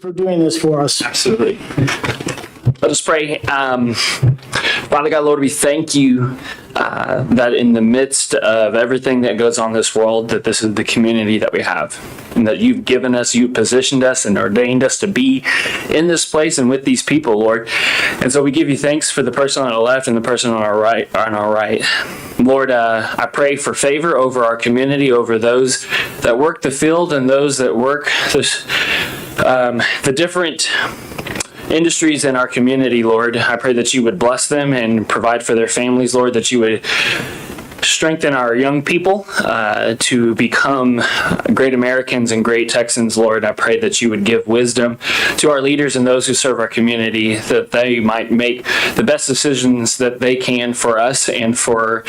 For doing this for us. Absolutely. Let us pray. Father God, Lord, we thank you that in the midst of everything that goes on in this world, that this is the community that we have, and that you've given us, you've positioned us and ordained us to be in this place and with these people, Lord. And so we give you thanks for the person on the left and the person on our right. Lord, I pray for favor over our community, over those that work the field and those that work the different industries in our community, Lord. I pray that you would bless them and provide for their families, Lord, that you would strengthen our young people to become great Americans and great Texans, Lord. I pray that you would give wisdom to our leaders and those who serve our community, that they might make the best decisions that they can for us and for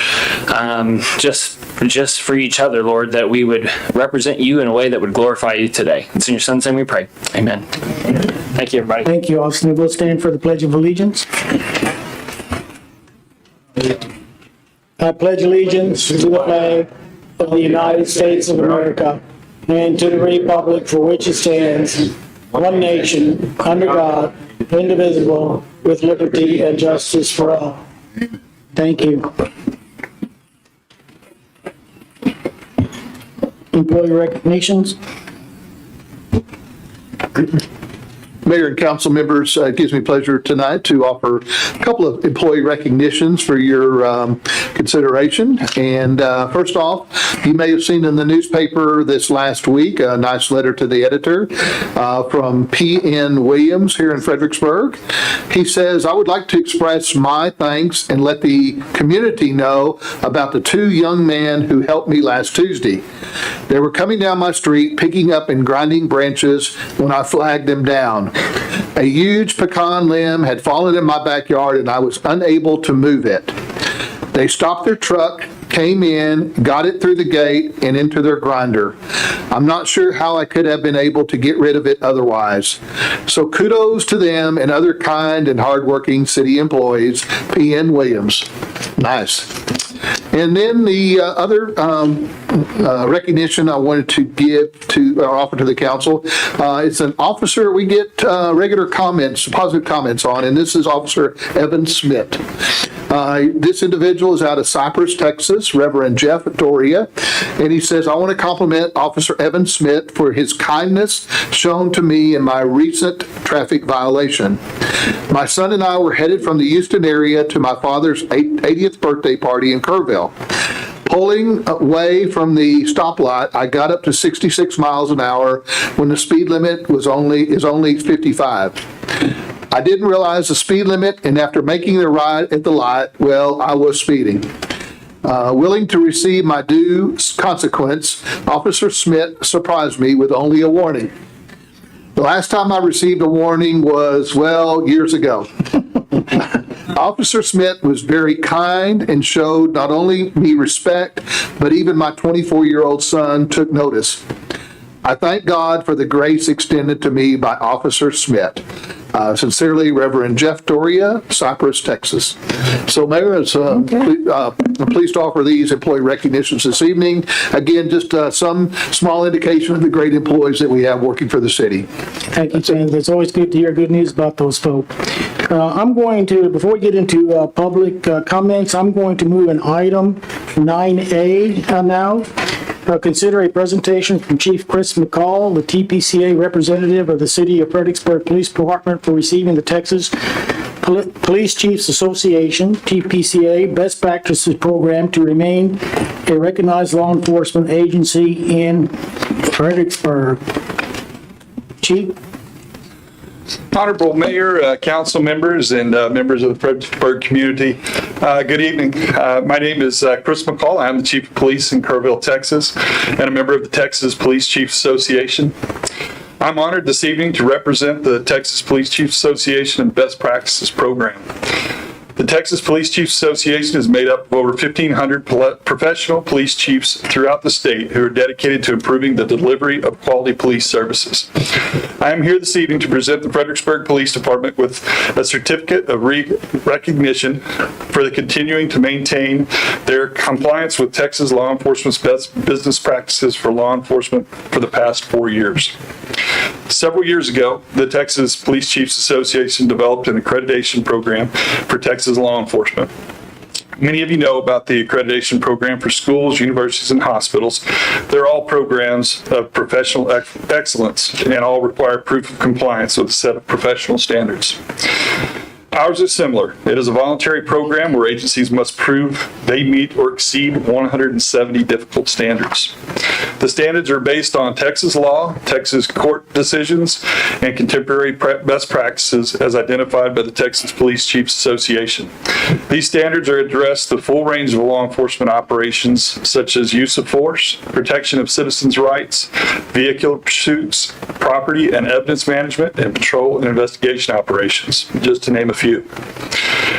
just for each other, Lord, that we would represent you in a way that would glorify you today. It's in your son's name we pray. Amen. Thank you, everybody. Thank you, Austin. We'll stand for the Pledge of Allegiance. I pledge allegiance to the flag of the United States of America and to the republic for which it stands, one nation, under God, indivisible, with liberty and justice for all. Thank you. Employee recognitions. Mayor and council members, it gives me pleasure tonight to offer a couple of employee recognitions for your consideration. And first off, you may have seen in the newspaper this last week a nice letter to the editor from P.N. Williams here in Fredericksburg. He says, I would like to express my thanks and let the community know about the two young men who helped me last Tuesday. They were coming down my street, picking up and grinding branches when I flagged them down. A huge pecan limb had fallen in my backyard and I was unable to move it. They stopped their truck, came in, got it through the gate and into their grinder. I'm not sure how I could have been able to get rid of it otherwise. So kudos to them and other kind and hardworking city employees. P.N. Williams. Nice. And then the other recognition I wanted to give to or offer to the council, it's an officer we get regular comments, positive comments on, and this is Officer Evan Schmidt. This individual is out of Cypress, Texas, Reverend Jeff Doria, and he says, I want to compliment Officer Evan Schmidt for his kindness shown to me in my recent traffic violation. My son and I were headed from the Houston area to my father's 80th birthday party in Kerrville. Pulling away from the stoplight, I got up to 66 miles an hour when the speed limit is only 55. I didn't realize the speed limit, and after making the ride at the light, well, I was speeding. Willing to receive my due consequence, Officer Schmidt surprised me with only a warning. The last time I received a warning was, well, years ago. Officer Schmidt was very kind and showed not only me respect, but even my 24-year-old son took notice. I thank God for the grace extended to me by Officer Schmidt. Sincerely, Reverend Jeff Doria, Cypress, Texas. So, Mayor, I'm pleased to offer these employee recognitions this evening. Again, just some small indication of the great employees that we have working for the city. Thank you, James. It's always good to hear good news about those folks. I'm going to, before we get into public comments, I'm going to move an item 9A now. Consider a presentation from Chief Chris McCall, the TPCA representative of the City of Fredericksburg Police Department, for receiving the Texas Police Chiefs Association, TPCA, Best Practices Program to remain a recognized law enforcement agency in Fredericksburg. Chief? Honorable Mayor, council members, and members of the Fredericksburg community, good evening. My name is Chris McCall. I'm the Chief of Police in Kerrville, Texas, and a member of the Texas Police Chiefs Association. I'm honored this evening to represent the Texas Police Chiefs Association and Best Practices Program. The Texas Police Chiefs Association is made up of over 1,500 professional police chiefs throughout the state who are dedicated to improving the delivery of quality police services. I am here this evening to present the Fredericksburg Police Department with a certificate of recognition for the continuing to maintain their compliance with Texas law enforcement's best business practices for law enforcement for the past 4 years. Several years ago, the Texas Police Chiefs Association developed an accreditation program for Texas law enforcement. Many of you know about the accreditation program for schools, universities, and hospitals. They're all programs of professional excellence and all require proof of compliance with a set of professional standards. Ours is similar. It is a voluntary program where agencies must prove they meet or exceed 170 difficult standards. The standards are based on Texas law, Texas court decisions, and contemporary best practices as identified by the Texas Police Chiefs Association. These standards address the full range of law enforcement operations such as use of force, protection of citizens' rights, vehicular pursuits, property and evidence management, and patrol and investigation operations, just to name a few.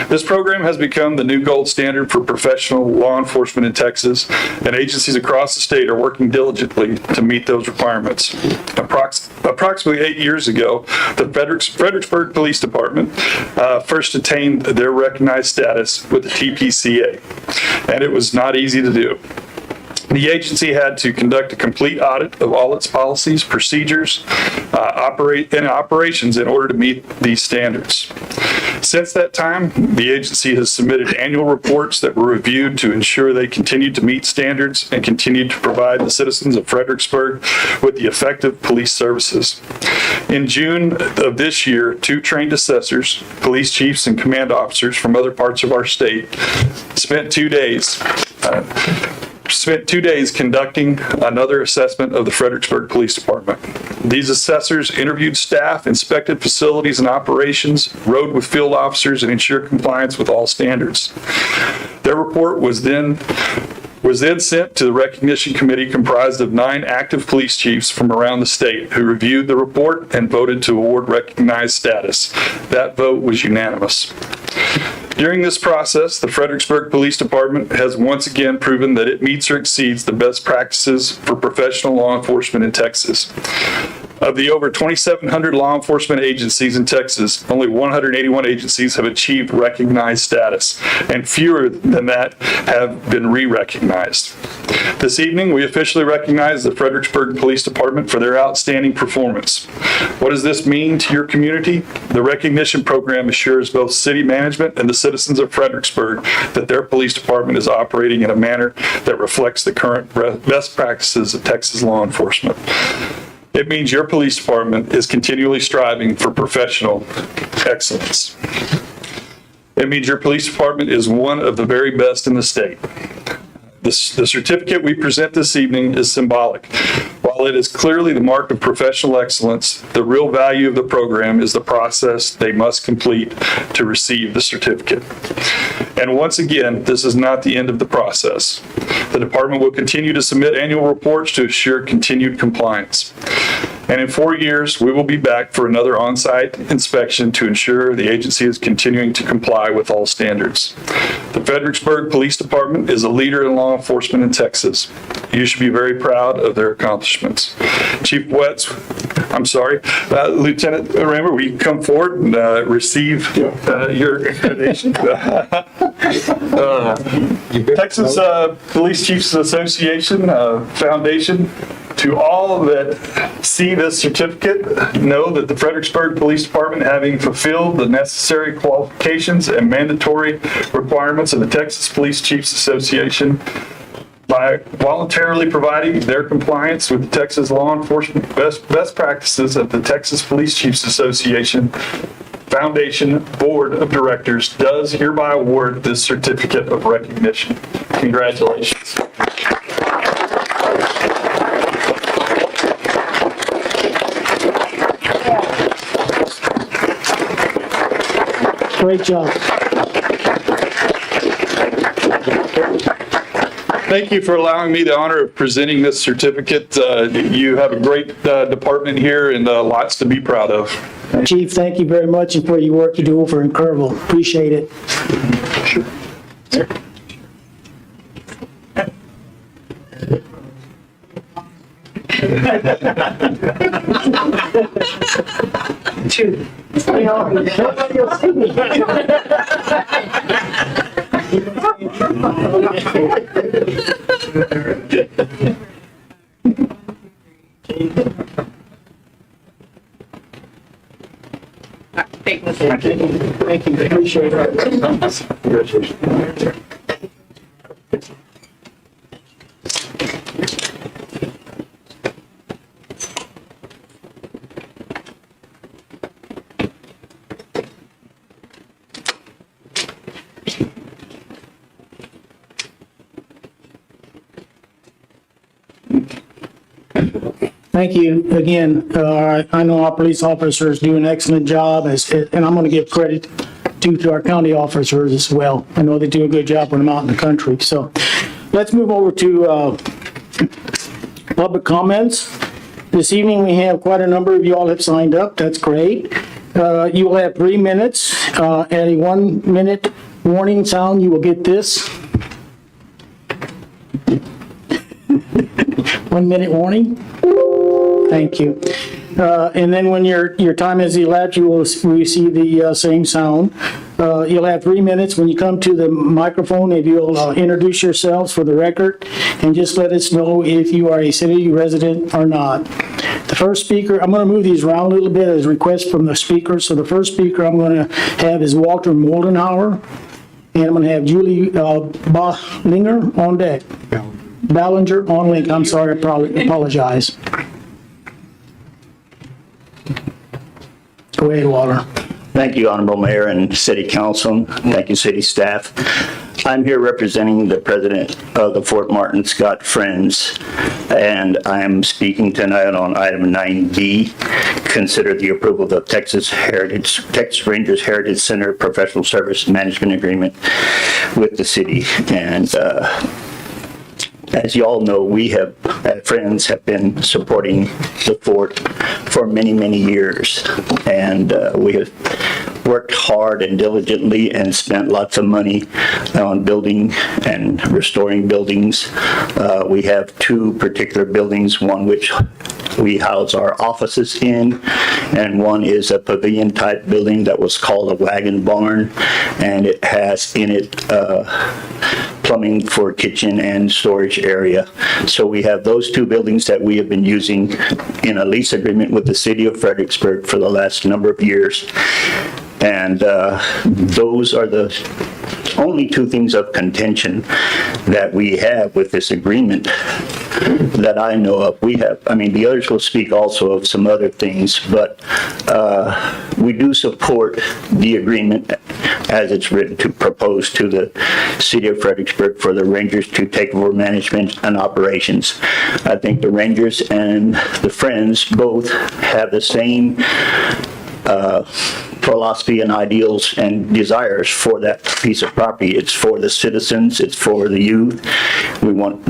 This program has become the new gold standard for professional law enforcement in Texas, and agencies across the state are working diligently to meet those requirements. Approximately 8 years ago, the Fredericksburg Police Department first attained their recognized status with the TPCA, and it was not easy to do. The agency had to conduct a complete audit of all its policies, procedures, and operations in order to meet these standards. Since that time, the agency has submitted annual reports that were reviewed to ensure they continued to meet standards and continued to provide the citizens of Fredericksburg with the effective police services. In June of this year, 2 trained assessors, police chiefs, and command officers from other parts of our state spent 2 days conducting another assessment of the Fredericksburg Police Department. These assessors interviewed staff, inspected facilities and operations, rode with field officers, and ensured compliance with all standards. Their report was then sent to the recognition committee comprised of 9 active police chiefs from around the state who reviewed the report and voted to award recognized status. That vote was unanimous. During this process, the Fredericksburg Police Department has once again proven that it meets or exceeds the best practices for professional law enforcement in Texas. Of the over 2,700 law enforcement agencies in Texas, only 181 agencies have achieved recognized status, and fewer than that have been re-recognized. This evening, we officially recognize the Fredericksburg Police Department for their outstanding performance. What does this mean to your community? The recognition program assures both city management and the citizens of Fredericksburg that their police department is operating in a manner that reflects the current best practices of Texas law enforcement. It means your police department is continually striving for professional excellence. It means your police department is one of the very best in the state. The certificate we present this evening is symbolic. While it is clearly the mark of professional excellence, the real value of the program is the process they must complete to receive the certificate. And once again, this is not the end of the process. The department will continue to submit annual reports to assure continued compliance. And in 4 years, we will be back for another on-site inspection to ensure the agency is continuing to comply with all standards. The Fredericksburg Police Department is a leader in law enforcement in Texas. You should be very proud of their accomplishments. Lieutenant Rammer, will you come forward and receive your accreditation? Texas Police Chiefs Association Foundation. To all that see this certificate, know that the Fredericksburg Police Department, having fulfilled the necessary qualifications and mandatory requirements of the Texas Police Chiefs Association, by voluntarily providing their compliance with the Texas law enforcement best practices of the Texas Police Chiefs Association Foundation Board of Directors, does hereby award this certificate of recognition. Congratulations. Great job. Thank you for allowing me the honor of presenting this certificate. You have a great department here and lots to be proud of. Chief, thank you very much and for your work you do over in Kerrville. Appreciate it. Sure. Nobody will see me. cake with it. Thank you, appreciate it. Thank you again. I know our police officers do an excellent job, and I'm going to give credit to our county officers as well. I know they do a good job when I'm out in the country. So let's move over to public comments. This evening we have quite a number of you all have signed up. That's great. You will have 3 minutes. At a 1 minute warning sound, you will get this. 1 minute warning. Thank you. And then when your time is elapsed, you will receive the same sound. You'll have 3 minutes when you come to the microphone. If you'll introduce yourselves for the record and just let us know if you are a city resident or not. The first speaker, I'm going to move these around a little bit as requests from the speakers. So the first speaker I'm going to have is Walter Moldenhauer, and I'm going to have Julie Ballinger on deck. Ballinger on link. I'm sorry, I apologize. Go ahead, Walter. Thank you, Honorable Mayor and City Council. Thank you, City staff. I'm here representing the president of the Fort Martin Scott Friends, and I am speaking tonight on item 9D. Consider the approval of the Texas Rangers Heritage Center Professional Service Management Agreement with the city. And as you all know, we have, at Friends, have been supporting the fort for many, many years. And we have worked hard and diligently and spent lots of money on building and restoring buildings. We have 2 particular buildings, one which we house our offices in, and one is a pavilion type building that was called a wagon barn, and it has in it plumbing for kitchen and storage area. So we have those 2 buildings that we have been using in a lease agreement with the city of Fredericksburg for the last number of years. And those are the only 2 things of contention that we have with this agreement that I know of. The others will speak also of some other things, but we do support the agreement as it's written to propose to the city of Fredericksburg for the Rangers to take over management and operations. I think the Rangers and the Friends both have the same philosophy and ideals and desires for that piece of property. It's for the citizens, it's for the youth. We want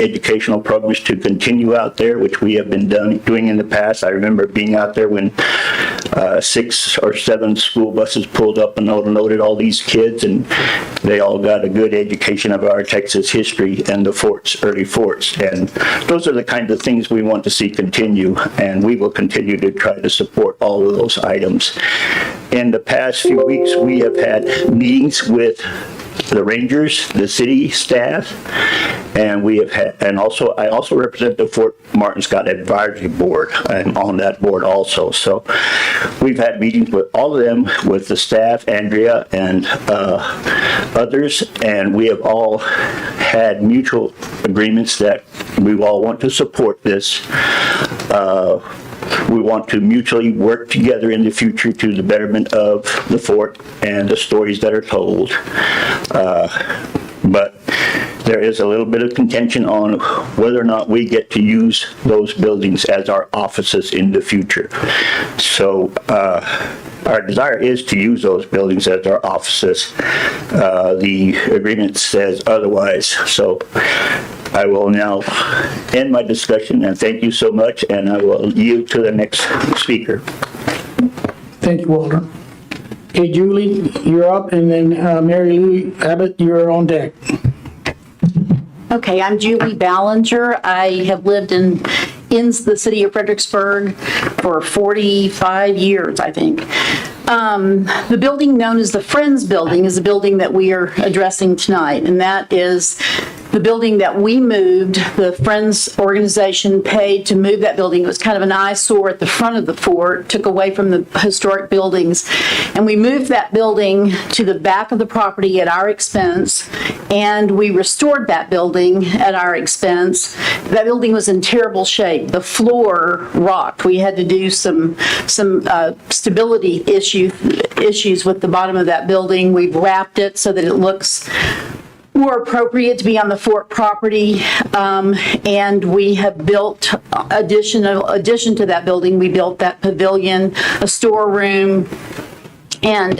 educational programs to continue out there, which we have been doing in the past. I remember being out there when 6 or 7 school buses pulled up and loaded all these kids, and they all got a good education of our Texas history and the forts, early forts. And those are the kinds of things we want to see continue, and we will continue to try to support all of those items. In the past few weeks, we have had meetings with the Rangers, the city staff, and we have had, and also I also represent the Fort Martin Scott Advisory Board. I'm on that board also. So we've had meetings with all of them, with the staff, Andrea, and others, and we have all had mutual agreements that we all want to support this. We want to mutually work together in the future to the betterment of the fort and the stories that are told. But there is a little bit of contention on whether or not we get to use those buildings as our offices in the future. So our desire is to use those buildings as our offices. The agreement says otherwise. So I will now end my discussion, and thank you so much, and I will yield to the next speaker. Thank you, Walter. Okay, Julie, you're up, and then Mary Lou Abbott, you're on deck. Okay, I'm Julie Ballinger. I have lived in the city of Fredericksburg for 45 years, I think. The building known as the Friends Building is the building that we are addressing tonight, and that is The building that we moved, the Friends organization paid to move that building. It was kind of an eyesore at the front of the fort, took away from the historic buildings. And we moved that building to the back of the property at our expense, and we restored that building at our expense. That building was in terrible shape. The floor rocked. We had to do some stability issues with the bottom of that building. We've wrapped it so that it looks more appropriate to be on the fort property, and we have built addition to that building. We built that pavilion, a storeroom, and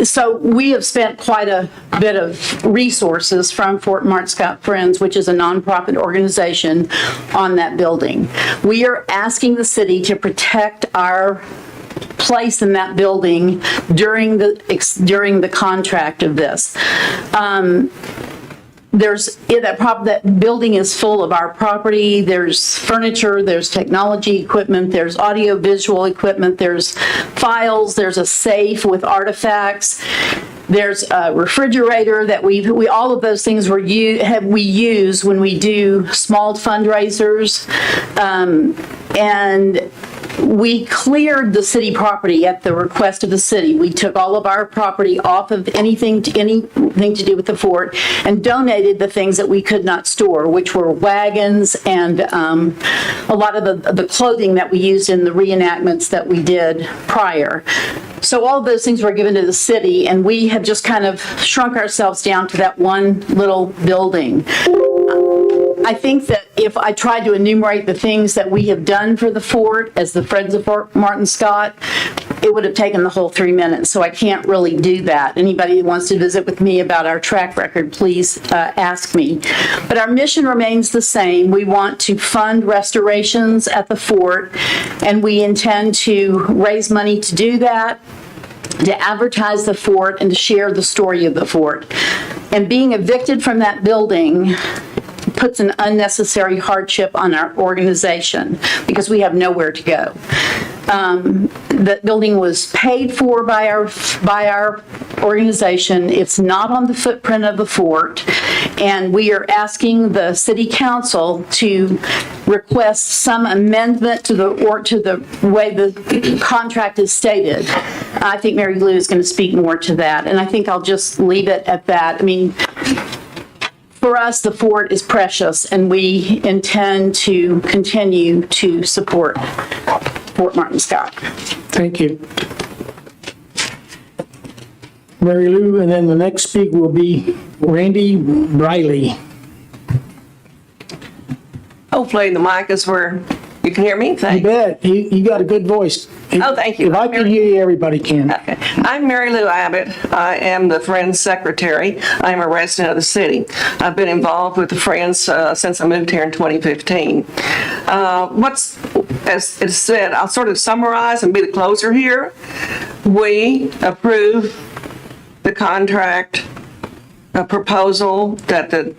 so we have spent quite a bit of resources from Fort Martin Scott Friends, which is a nonprofit organization, on that building. We are asking the city to protect our place in that building during the contract of this. That building is full of our property. There's furniture, there's technology equipment, there's audio visual equipment, there's files, there's a safe with artifacts. There's a refrigerator that we all of those things we use when we do small fundraisers, and we cleared the city property at the request of the city. We took all of our property off of anything to do with the fort and donated the things that we could not store, which were wagons and a lot of the clothing that we used in the reenactments that we did prior. So all of those things were given to the city, and we have just kind of shrunk ourselves down to that one little building. I think that if I tried to enumerate the things that we have done for the fort as the Friends of Fort Martin Scott, it would have taken the whole 3 minutes, so I can't really do that. Anybody who wants to visit with me about our track record, please ask me. But our mission remains the same. We want to fund restorations at the fort, and we intend to raise money to do that, to advertise the fort, and to share the story of the fort. And being evicted from that building puts an unnecessary hardship on our organization because we have nowhere to go. The building was paid for by our organization. It's not on the footprint of the fort, and we are asking the city council to request some amendment to the way the contract is stated. I think Mary Lou is going to speak more to that, and I think I'll just leave it at that. I mean, for us, the fort is precious, and we intend to continue to support Fort Martin Scott. Thank you. Mary Lou, and then the next speaker will be Randy Briley. Hopefully the mic is where you can hear me. You Thanks. bet. You got a good voice. Oh, thank you. If I can hear you, everybody can. Okay. I'm Mary Lou Abbott. I am the Friends Secretary. I am a resident of the city. I've been involved with the Friends since I moved here in 2015. As it said, I'll sort of summarize and be the closer here. We approve the contract, a proposal that the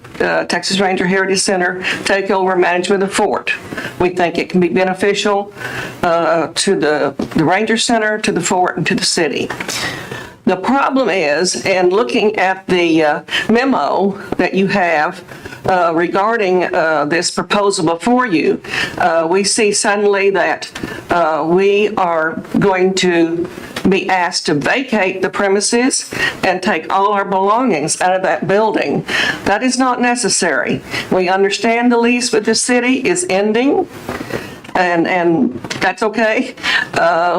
Texas Ranger Heritage Center take over management of the fort. We think it can be beneficial to the Ranger Center, to the fort, and to the city. The problem is, and looking at the memo that you have regarding this proposal before you, we see suddenly that we are going to be asked to vacate the premises and take all our belongings out of that building. That is not necessary. We understand the lease with the city is ending, and that's okay.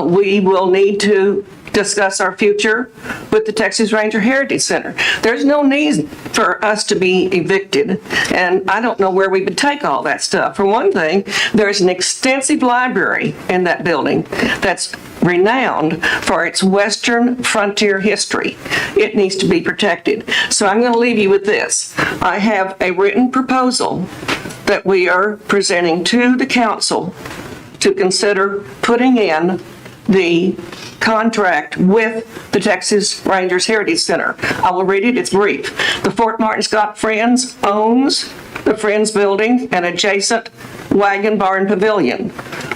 We will need to discuss our future with the Texas Ranger Heritage Center. There's no need for us to be evicted, and I don't know where we would take all that stuff. For one thing, there's an extensive library in that building that's renowned for its Western frontier history. It needs to be protected. So I'm going to leave you with this. I have a written proposal that we are presenting to the council to consider putting in the contract with the Texas Rangers Heritage Center. I will read it, it's brief. The Fort Martin Scott Friends owns the Friends Building and adjacent wagon barn pavilion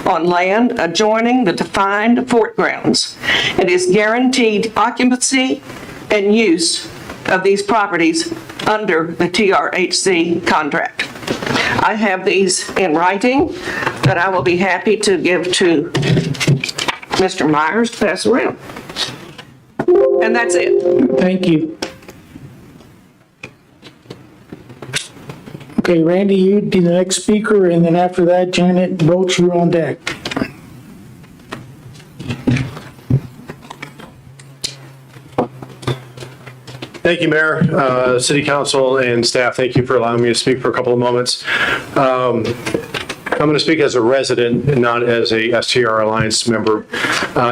on land adjoining the defined fort grounds. It is guaranteed occupancy and use of these properties under the TRHC contract. I have these in writing that I will be happy to give to Mr. Myers to pass around. And that's it. Thank you. Okay, Randy, you be the next speaker, and then after that, Janet Roach, you're on deck. Thank you, Mayor, City Council, and staff. Thank you for allowing me to speak for a couple of moments. I'm going to speak as a resident and not as a STR Alliance member.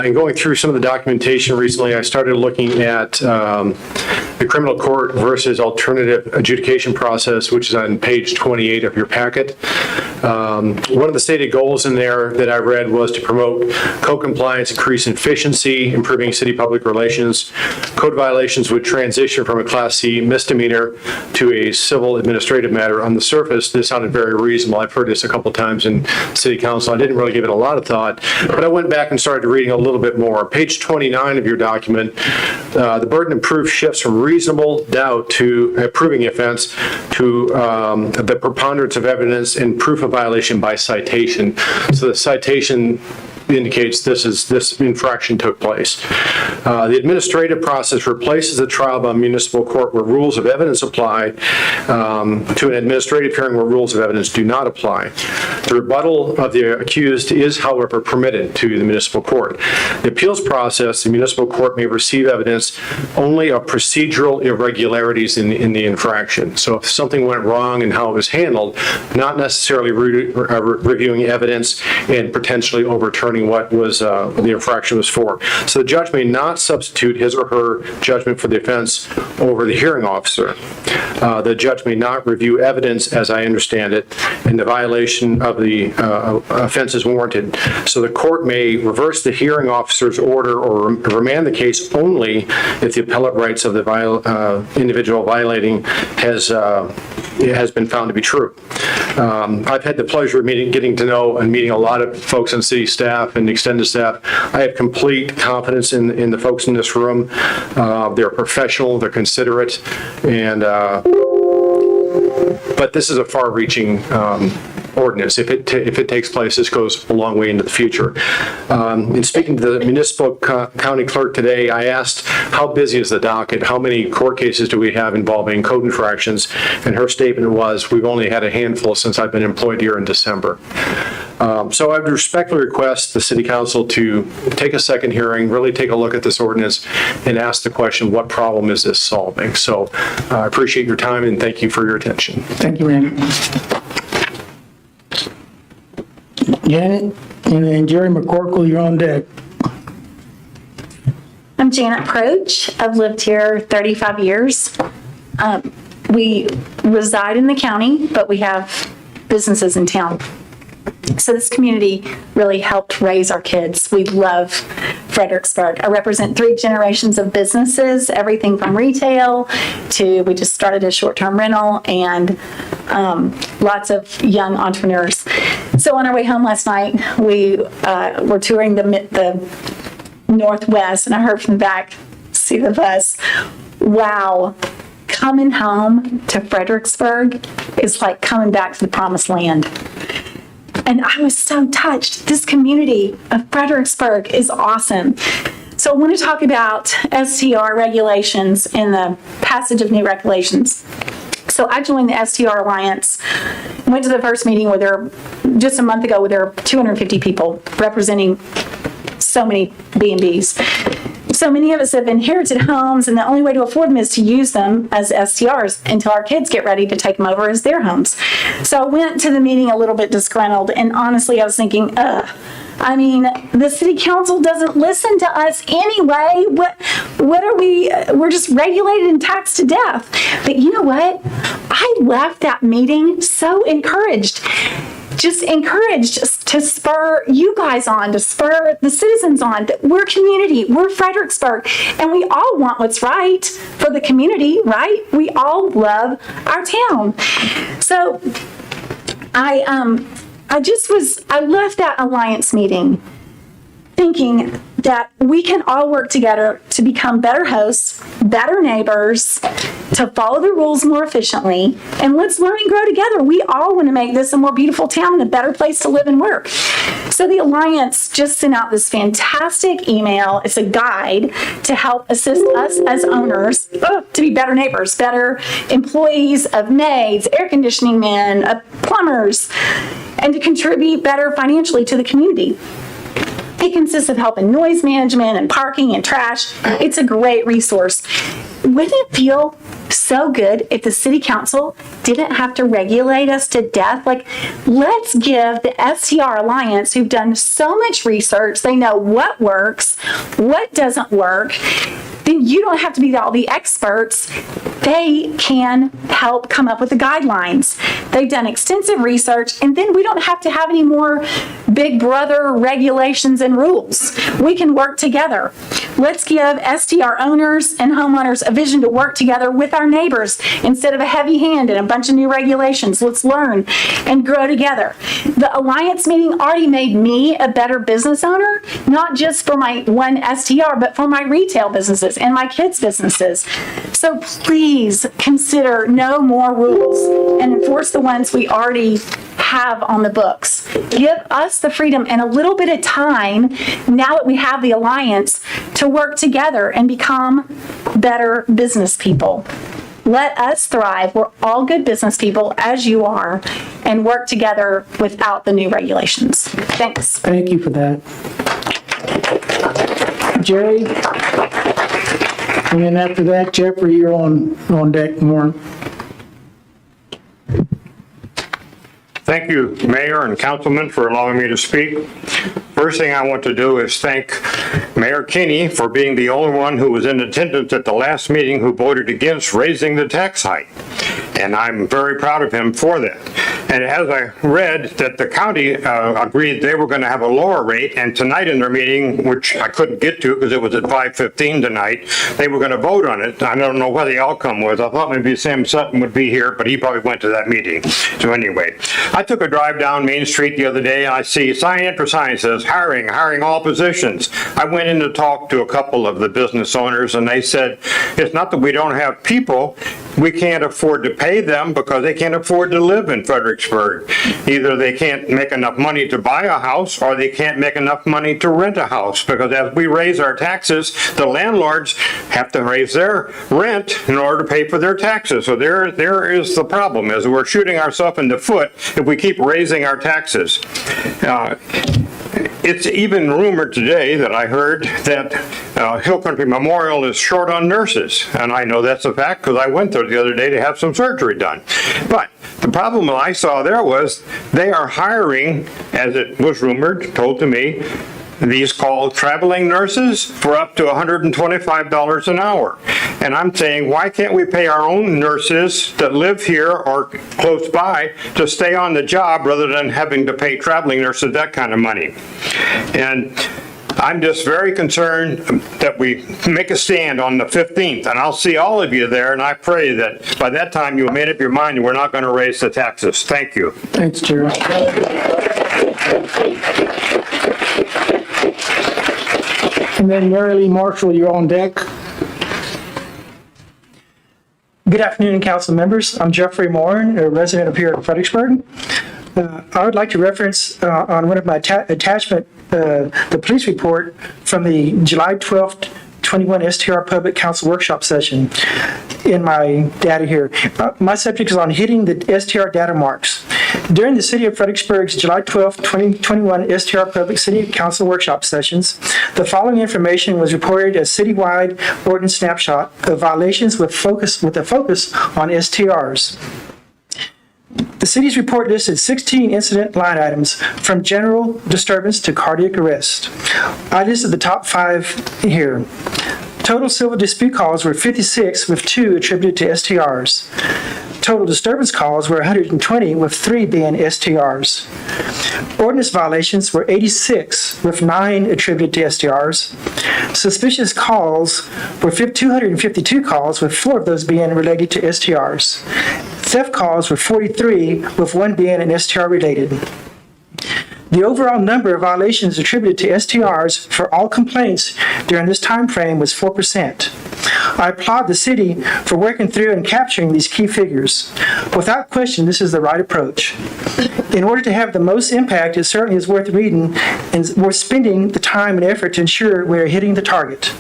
In going through some of the documentation recently, I started looking at the criminal court versus alternative adjudication process, which is on page 28 of your packet. One of the stated goals in there that I read was to promote code compliance, increase efficiency, improving city public relations. Code violations would transition from a Class C misdemeanor to a civil administrative matter. On the surface, this sounded very reasonable. I've heard this a couple times in City Council. I didn't really give it a lot of thought, but I went back and started reading a little bit more. Page 29 of your document, the burden of proof shifts from reasonable doubt to proving the offense to the preponderance of evidence and proof of violation by citation. So the citation indicates this infraction took place. The administrative process replaces the trial by municipal court where rules of evidence apply to an administrative hearing where rules of evidence do not apply. The rebuttal of the accused is, however, permitted to the municipal court. The appeals process, the municipal court may receive evidence only of procedural irregularities in the infraction. So if something went wrong in how it was handled, not necessarily reviewing evidence and potentially overturning what was the infraction was for. So the judge may not substitute his or her judgment for the offense over the hearing officer. The judge may not review evidence, as I understand it, and the violation of the offense is warranted. So the court may reverse the hearing officer's order or remand the case only if the appellate rights of the individual violating has been found to be true. I've had the pleasure of getting to know and meeting a lot of folks on city staff and extended staff. I have complete confidence in the folks in this room. They're professional, they're considerate, and but this is a far-reaching ordinance. If it takes place, this goes a long way into the future. In speaking to the municipal county clerk today, I asked how busy is the docket, how many court cases do we have involving code infractions, and her statement was, we've only had a handful since I've been employed here in December. So I would respectfully request the City Council to take a second hearing, really take a look at this ordinance, and ask the question, what problem is this solving? So I appreciate your time and thank you for your attention. Thank you, Randy. Janet, and then Jerry McCorkle, you're on deck. I'm Janet Proch. I've lived here 35 years. We reside in the county, but we have businesses in town. So this community really helped raise our kids. We love Fredericksburg. I represent 3 generations of businesses, everything from retail to, we just started a short-term rental, and lots of young entrepreneurs. So on our way home last night, we were touring the Northwest, and I heard from the back, see the bus, wow, coming home to Fredericksburg is like coming back to the promised land. And I was so touched. This community of Fredericksburg is awesome. So I want to talk about STR regulations and the passage of new regulations. So I joined the STR Alliance, went to the first meeting where there, just a month ago, where there were 250 people representing so many B&Bs. So many of us have inherited homes, and the only way to afford them is to use them as STRs until our kids get ready to take them over as their homes. So I went to the meeting a little bit disgruntled, and honestly, I was thinking, I mean, the city council doesn't listen to us anyway. What are we? We're just regulated and taxed to death. But you know what? I left that meeting so encouraged. Just encouraged to spur you guys on, to spur the citizens on, that we're community, we're Fredericksburg, and we all want what's right for the community, right? We all love our town. So I left that alliance meeting thinking that we can all work together to become better hosts, better neighbors, to follow the rules more efficiently, and let's learn and grow together. We all want to make this a more beautiful town and a better place to live and work. So the Alliance just sent out this fantastic email. It's a guide to help assist us as owners to be better neighbors, better employees of maids, air conditioning men, plumbers, and to contribute better financially to the community. It consists of help in noise management and parking and trash. It's a great resource. Wouldn't it feel so good if the city council didn't have to regulate us to death? Like, let's give the STR Alliance, who've done so much research, they know what works, what doesn't work, then you don't have to be all the experts. They can help come up with the guidelines. They've done extensive research, and then we don't have to have any more big brother regulations and rules. We can work together. Let's give STR owners and homeowners a vision to work together with our neighbors instead of a heavy hand and a bunch of new regulations. Let's learn and grow together. The Alliance meeting already made me a better business owner, not just for my one STR, but for my retail businesses and my kids' businesses. So please consider no more rules and enforce the ones we already have on the books. Give us the freedom and a little bit of time, now that we have the Alliance, to work together and become better business people. Let us thrive. We're all good business people, as you are, and work together without the new regulations. Thanks. Thank you for that. Jerry? And then after that, Jeffrey, you're on deck more. Thank you, Mayor and Councilman, for allowing me to speak. First thing I want to do is thank Mayor Kinney for being the only one who was in attendance at the last meeting who voted against raising the tax height. And I'm very proud of him for that. And as I read that the county agreed they were going to have a lower rate, and tonight in their meeting, which I couldn't get to because it was at 5:15 tonight, they were going to vote on it. I don't know what the outcome was. I thought maybe Sam Sutton would be here, but he probably went to that meeting. So anyway, I took a drive down Main Street the other day, and I see sign after sign says hiring all positions. I went in to talk to a couple of the business owners, and they said, it's not that we don't have people, we can't afford to pay them because they can't afford to live in Fredericksburg. Either they can't make enough money to buy a house, or they can't make enough money to rent a house, because as we raise our taxes, the landlords have to raise their rent in order to pay for their taxes. So there is the problem, is we're shooting ourselves in the foot if we keep raising our taxes. It's even rumored today that I heard that Hill Country Memorial is short on nurses. And I know that's a fact because I went there the other day to have some surgery done. But the problem that I saw there was they are hiring, as it was rumored, told to me, these called traveling nurses for up to $125 an hour. And I'm saying, why can't we pay our own nurses that live here or close by to stay on the job rather than having to pay traveling nurses that kind of money? And I'm just very concerned that we make a stand on the 15th, and I'll see all of you there, and I pray that by that time you'll made up your mind and we're not going to raise the taxes. Thank you. Thanks, Jerry. And then Mary Lee Marshall, you're on deck. Good afternoon, council members. I'm Jeffrey Morin, a resident of here in Fredericksburg. I would like to reference on one of my attachment, the police report from the July 12th, 21 STR Public Council Workshop session in my data here. My subject is on hitting the STR data marks. During the City of Fredericksburg's July 12, 2021 STR Public City Council Workshop sessions, the following information was reported as citywide ordinance snapshot of violations with a focus on STRs. The city's report listed 16 incident line items from general disturbance to cardiac arrest. I listed the top 5 here. Total civil dispute calls were 56, with 2 attributed to STRs. Total disturbance calls were 120, with 3 being STRs. Ordinance violations were 86, with 9 attributed to STRs. Suspicious calls were 252 calls, with 4 of those being related to STRs. Theft calls were 43, with 1 being an STR related. The overall number of violations attributed to STRs for all complaints during this time frame was 4%. I applaud the city for working through and capturing these key figures. Without question, this is the right approach. In order to have the most impact, it certainly is worth reading and worth spending the time and effort to ensure we are hitting the target.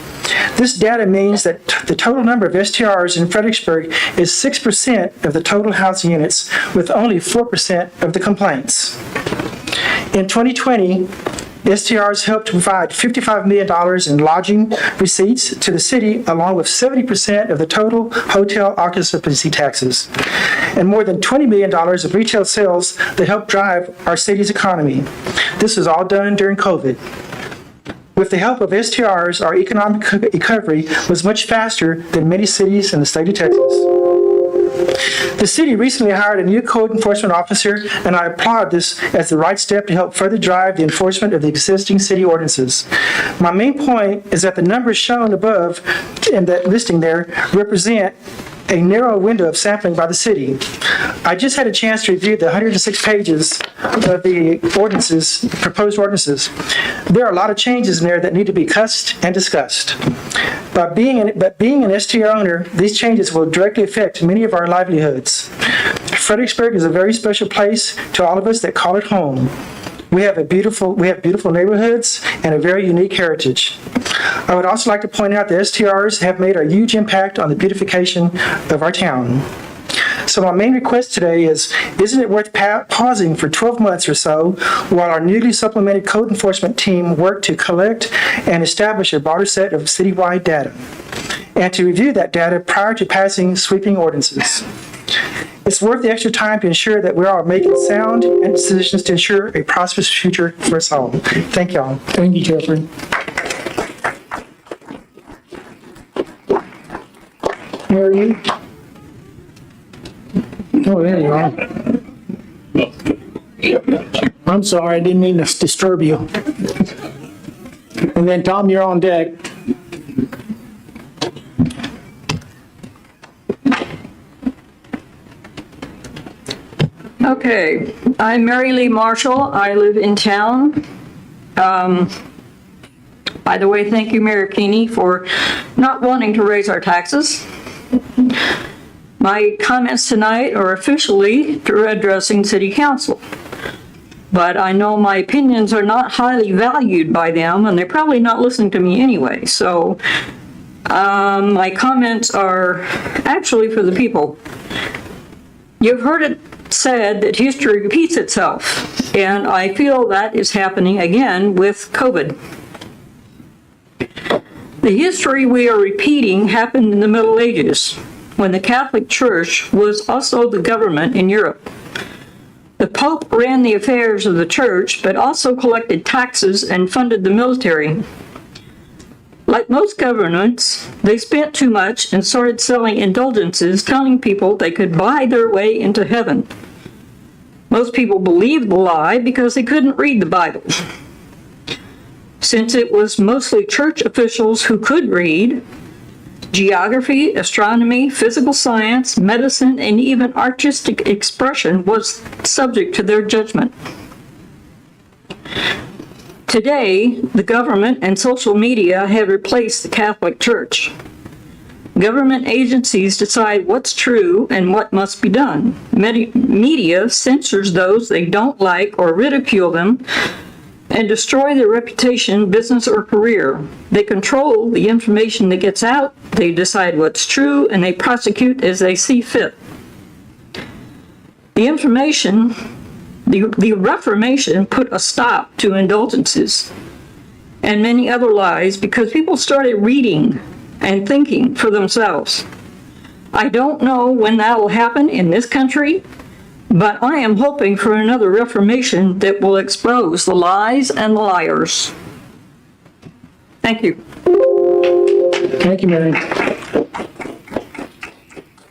This data means that the total number of STRs in Fredericksburg is 6% of the total housing units, with only 4% of the complaints. In 2020, STRs helped to provide $55 million in lodging receipts to the city, along with 70% of the total hotel occupancy taxes, and more than $20 million of retail sales that helped drive our city's economy. This was all done during COVID. With the help of STRs, our economic recovery was much faster than many cities in the state of Texas. The city recently hired a new code enforcement officer, and I applaud this as the right step to help further drive the enforcement of the existing city ordinances. My main point is that the numbers shown above in that listing there represent a narrow window of sampling by the city. I just had a chance to review the 106 pages of the ordinances, proposed ordinances. There are a lot of changes in there that need to be cussed and discussed. But being an STR owner, these changes will directly affect many of our livelihoods. Fredericksburg is a very special place to all of us that call it home. We have beautiful neighborhoods and a very unique heritage. I would also like to point out that STRs have made a huge impact on the beautification of our town. So my main request today is, isn't it worth pausing for 12 months or so while our newly supplemented code enforcement team work to collect and establish a broader set of citywide data, and to review that data prior to passing sweeping ordinances? It's worth the extra time to ensure that we are making sound and decisions to ensure a prosperous future for us all. Thank y'all. Thank you, Jeffrey. Where are you? Oh, there you are. I'm sorry, I didn't mean to disturb you. And then, Tom, you're on deck. Okay, I'm Mary Lee Marshall. I live in town. By the way, thank you, Mayor Keeney, for not wanting to raise our taxes. My comments tonight are officially addressing City Council, but I know my opinions are not highly valued by them, and they're probably not listening to me anyway. So my comments are actually for the people. You've heard it said that history repeats itself, and I feel that is happening again with COVID. The history we are repeating happened in the Middle Ages, when the Catholic Church was also the government in Europe. The Pope ran the affairs of the church, but also collected taxes and funded the military. Like most governments, they spent too much and started selling indulgences, telling people they could buy their way into heaven. Most people believed the lie because they couldn't read the Bible. Since it was mostly church officials who could read, geography, astronomy, physical science, medicine, and even artistic expression was subject to their judgment. Today, the government and social media have replaced the Catholic Church. Government agencies decide what's true and what must be done. Media censors those they don't like or ridicule them and destroy their reputation, business, or career. They control the information that gets out, they decide what's true, and they prosecute as they see fit. The Reformation put a stop to indulgences and many other lies because people started reading and thinking for themselves. I don't know when that will happen in this country, but I am hoping for another Reformation that will expose the lies and the liars. Thank you. Thank you, Mary.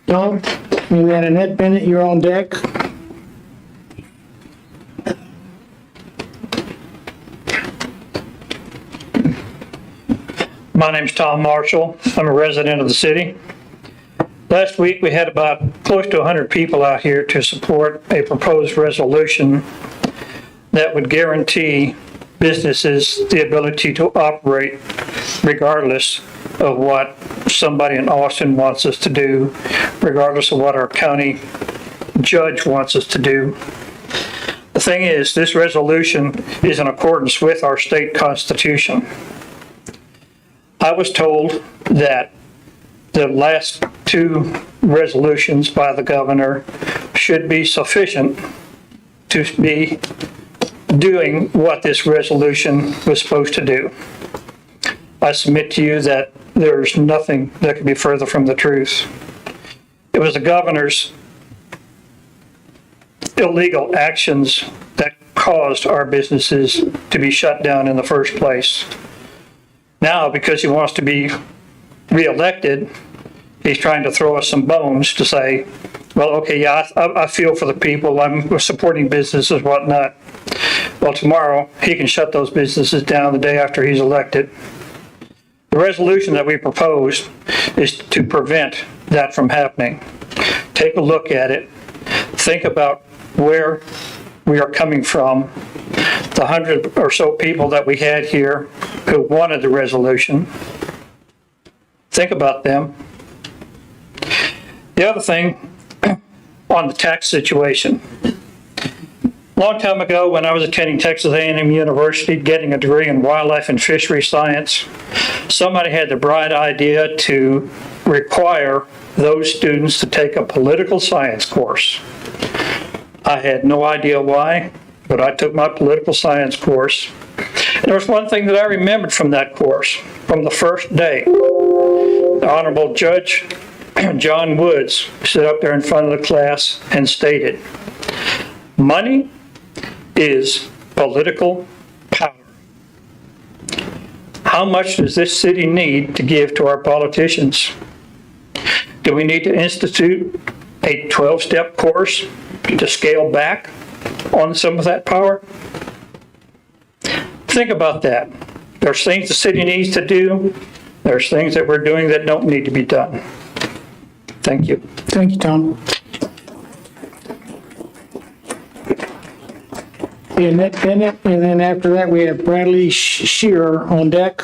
Tom, and then Annette Bennett, you're on deck. My name's Tom Marshall. I'm a resident of the city. Last week, we had about close to 100 people out here to support a proposed resolution that would guarantee businesses the ability to operate regardless of what somebody in Austin wants us to do, regardless of what our county judge wants us to do. The thing is, this resolution is in accordance with our state constitution. I was told that the last two resolutions by the governor should be sufficient to be doing what this resolution was supposed to do. I submit to you that there's nothing that could be further from the truth. It was the governor's illegal actions that caused our businesses to be shut down in the first place. Now, because he wants to be reelected, he's trying to throw us some bones to say, well, okay, yeah, I feel for the people, I'm supporting businesses, whatnot. Well, tomorrow, he can shut those businesses down the day after he's elected. The resolution that we proposed is to prevent that from happening. Take a look at it. Think about where we are coming from. The 100 or so people that we had here who wanted the resolution. Think about them. The other thing on the tax situation. Long time ago, when I was attending Texas A&M University, getting a degree in wildlife and fishery science, somebody had the bright idea to require those students to take a political science course. I had no idea why, but I took my political science course. And there was one thing that I remembered from that course, from the first day. The Honorable Judge John Woods stood up there in front of the class and stated, money is political power. How much does this city need to give to our politicians? Do we need to institute a 12-step course to scale back on some of that power? Think about that. There's things the city needs to do. There's things that we're doing that don't need to be done. Thank you. Thank you, Tom. Annette Bennett, and then after that, we have Bradley Shearer on deck.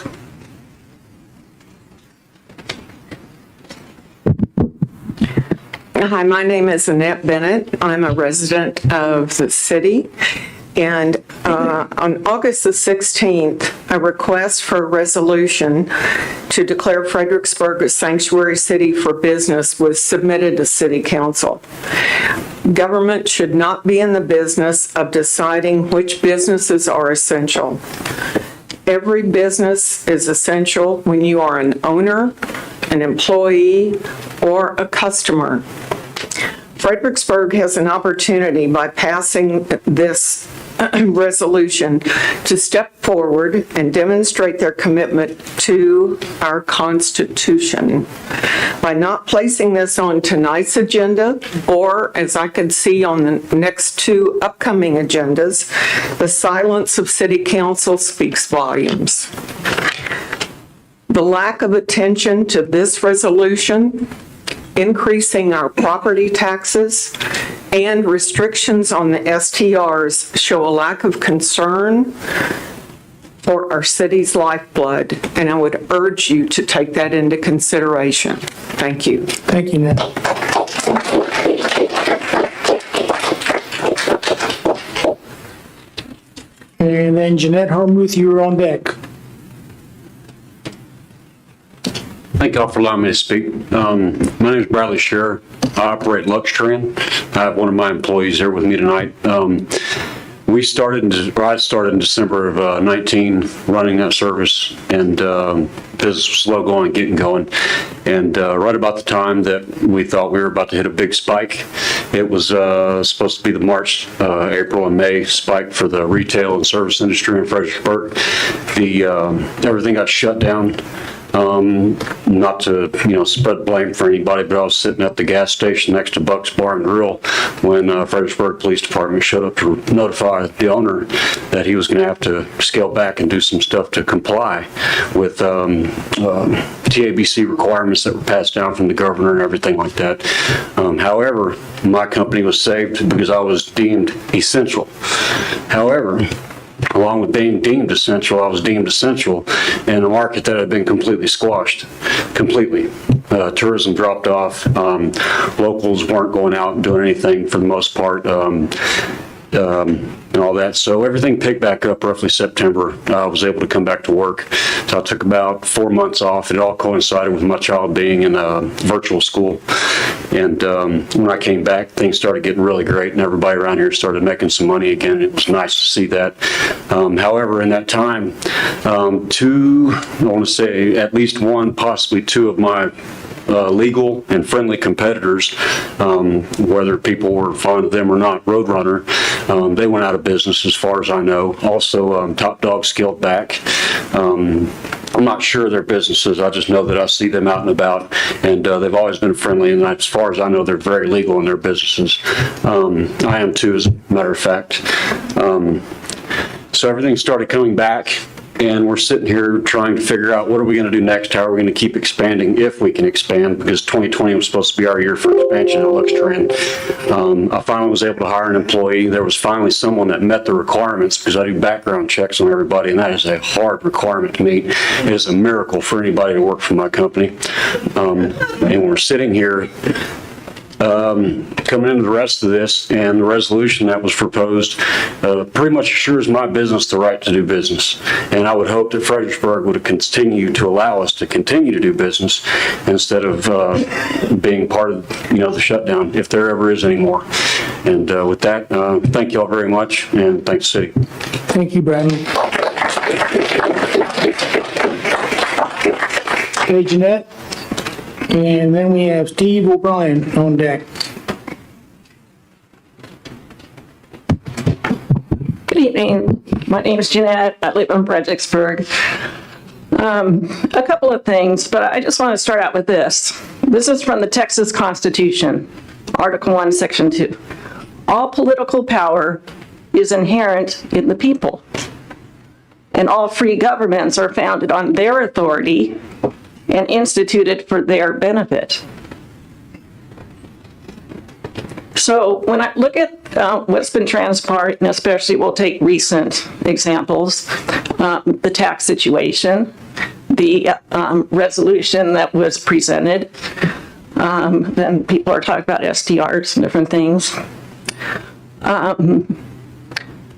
Hi, my name is Annette Bennett. I'm a resident of the city. And on August the 16th, a request for a resolution to declare Fredericksburg a sanctuary city for business was submitted to City Council. Government should not be in the business of deciding which businesses are essential. Every business is essential when you are an owner, an employee, or a customer. Fredericksburg has an opportunity by passing this resolution to step forward and demonstrate their commitment to our Constitution. By not placing this on tonight's agenda, or as I can see on the next two upcoming agendas, the silence of City Council speaks volumes. The lack of attention to this resolution, increasing our property taxes, and restrictions on the STRs show a lack of concern for our city's lifeblood, and I would urge you to take that into consideration. Thank you. Thank you, Annette. And then Jeanette Harmuth, you were on deck. Thank y'all for allowing me to speak. My name is Bradley Shearer. I operate Luxtran. I have one of my employees here with me tonight. I started in December of 19 running that service, and business was slow going, getting going. And right about the time that we thought we were about to hit a big spike, it was supposed to be the March, April, and May spike for the retail and service industry in Fredericksburg. Everything got shut down. Not to, spread blame for anybody, but I was sitting at the gas station next to Buck's Bar and Grill when Fredericksburg Police Department showed up to notify the owner that he was going to have to scale back and do some stuff to comply with TABC requirements that were passed down from the governor and everything like that. However, my company was saved because I was deemed essential. However, along with being deemed essential, I was deemed essential in a market that had been completely squashed, completely. Tourism dropped off. Locals weren't going out and doing anything for the most part. And all that. So everything picked back up roughly September. I was able to come back to work. So I took about 4 months off. It all coincided with my child being in virtual school. And when I came back, things started getting really great and everybody around here started making some money again. It was nice to see that. However, in that time, I want to say at least one, possibly two of my legal and friendly competitors, whether people were fond of them or not, Roadrunner, they went out of business as far as I know. Also, Top Dog scaled back. I'm not sure of their businesses. I just know that I see them out and about, and they've always been friendly, and as far as I know, they're very legal in their businesses. I am too, as a matter of fact. So everything started coming back. And we're sitting here trying to figure out what are we going to do next? How are we going to keep expanding if we can expand? Because 2020 was supposed to be our year for expansion at Luxtrend. I finally was able to hire an employee. There was finally someone that met the requirements because I do background checks on everybody, and that is a hard requirement to meet. It is a miracle for anybody to work for my company. And we're sitting here coming into the rest of this, and the resolution that was proposed pretty much assures my business the right to do business. And I would hope that Fredericksburg would continue to allow us to continue to do business instead of being part of the shutdown, if there ever is any more. And with that, thank you all very much, and thanks, City. Thank you, Brandon. Okay, Jeanette. And then we have Steve O'Brien on deck. Good evening. My name is Jeanette. I live in Fredericksburg. A couple of things, but I just want to start out with this. This is from the Texas Constitution, Article 1, Section 2. All political power is inherent in the people, and all free governments are founded on their authority and instituted for their benefit. So when I look at what's been transpired, and especially we'll take recent examples, the tax situation, the resolution that was presented, then people are talking about STRs and different things.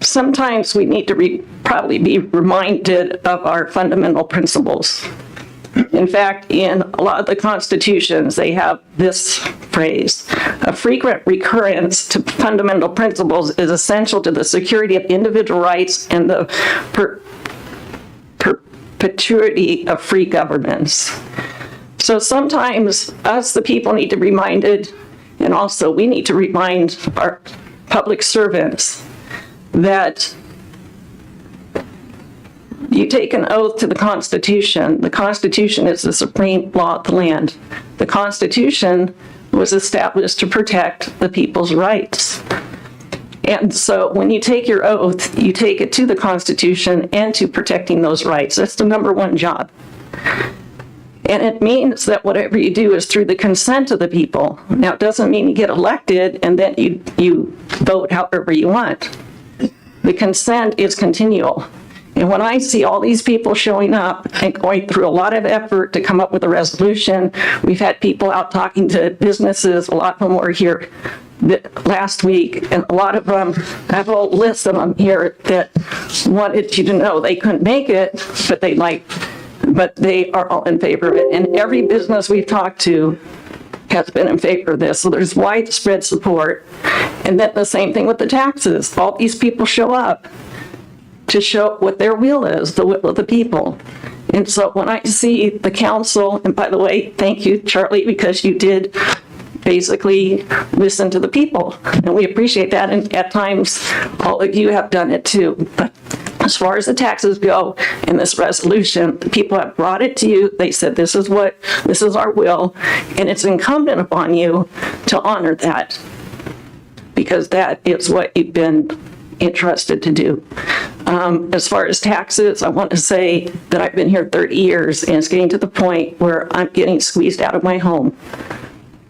Sometimes we need to probably be reminded of our fundamental principles. In fact, in a lot of the constitutions, they have this phrase: a frequent recurrence to fundamental principles is essential to the security of individual rights and the perpetuity of free governance. So sometimes us, the people, need to be reminded, and also we need to remind our public servants that you take an oath to the Constitution. The Constitution is the supreme law of the land. The Constitution was established to protect the people's rights. And so when you take your oath, you take it to the Constitution and to protecting those rights. That's the number one job. And it means that whatever you do is through the consent of the people. Now, it doesn't mean you get elected and then you vote however you want. The consent is continual. And when I see all these people showing up and going through a lot of effort to come up with a resolution, we've had people out talking to businesses, a lot of them were here last week, and a lot of them, I have a whole list of them here that wanted you to know they couldn't make it, but they are all in favor of it. And every business we've talked to has been in favor of this. So there's widespread support. And then the same thing with the taxes. All these people show up to show what their will is, the will of the people. And so when I see the council, and by the way, thank you, Charlie, because you did basically listen to the people, and we appreciate that, and at times all of you have done it too. But as far as the taxes go in this resolution, the people have brought it to you. They said, this is our will, and it's incumbent upon you to honor that, because that is what you've been entrusted to do. As far as taxes, I want to say that I've been here 30 years, and it's getting to the point where I'm getting squeezed out of my home.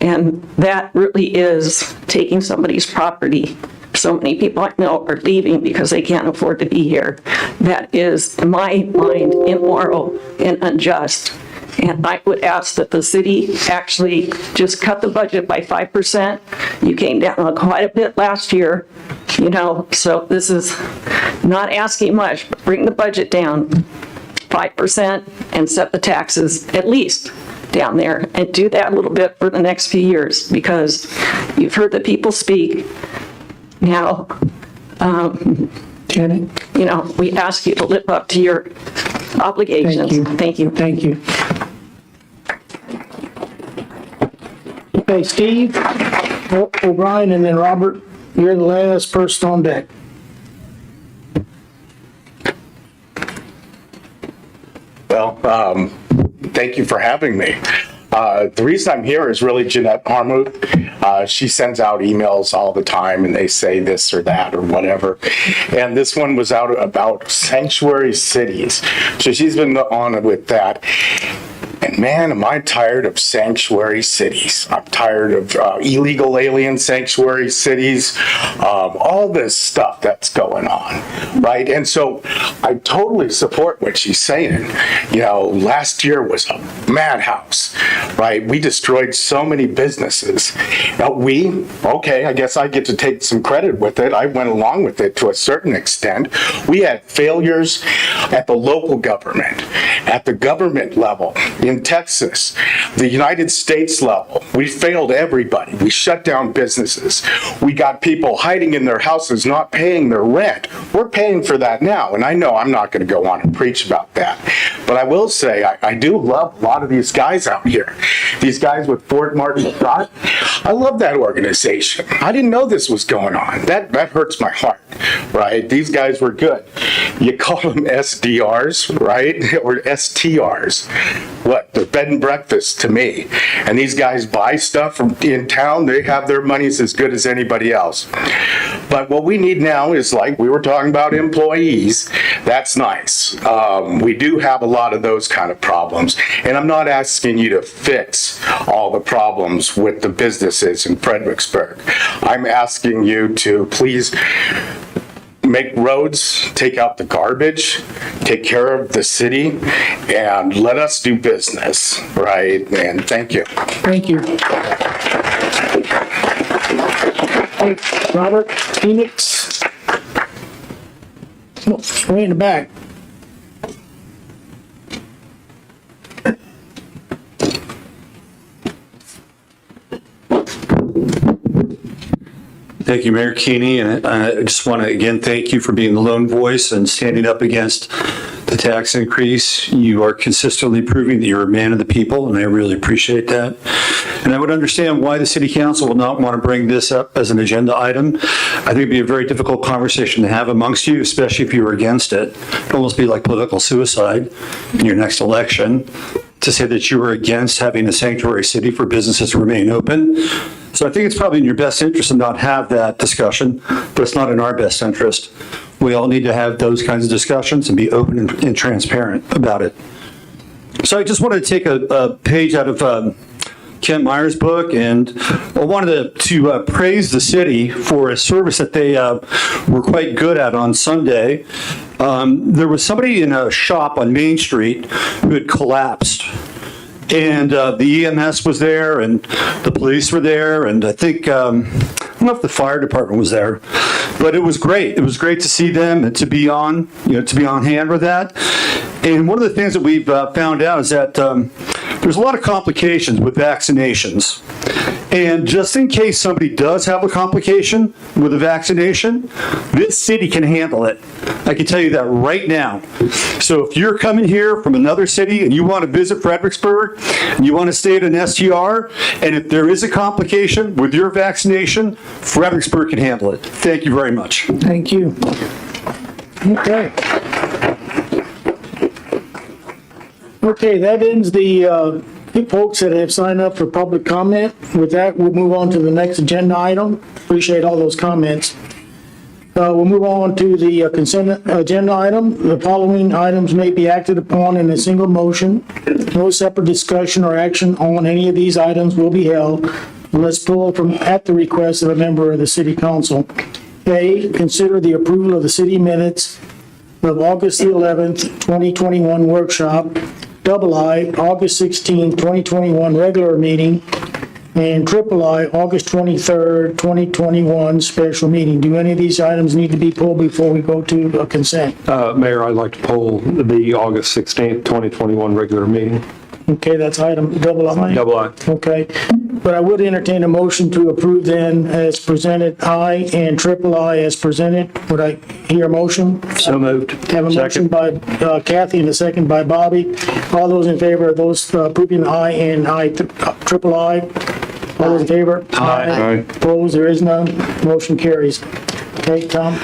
And that really is taking somebody's property. So many people I know are leaving because they can't afford to be here. That is, in my mind, immoral and unjust. And I would ask that the city actually just cut the budget by 5%. You came down quite a bit last year, you know, so this is not asking much, but bring the budget down 5% and set the taxes at least down there, and do that a little bit for the next few years, because you've heard the people speak. Now, Janet? you know, we ask you to live up to your obligations. Thank you. Thank you. Thank you. Okay, Steve, O'Brien, and then Robert, you're the last person on deck. Well, thank you for having me. The reason I'm here is really Jeanette Harmuth. She sends out emails all the time and they say this or that or whatever. And this one was out about sanctuary cities. So she's been on with that. And man, am I tired of sanctuary cities. I'm tired of illegal alien sanctuary cities, all this stuff that's going on, right? And so I totally support what she's saying. You know, last year was a madhouse, right? We destroyed so many businesses. Okay, I guess I get to take some credit with it. I went along with it to a certain extent. We had failures at the local government, at the government level, in Texas, the United States level. We failed everybody. We shut down businesses. We got people hiding in their houses, not paying their rent. We're paying for that now, and I know I'm not going to go on and preach about that. But I will say, I do love a lot of these guys out here. These guys with Fort Martin Scott. I love that organization. I didn't know this was going on. That hurts my heart, right? These guys were good. You call them SDRs, right? Or STRs. What? They're bed and breakfast to me. And these guys buy stuff from in town. They have their monies as good as anybody else. But what we need now is, like we were talking about, employees. That's nice. We do have a lot of those kind of problems. And I'm not asking you to fix all the problems with the businesses in Fredericksburg. I'm asking you to please make roads, take out the garbage, take care of the city, and let us do business, right? And thank you. Thank you. Hey, Robert, Phoenix. Oh, way in the back. Thank you, Mayor Keeney, and I just want to again thank you for being the lone voice and standing up against the tax increase. You are consistently proving that you're a man of the people, and I really appreciate that. And I would understand why the city council will not want to bring this up as an agenda item. I think it'd be a very difficult conversation to have amongst you, especially if you were against it. It'd almost be like political suicide in your next election to say that you were against having a sanctuary city for businesses to remain open. So I think it's probably in your best interest to not have that discussion, but it's not in our best interest. We all need to have those kinds of discussions and be open and transparent about it. So I just wanted to take a page out of Kent Meyer's book, and I wanted to praise the city for a service that they were quite good at on Sunday. There was somebody in a shop on Main Street who had collapsed. And the EMS was there, and the police were there, and I think, I don't know if the fire department was there, but it was great. It was great to see them and to be on hand with that. And one of the things that we've found out is that there's a lot of complications with vaccinations. And just in case somebody does have a complication with a vaccination, this city can handle it. I can tell you that right now. So if you're coming here from another city and you want to visit Fredericksburg and you want to stay at an STR, and if there is a complication with your vaccination, Fredericksburg can handle it. Thank you very much. Thank you. Okay. Okay, that ends the folks that have signed up for public comment. With that, we'll move on to the next agenda item. Appreciate all those comments. We'll move on to the consent agenda item. The following items may be acted upon in a single motion. No separate discussion or action on any of these items will be held unless pulled from at the request of a member of the city council. A, consider the approval of the city minutes of August the 11th, 2021 workshop. Double I, August 16th, 2021 regular meeting. And triple I, August 23rd, 2021 special meeting. Do any of these items need to be pulled before we go to a consent? Mayor, I'd like to pull the August 16th, 2021 regular meeting. Okay, that's item double I? Double I. Okay, but I would entertain a motion to approve then as presented, I, and triple I as presented. Would I hear a motion? So moved. Have a motion by Kathy and a second by Bobby. All those in favor of those approving I and triple I? All those in favor? Aye. Opposed? There is none. Motion carries. Okay, Tom?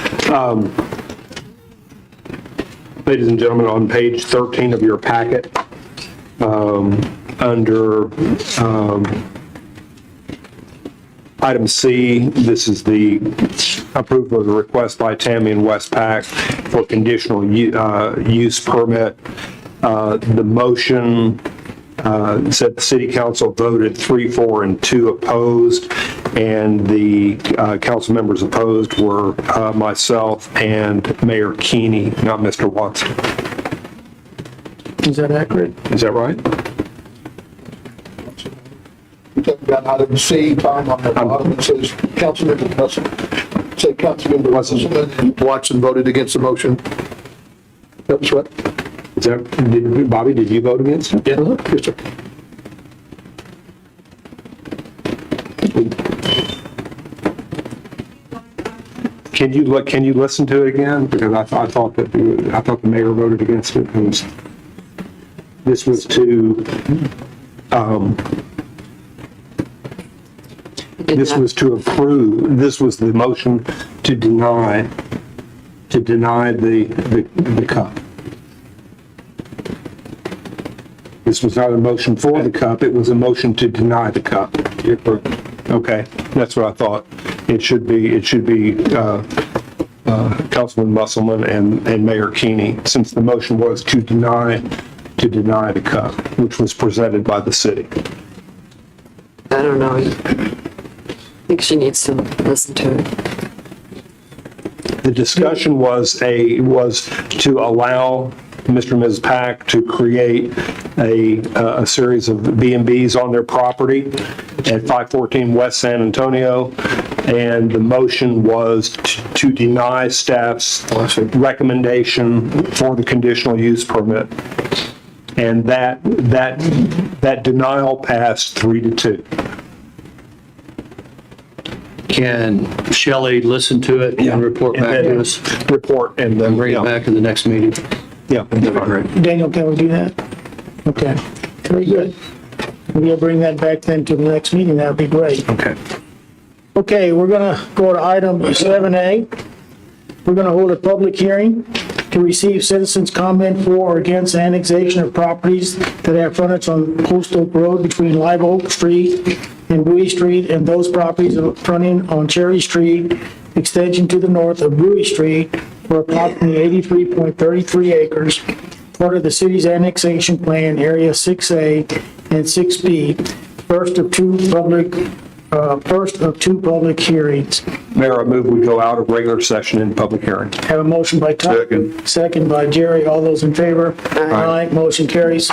Ladies and gentlemen, on page 13 of your packet, under item C, this is the approval of the request by Tammy and Westpac for conditional use permit. The motion said the city council voted 3-4 and 2 opposed, and the council members opposed were myself and Mayor Keeney, not Mr. Watson. Is that accurate? Is that right? You're talking about item C, Tom, on the bottom, it says Councilmember Watson. Say Councilmember Watson voted against the motion. That was right? Is that, Bobby, did you vote against it? Yeah. Yes, sir. Can you listen to it again? Because I thought the mayor voted against it. This was to, this was to approve, this was the motion to deny the cup. This was not a motion for the cup, it was a motion to deny the cup. Okay, that's what I thought. It should be Councilman Musselman and Mayor Keeney, since the motion was to deny the cup, which was presented by the city. I don't know. I think she needs to listen to it. The discussion was to allow Mr. and Ms. Pack to create a series of B&Bs on their property at 514 West San Antonio, and the motion was to deny staff's recommendation for the conditional use permit. And that denial passed 3-2. Can Shelley listen to it and report back to us? Report and then Bring it back in the next meeting? Yeah. That'd be great. Daniel, can we do that? Okay, very good. We'll bring that back then to the next meeting. That would be great. Okay. Okay, we're going to go to item 7A. We're going to hold a public hearing to receive citizens' comment for or against annexation of properties that have frontage on Post Oak Road between Live Oak Street and Bowie Street, and those properties fronting on Cherry Street, extension to the north of Bowie Street for approximately 83.33 acres, part of the city's annexation plan, Area 6A and 6B, first of two public hearings. Mayor, I move we go out of regular session in public hearing. Have a motion by Tom. Second by Jerry. All those in favor? Aye. Motion carries.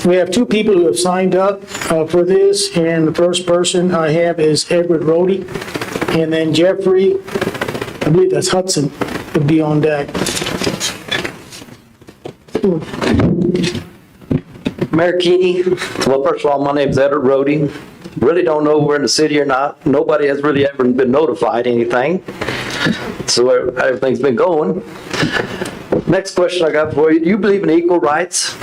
We have two people who have signed up for this, and the first person I have is Edward Rody, and then Jeffrey, I believe that's Hudson, would be on deck. Mayor Keeney, well, first of all, my name's Edward Rody. Really don't know if we're in the city or not. Nobody has really ever been notified anything. So everything's been going. Next question I got for you. Do you believe in equal rights?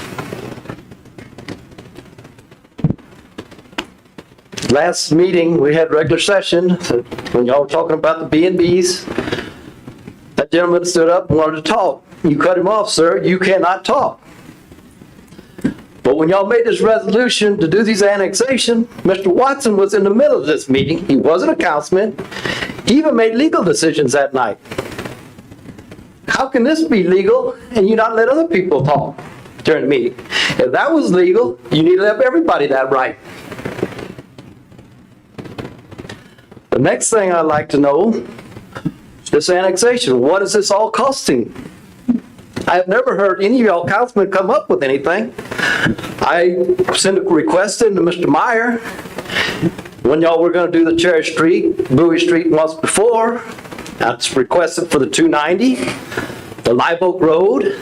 Last meeting, we had regular session when y'all were talking about the B&Bs. That gentleman stood up and wanted to talk. You cut him off, sir. You cannot talk. when y'all made this resolution to do these annexation, Mr. Watson was in the middle of this meeting. He wasn't a councilman. He even made legal decisions that night. How can this be legal and you not let other people talk during the meeting? If that was legal, you need to let everybody that right. The next thing I'd like to know, this annexation, what is this all costing? I've never heard any of y'all councilmen come up with anything. I sent a request in to Mr. Meyer when y'all were gonna do the Cherry Street, Bowie Street once before. That's requested for the 290, the Live Oak Road,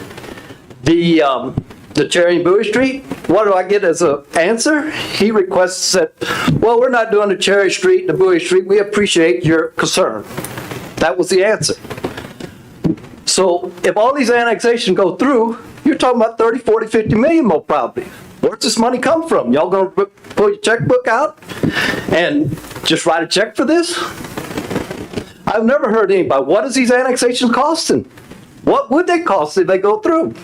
the Cherry and Bowie Street. What do I get as an answer? He requests that, well, we're not doing the Cherry Street and the Bowie Street. We appreciate your concern. That was the answer. So if all these annexations go through, you're talking about 30, 40, 50 million more probably. Where's this money come from? Y'all gonna pull your checkbook out and just write a check for this? I've never heard anybody. What is these annexations costing? What would they cost if they go through?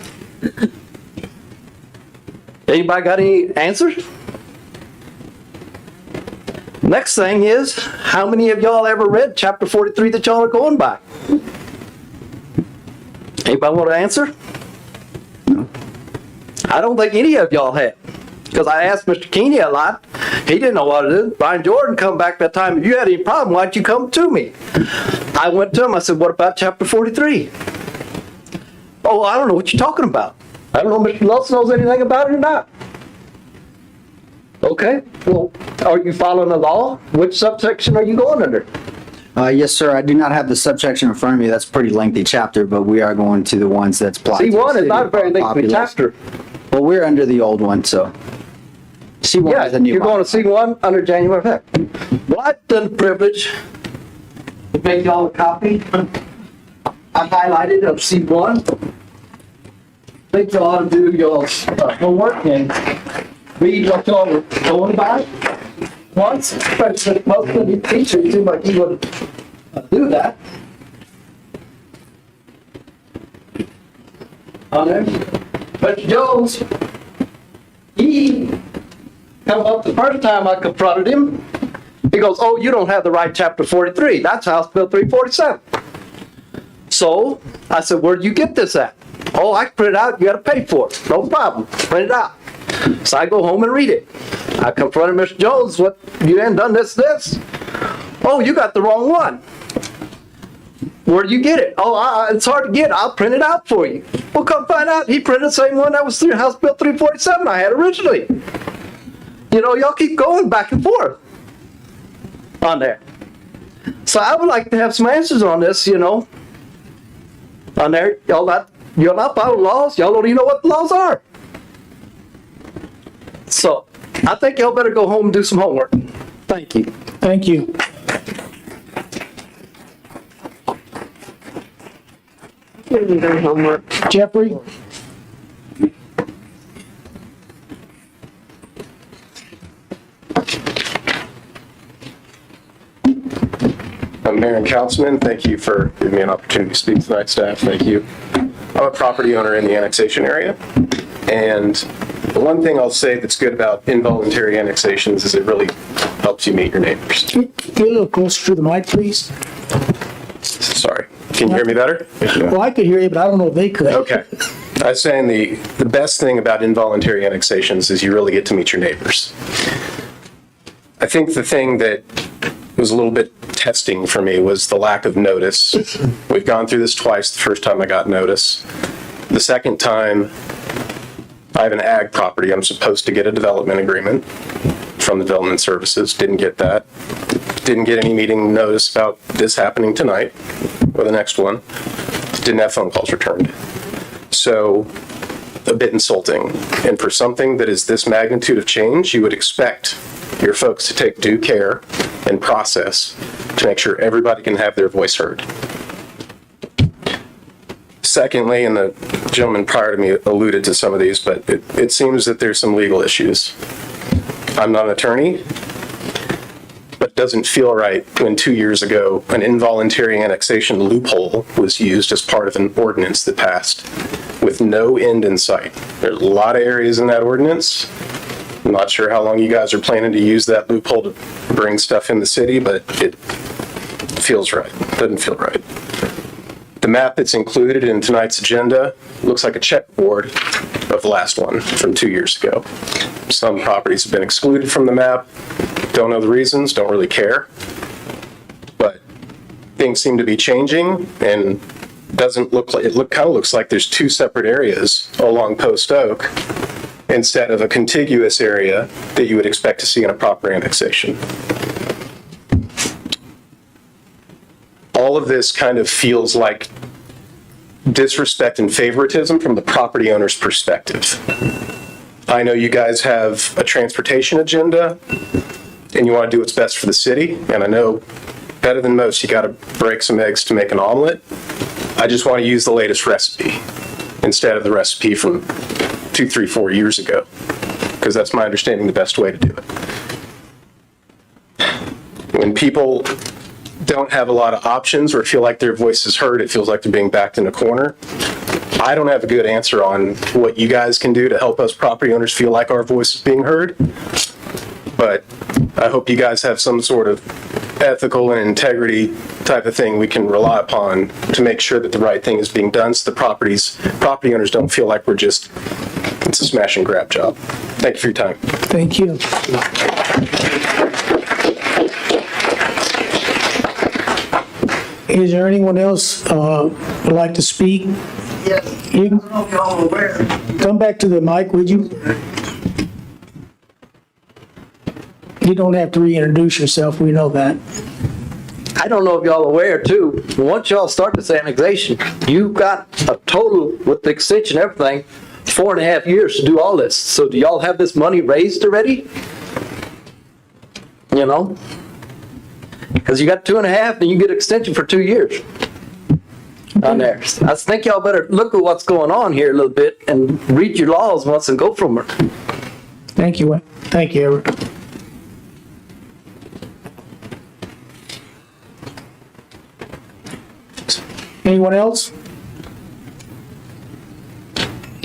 Anybody got any answers? Next thing is, how many of y'all ever read chapter 43 that y'all are going by? Anybody want to answer? No. I don't think any of y'all have. Because I asked Mr. Keeney a lot. He didn't know what to do. Brian Jordan come back that time. If you had any problem, why'd you come to me? I went to him. I said, what about chapter 43? Oh, I don't know what you're talking about. I don't know if Mr. Lutz knows anything about it or not. Okay, well, are you following the law? Which subsection are you going under? Yes, sir. I do not have the subsection in front of me. That's a pretty lengthy chapter, but we are going to the ones that's applied to the C1 is city not a very lengthy populace. chapter. Well, we're under the old one, so. C1 Yeah, is the new you're one. going to C1 under January effect. Well, I've done the privilege to make y'all a copy. I highlighted of C1. I think y'all ought to do your homework and read what y'all were going by. Once, especially most of the teachers seem like you would do that. On there. Mr. Jones, he come up the first time I confronted him. He goes, oh, you don't have the right chapter 43. That's House Bill 347. So I said, where do you get this at? Oh, I can print it out. You got to pay for it. No problem. Print it out. So I go home and read it. I confronted Mr. Jones. What, you hadn't done this? Oh, you got the wrong one. Where do you get it? Oh, it's hard to get. I'll print it out for you. Well, come find out. He printed the same one that was through House Bill 347 I had originally. You know, y'all keep going back and forth on there. So I would like to have some answers on this, you know. On there, you're not following laws. Y'all don't even know what the laws are. So I think y'all better go home and do some homework. Thank you. Thank you. Their homework. Jeffrey? Mayor and Councilman, thank you for giving me an opportunity to speak tonight, staff. Thank you. I'm a property owner in the annexation area, and the one thing I'll say that's good about involuntary annexations is it really helps you meet your neighbors. Get a little closer to the mic, please. Sorry. Can you hear me better? Well, I could hear you, but I don't know if they could. Okay. I was saying the best thing about involuntary annexations is you really get to meet your neighbors. I think the thing that was a little bit testing for me was the lack of notice. We've gone through this twice. The first time I got notice. The second time, I have an ag property. I'm supposed to get a development agreement from the Development Services. Didn't get that. Didn't get any meeting notice about this happening tonight or the next one. Didn't have phone calls returned. So, a bit insulting. And for something that is this magnitude of change, you would expect your folks to take due care and process to make sure everybody can have their voice heard. Secondly, and the gentleman prior to me alluded to some of these, but it seems that there's some legal issues. I'm not an attorney, but it doesn't feel right when 2 years ago an involuntary annexation loophole was used as part of an ordinance that passed with with no end in sight. There's a lot of areas in that ordinance. I'm not sure how long you guys are planning to use that loophole to bring stuff in the city, but it feels right. Doesn't feel right. The map that's included in tonight's agenda looks like a checkboard of the last one from 2 years ago. Some properties have been excluded from the map. Don't know the reasons, don't really care. But things seem to be changing, and doesn't look like, kind of looks like there's two separate areas along Post Oak instead of a contiguous area that you would expect to see in a proper annexation. All of this kind of feels like disrespect and favoritism from the property owner's perspective. I know you guys have a transportation agenda and you want to do what's best for the city, and I know better than most you got to break some eggs to make an omelet. I just want to use the latest recipe instead of the recipe from 2, 3, 4 years ago, because that's my understanding the best way to do it. When people don't have a lot of options or feel like their voice is heard, it feels like they're being backed in a corner. I don't have a good answer on what you guys can do to help us property owners feel like our voice is being heard, but I hope you guys have some sort of ethical and integrity type of thing we can rely upon to make sure that the right thing is being done so the property owners don't feel like it's a smash and grab job. Thank you for your time. Thank you. Is there anyone else would like to speak? Yes. You I don't know if y'all are aware. come back to the mic, would you? You don't have to reintroduce yourself, we know that. I don't know if y'all are aware too, once y'all start this annexation, you've got a total, with the extension and everything, 4.5 years to do all this. So do y'all have this money raised already? You know? Because you got 2.5 and you get extension for 2 years on there. I think y'all better look at what's going on here a little bit and read your laws once and go from there. Thank you, Eric. Anyone else?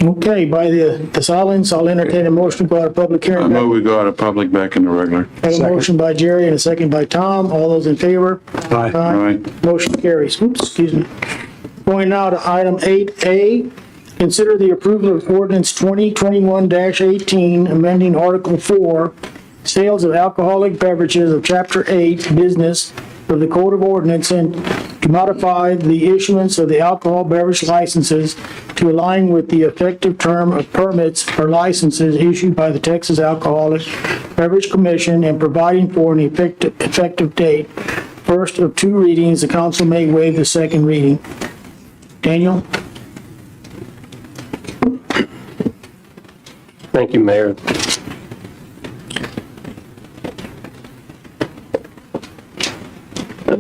Okay, by the silence, I'll entertain a motion to go out of public hearing. I move we go out of public back into regular. Have a motion by Jerry and a second by Tom. All those in favor? Aye. Aye. Motion carries. Oops, excuse me. Going now to item 8A. Consider the approval of ordinance 2021-18, amending Article 4, sales of alcoholic beverages of Chapter 8, business of the Code of Ordinance, and to modify the issuance of the alcohol beverage licenses to align with the effective term of permits or licenses issued by the Texas Alcoholic Beverage Commission, and providing for an effective date. First of 2 readings, the council may waive the second reading. Daniel? Thank you, Mayor.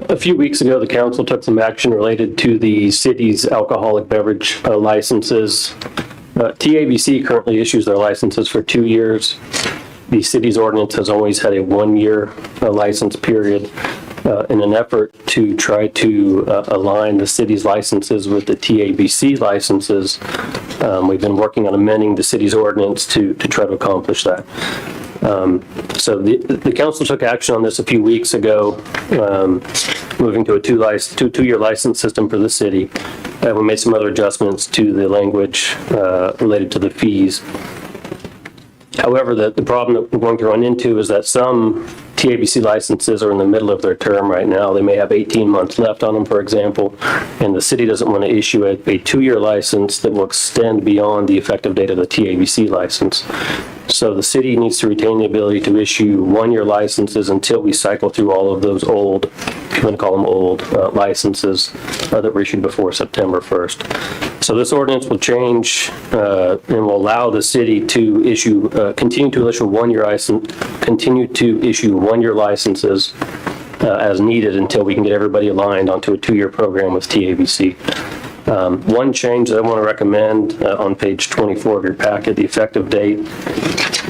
A few weeks ago, the council took some action related to the city's alcoholic beverage licenses. TABC currently issues their licenses for 2 years. The city's ordinance has always had a 1-year license period. In an effort to try to align the city's licenses with the TABC licenses, we've been working on amending the city's ordinance to try to accomplish that. So the council took action on this a few weeks ago, moving to a 2-year license system for the city. We made some other adjustments to the language related to the fees. However, the problem that we're going to run into is that some TABC licenses are in the middle of their term right now. They may have 18 months left on them, for example, and the city doesn't want to issue a 2-year license that will extend beyond the effective date of the TABC license. So the city needs to retain the ability to issue 1-year licenses until we cycle through all of those old, if you want to call them old, licenses that were issued before September 1st. So this ordinance will change and will allow the city to continue to issue 1-year licenses as needed until we can get everybody aligned onto a 2-year program with TABC. One change that I want to recommend on page 24 of your packet, the effective date.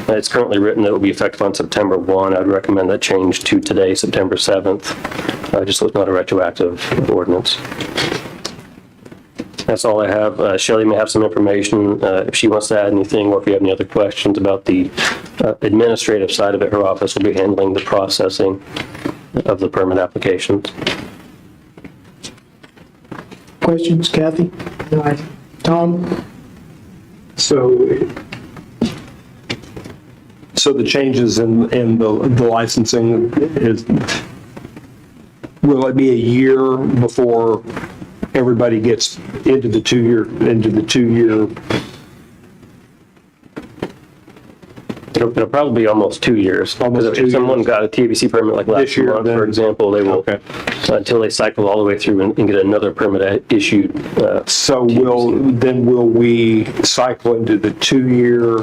It's currently written that it will be effective on September 1. I'd recommend that change to today, September 7th, just so it's not a retroactive ordinance. That's all I have. Shelley may have some information if she wants to add anything, or if you have any other questions about the administrative side of it. Her office will be handling the processing of the permit applications. Questions, Kathy? Tom? So the changes in the licensing is, will it be a year before everybody gets into the two-year? It'll probably be almost 2 years. Almost 2 If years. someone got a TABC permit like last This year, month, then- for example, they will, Okay. until they cycle all the way through and get another permit issued. So will we cycle into the 2-year?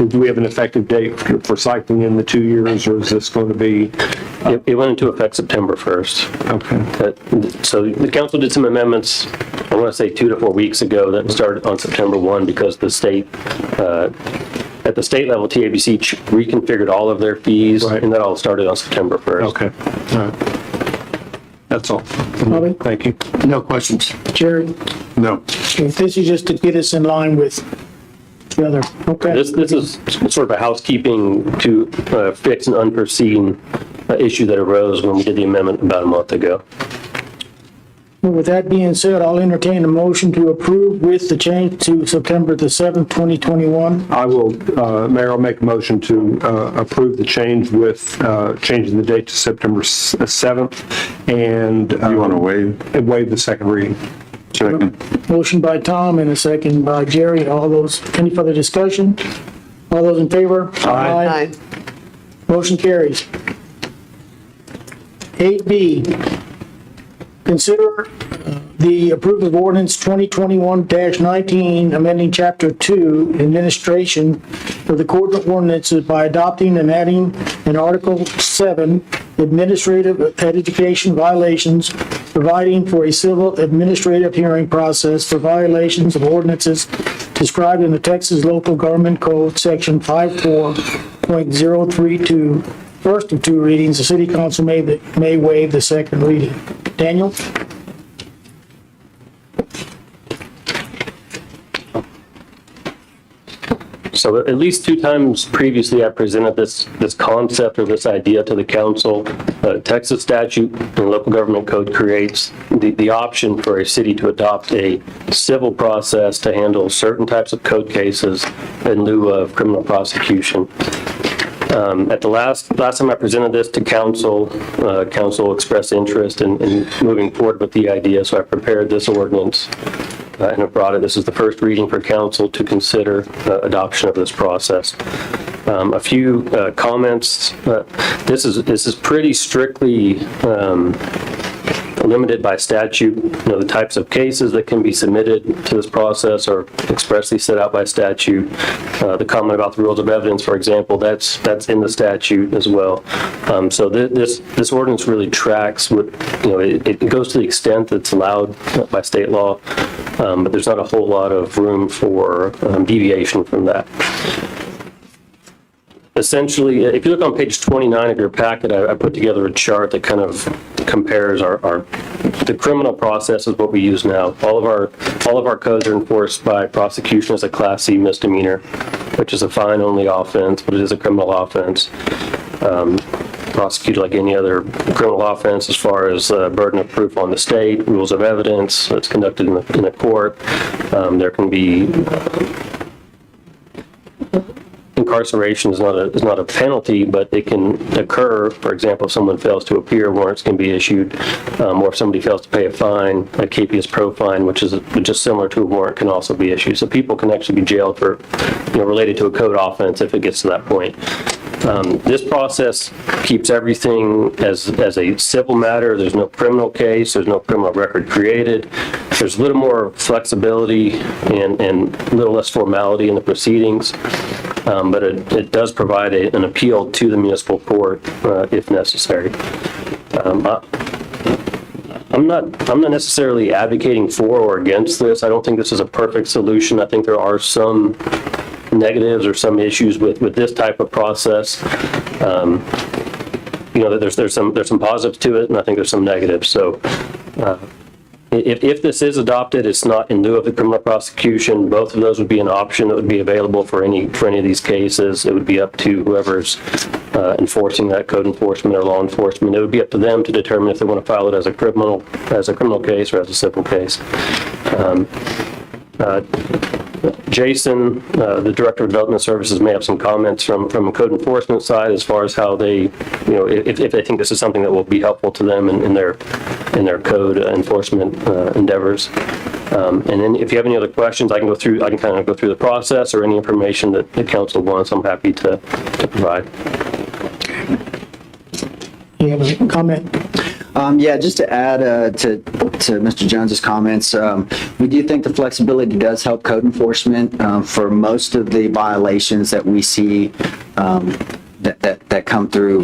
Do we have an effective date for cycling in the 2 years, or is this going to be? It went into effect September 1st. Okay. So the council did some amendments, I want to say 2 to 4 weeks ago, that started on September 1 because the state, at the state level, TABC reconfigured all of their fees, Right. and that all started on September 1st. Okay. All right. That's all. Bobby? Thank you. No questions. Jerry? No. Okay, this is just to get us in line with the other, okay? This is sort of a housekeeping to fix an unforeseen issue that arose when we did the amendment about a month ago. With that being said, I'll entertain a motion to approve with the change to September the 7th, 2021. I will, Mayor, I'll make a motion to approve the change with changing the date to September 7th and. You want to waive? And waive the second reading. Second. Motion by Tom and a second by Jerry. All those, any further discussion? All those in favor? Aye. Motion carries. 8B, consider the approval of ordinance 2021-19, amending Chapter 2, Administration of the Code of Ordinances by adopting and adding an Article 7, Administrative Education Violations, providing for a civil administrative hearing process for violations of ordinances described in the Texas Local Government Code, Section 54.032. First of 2 readings, the city council may waive the second reading. Daniel? So at least 2 times previously, I presented this concept or this idea to the council. Texas statute and local government code creates the option for a city to adopt a civil process to handle certain types of code cases in lieu of criminal prosecution. At the last time I presented this to council, council expressed interest in moving forward with the idea, so I prepared this ordinance and have brought it. This is the first reading for council to consider adoption of this process. A few comments. This is pretty strictly limited by statute. The types of cases that can be submitted to this process are expressly set out by statute. The comment about the rules of evidence, for example, that's in the statute as well. So this ordinance really tracks what, it goes to the extent that's allowed by state law, but there's not a whole lot of room for deviation from that. Essentially, if you look on page 29 of your packet, I put together a chart that kind of compares the criminal process is what we use now. All of our codes are enforced by prosecution as a Class C misdemeanor, which is a fine-only offense, but it is a criminal offense. Prosecuted like any other criminal offense as far as burden of proof on the state, rules of evidence, it's conducted in a court. There can be incarceration is not a penalty, but it can occur. For example, if someone fails to appear, warrants can be issued, or if somebody fails to pay a fine, a capias pro fine, which is just similar to a warrant, can also be issued. So people can actually be jailed for, related to a code offense if it gets to that point. This process keeps everything as a civil matter. There's no criminal case. There's no criminal record created. There's a little more flexibility and a little less formality in the proceedings. But it does provide an appeal to the municipal court if necessary. I'm not necessarily advocating for or against this. I don't think this is a perfect solution. I think there are some negatives or some issues with this type of process. There's some positives to it, and I think there's some negatives. So if this is adopted, it's not in lieu of the criminal prosecution. Both of those would be an option that would be available for any of these cases. It would be up to whoever's enforcing that, code enforcement or law enforcement. It would be up to them to determine if they want to file it as a criminal case or as a civil case. Jason, the Director of Development Services, may have some comments from a code enforcement side as far as how they, if they think this is something that will be helpful to them in their code enforcement endeavors. And then if you have any other questions, I can kind of go through the process, or any information that the council wants, I'm happy to provide. You have a comment? Yeah, just to add to Mr. Jones's comments, we do think the flexibility does help code enforcement for most of the violations that we see that come through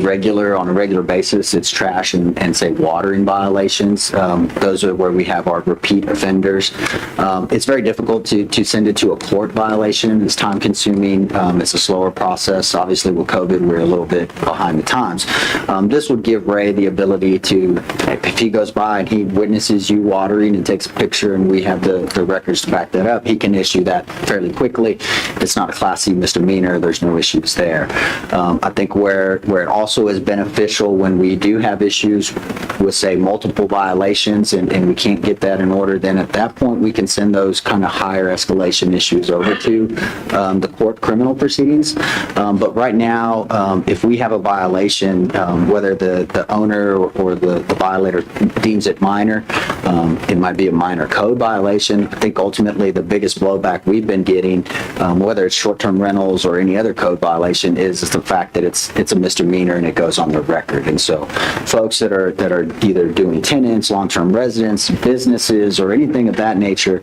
on a regular basis. It's trash and say watering violations. Those are where we have our repeat offenders. It's very difficult to send it to a court violation. It's time consuming. It's a slower process. Obviously with COVID, we're a little bit behind the times. This would give Ray the ability to, if he goes by and he witnesses you watering and takes a picture and we have the records to back that up, he can issue that fairly quickly. It's not a Class C misdemeanor. There's no issues there. I think where it also is beneficial when we do have issues with, say, multiple violations and we can't get that in order, then at that point we can send those kind of higher escalation issues over to the court criminal proceedings. But right now, if we have a violation, whether the owner or the violator deems it minor, it might be a minor code violation. I think ultimately the biggest blowback we've been getting, whether it's short-term rentals or any other code violation, is the fact that it's a misdemeanor and it goes on the record. And so folks that are either doing tenants, long-term residents, businesses, or anything of that nature,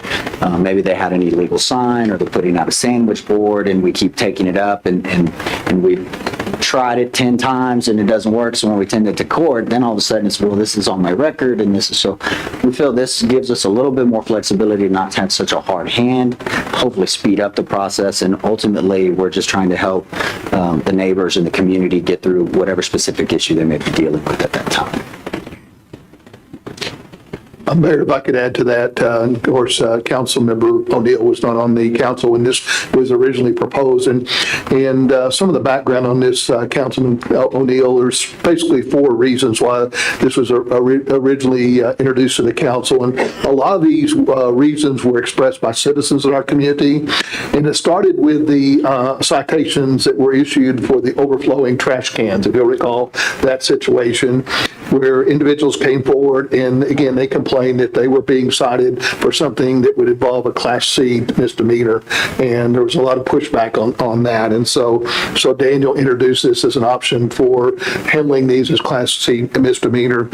maybe they had an illegal sign or they're putting out a sandwich board and we keep taking it up and we've tried it 10 times and it doesn't work. So when we send it to court, then all of a sudden it's, well, this is on my record and this is, so we feel this gives us a little bit more flexibility not to have such a hard hand, hopefully speed up the process, and ultimately we're just trying to help the neighbors and the community get through whatever specific issue they may be dealing with at that time. Mayor, if I could add to that, of course, Councilmember O'Neill was not on the council when this was originally proposed, and some of the background on this, Councilman O'Neill, there's basically 4 reasons why this was originally introduced to the council, and a lot of these reasons were expressed by citizens in our community, and it started with the citations that were issued for the overflowing trash cans, if you'll recall that situation, where individuals came forward and again they complained that they were being cited for something that would involve a Class C misdemeanor, and there was a lot of pushback on that, and so Daniel introduced this as an option for handling these as Class C misdemeanor.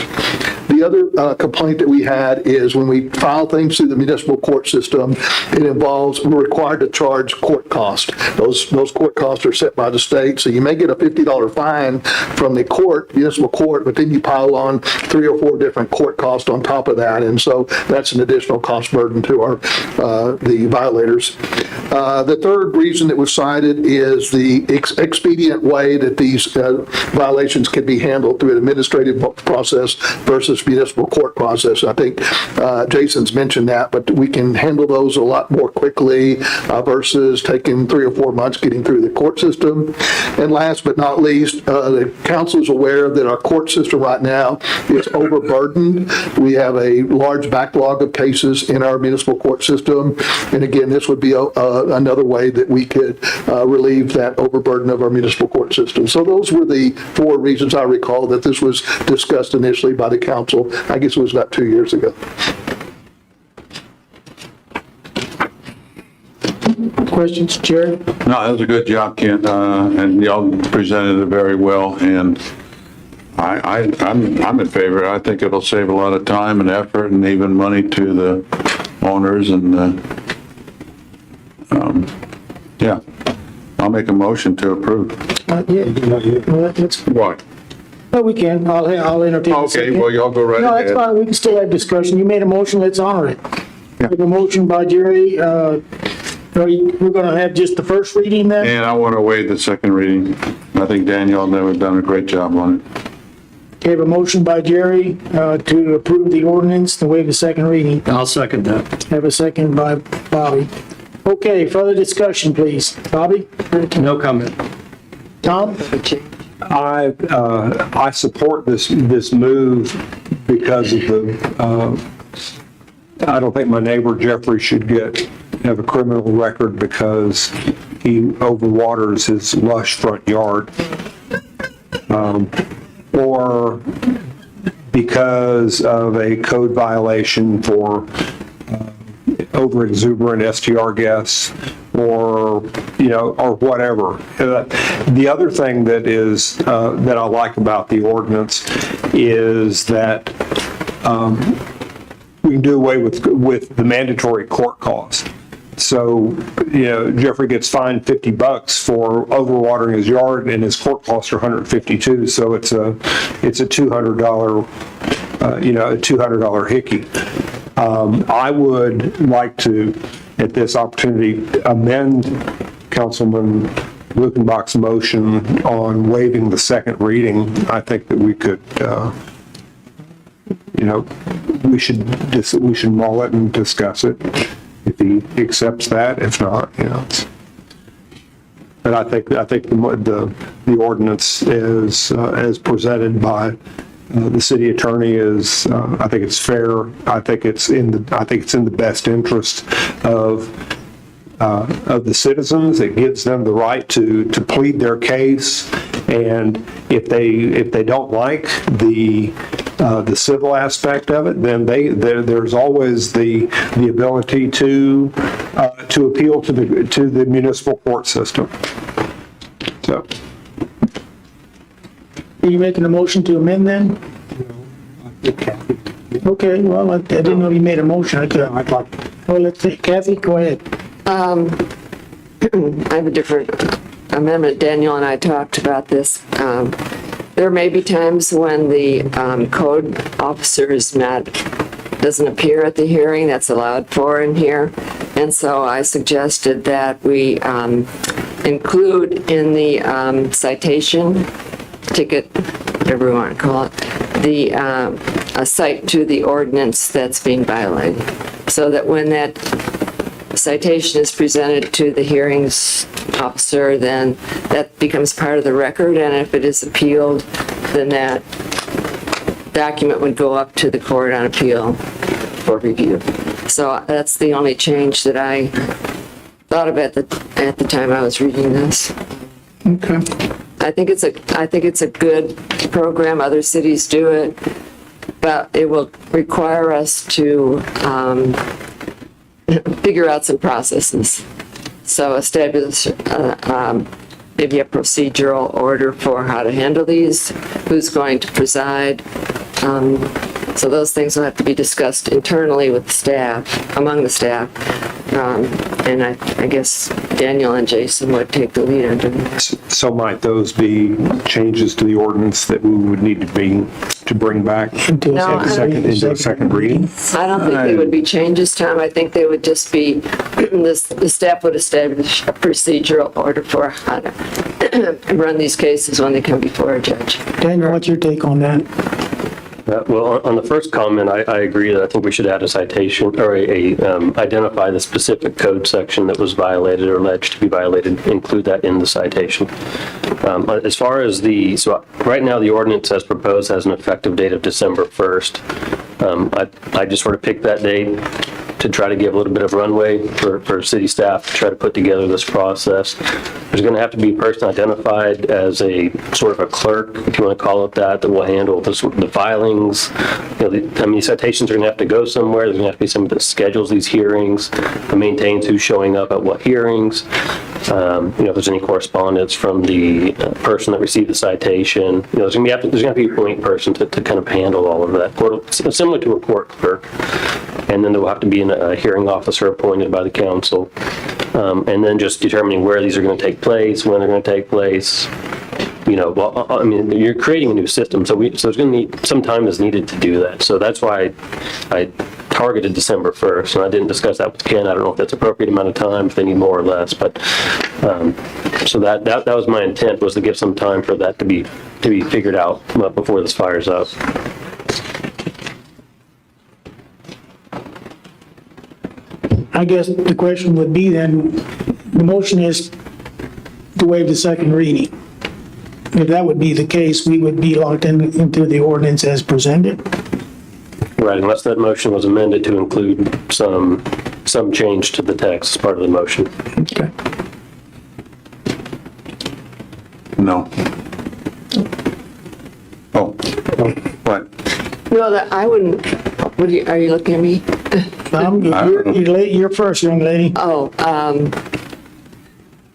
The other complaint that we had is when we file things through the municipal court system, we're required to charge court costs. Those court costs are set by the state, so you may get a $50 fine from the municipal court, but then you pile on 3 or 4 different court costs on top of that, and so that's an additional cost burden to the violators. The third reason that was cited is the expedient way that these violations can be handled through an administrative process versus municipal court process. I think Jason's mentioned that, but we can handle those a lot more quickly versus taking 3 or 4 months getting through the court system. And last but not least, the council is aware that our court system right now is overburdened. We have a large backlog of cases in our municipal court system, and again, this would be another way that we could relieve that overburden of our municipal court system. So those were the 4 reasons I recall that this was discussed initially by the council. I guess it was about 2 years ago. Questions, Jerry? No, that was a good job, Kent, and y'all presented it very well, and I'm in favor. I think it'll save a lot of time and effort and even money to the owners, and yeah, I'll make a motion to approve. Well, that's, What? well, we can. I'll entertain a Okay, second. well, y'all go right No, that's ahead. fine. We can still have discussion. You made a motion. Let's honor it. We have a motion by Jerry. We're going to have just the first reading then? And I want to waive the second reading. I think Daniel and them have done a great job on it. Okay, have a motion by Jerry to approve the ordinance and waive the second reading. I'll second that. Have a second by Bobby. Okay, further discussion, please. Bobby? No comment. Tom? I support this move because of the, I don't think my neighbor Jeffrey should have a criminal record because he overwaters his lush front yard. Or because of a code violation for over exuberant STR guests, or or whatever. The other thing that is that I like about the ordinance is that we can do away with the mandatory court costs. So, Jeffrey gets fined $50 for overwatering his yard, and his court costs are $152. So it's a $200 a $200 hickey. I would like to, at this opportunity, amend Councilman Lukenbach's motion on waiving the second reading. I think that we could, we should mull it and discuss it if he accepts that. If not, But I think the ordinance is as presented by the city attorney is, I think it's fair. I think it's in the best interest of the citizens. It gives them the right to plead their case, and if they don't like the civil aspect of it, then there's always the ability to appeal to the municipal court system. So. Are you making a motion to amend then? Okay, well, I didn't know you made a motion. Well, let's see. Kathy, go ahead. I have a different amendment. Daniel and I talked about this. There may be times when the code officer doesn't appear at the hearing. That's allowed for in here. And so I suggested that we include in the citation, ticket, whatever we want to call it, a cite to the ordinance that's being violated. So that when that citation is presented to the hearings officer, then that becomes part of the record, and if it is appealed, then that document would go up to the court on appeal for review. So that's the only change that I thought of at the time I was reading this. Okay. I think it's a good program. Other cities do it, but it will require us to figure out some processes. So establish maybe a procedural order for how to handle these, who's going to preside. So those things will have to be discussed internally with the staff, among the staff. And I guess Daniel and Jason would take the lead on doing that. So might those be changes to the ordinance that we would need to bring back into a second reading? I don't think they would be changes, Tom. I think they would just be, the staff would establish a procedural order for how to run these cases when they come before a judge. Daniel, what's your take on that? Well, on the first comment, I agree that I think we should add a citation or identify the specific code section that was violated or alleged to be violated, include that in the citation. As far as so right now the ordinance as proposed has an effective date of December 1st. I just sort of picked that date to try to give a little bit of runway for city staff to try to put together this process. There's going to have to be a person identified as a sort of a clerk, if you want to call it that will handle the filings. These citations are going to have to go somewhere. There's going to have to be somebody that schedules these hearings, maintains who's showing up at what hearings. If there's any correspondence from the person that received the citation, there's going to be a point person to kind of handle all of that, similar to a court clerk. And then there will have to be a hearing officer appointed by the council. And then just determining where these are going to take place, when they're going to take place. You're creating a new system, so there's going to need some time is needed to do that. So that's why I targeted December 1st, and I didn't discuss that with Ken. I don't know if that's appropriate amount of time, if they need more or less, but, so that was my intent, was to give some time for that to be figured out before this fires up. I guess the question would be then, the motion is to waive the second reading. If that would be the case, we would be locked into the ordinance as presented. Right, unless that motion was amended to include some change to the text as part of the motion. Okay. No. Oh, what? No, that I wouldn't, are you looking at me? You're first, young lady. Oh,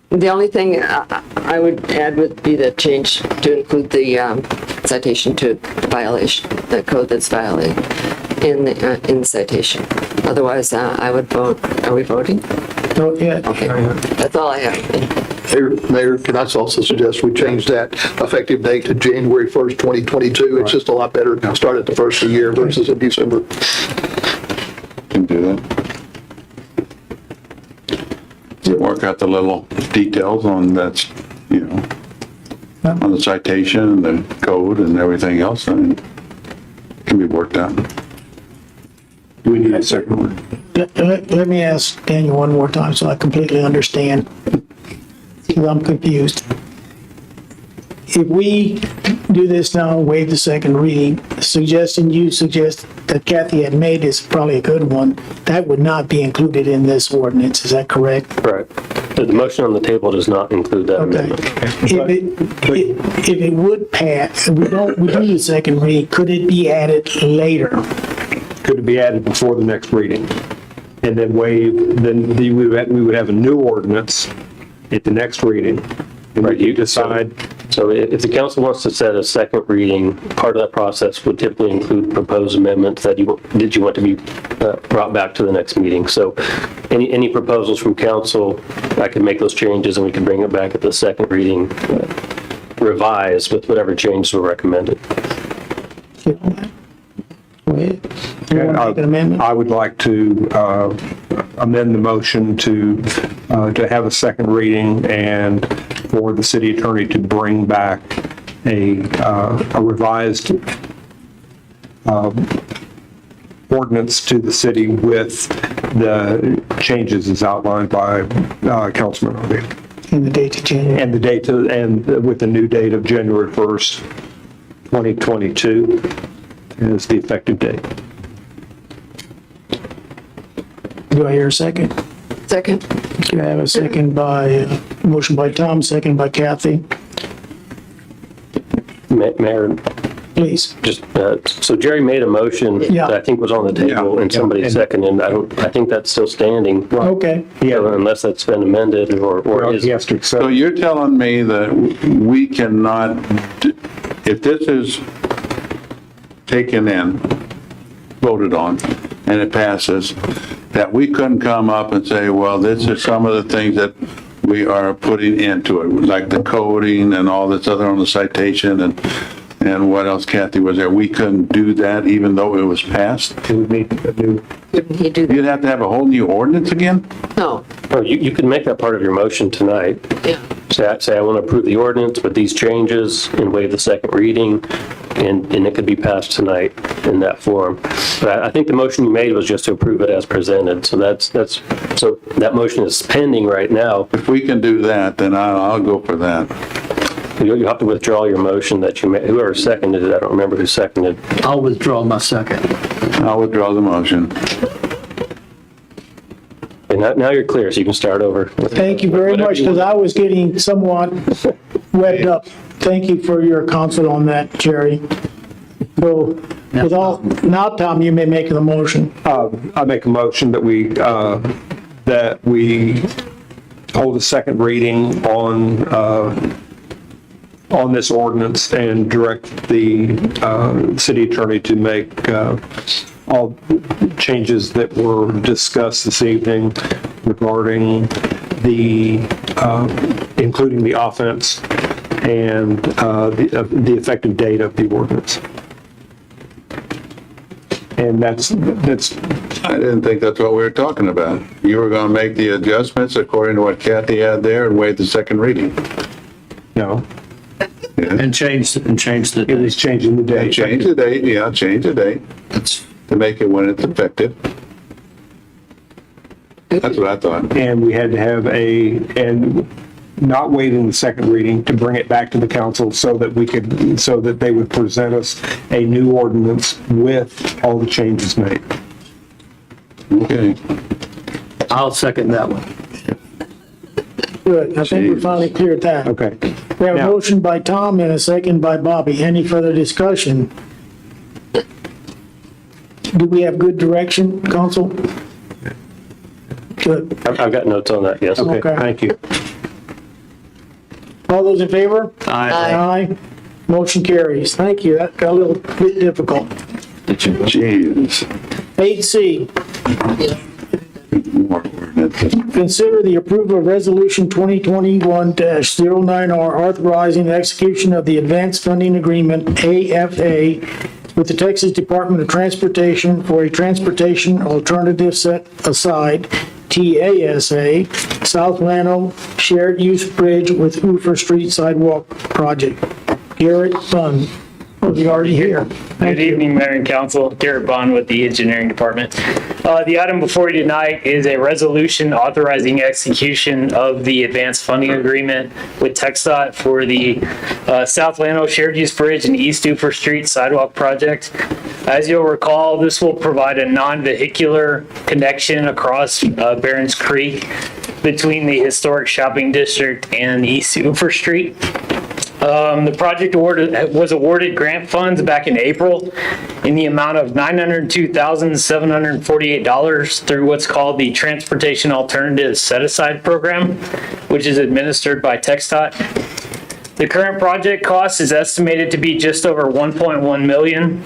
the only thing I would add would be the change to include the citation to violation, the code that's violated in the citation. Otherwise, I would vote. Are we voting? Oh, yeah. Okay, that's all I have. Mayor, can I also suggest we change that effective date to January 1st, 2022? It's just a lot better to start at the first of the year versus in December. Can do that. Work out the little details on that, on the citation and the code and everything else, and it can be worked out. Do we need a second one? Let me ask Daniel one more time so I completely understand. Because I'm confused. If we do this now, waive the second reading, the suggestion you suggest that Kathy had made is probably a good one. That would not be included in this ordinance, is that correct? Right. The motion on the table does not include that amendment. If it would pass, we do the second reading, could it be added later? Could it be added before the next reading? And then we would have a new ordinance at the next reading. And Right, you decide. So if the council wants to set a second reading, part of that process would typically include proposed amendments that you want to be brought back to the next meeting. So any proposals from council, I can make those changes and we can bring it back at the second reading, revised with whatever changes were recommended. Go ahead. You want to make an amendment? I would like to amend the motion to have a second reading and for the city attorney to bring back a revised ordinance to the city with the changes as outlined by Councilman O'Neill. And the date to January. And the date and with the new date of January 1st, 2022 is the effective date. Do I hear a second? Second. Do I have a second motion by Tom, second by Kathy? Mayor, Please. just, so Jerry made a motion Yeah. that I think was on the table and somebody seconded. I think that's still standing. Okay. So unless that's been amended or is. He has to accept. So you're telling me that we cannot, if this is taken in, voted on, and it passes, that we couldn't come up and say, well, this is some of the things that we are putting into it, like the coding and all this other on the citation and what else, Kathy, was there? We couldn't do that even though it was passed? Couldn't he do that? You'd have to have a whole new ordinance again? No. Oh, you can make that part of your motion tonight. Yeah. Say I want to approve the ordinance with these changes and waive the second reading, and it could be passed tonight in that form. But I think the motion you made was just to approve it as presented, so so that motion is pending right now. If we can do that, then I'll go for that. You'll have to withdraw your motion that you made. Whoever seconded it, I don't remember who seconded. I'll withdraw my second. I'll withdraw the motion. And now you're clear, so you can start over. Thank you very much, because I was getting somewhat webbed up. Thank you for your counsel on that, Jerry. So, now, Tom, you may make the motion. I make a motion that we hold a second reading on this ordinance and direct the city attorney to make all changes that were discussed this evening regarding including the offense and the effective date of the ordinance. And that's, I didn't think that's what we were talking about. You were going to make the adjustments according to what Kathy had there and waive the second reading. no, And change the it was changing the date. Change the date, yeah, change the date to make it when it's effective. That's what I thought. And we had to have and not waiving the second reading to bring it back to the council so that they would present us a new ordinance with all the changes made. Okay. I'll second that one. Good, I think we finally cleared that. Okay. We have a Now- motion by Tom and a second by Bobby. Any further discussion? Do we have good direction, council? Good. I've got notes on that, yes. Okay, Okay. thank you. All those in favor? Aye. Aye. Motion carries. Thank you. That got a little bit difficult. Jeez. 8C, More ordinances. consider the approval of Resolution 2021-09R authorizing the execution of the Advanced Funding Agreement, AFA, with the Texas Department of Transportation for a Transportation Alternative Set Aside, TASA, South Llano Shared Use Bridge with Hoover Street Sidewalk Project. Garrett Bunn, was he already here? Good evening, Mayor and Council. Garrett Bond with the Engineering Department. The item before you tonight is a resolution authorizing execution of the advanced funding agreement with Txdot for the South Llano Shared Use Bridge and East Duper Street Sidewalk Project. As you'll recall, this will provide a non-vehicular connection across Barron's Creek between the historic shopping district and East Duper Street. The project was awarded grant funds back in April in the amount of $902,748 through what's called the Transportation Alternative Set-Aside Program, which is administered by Txdot. The current project cost is estimated to be just over $1.1 million.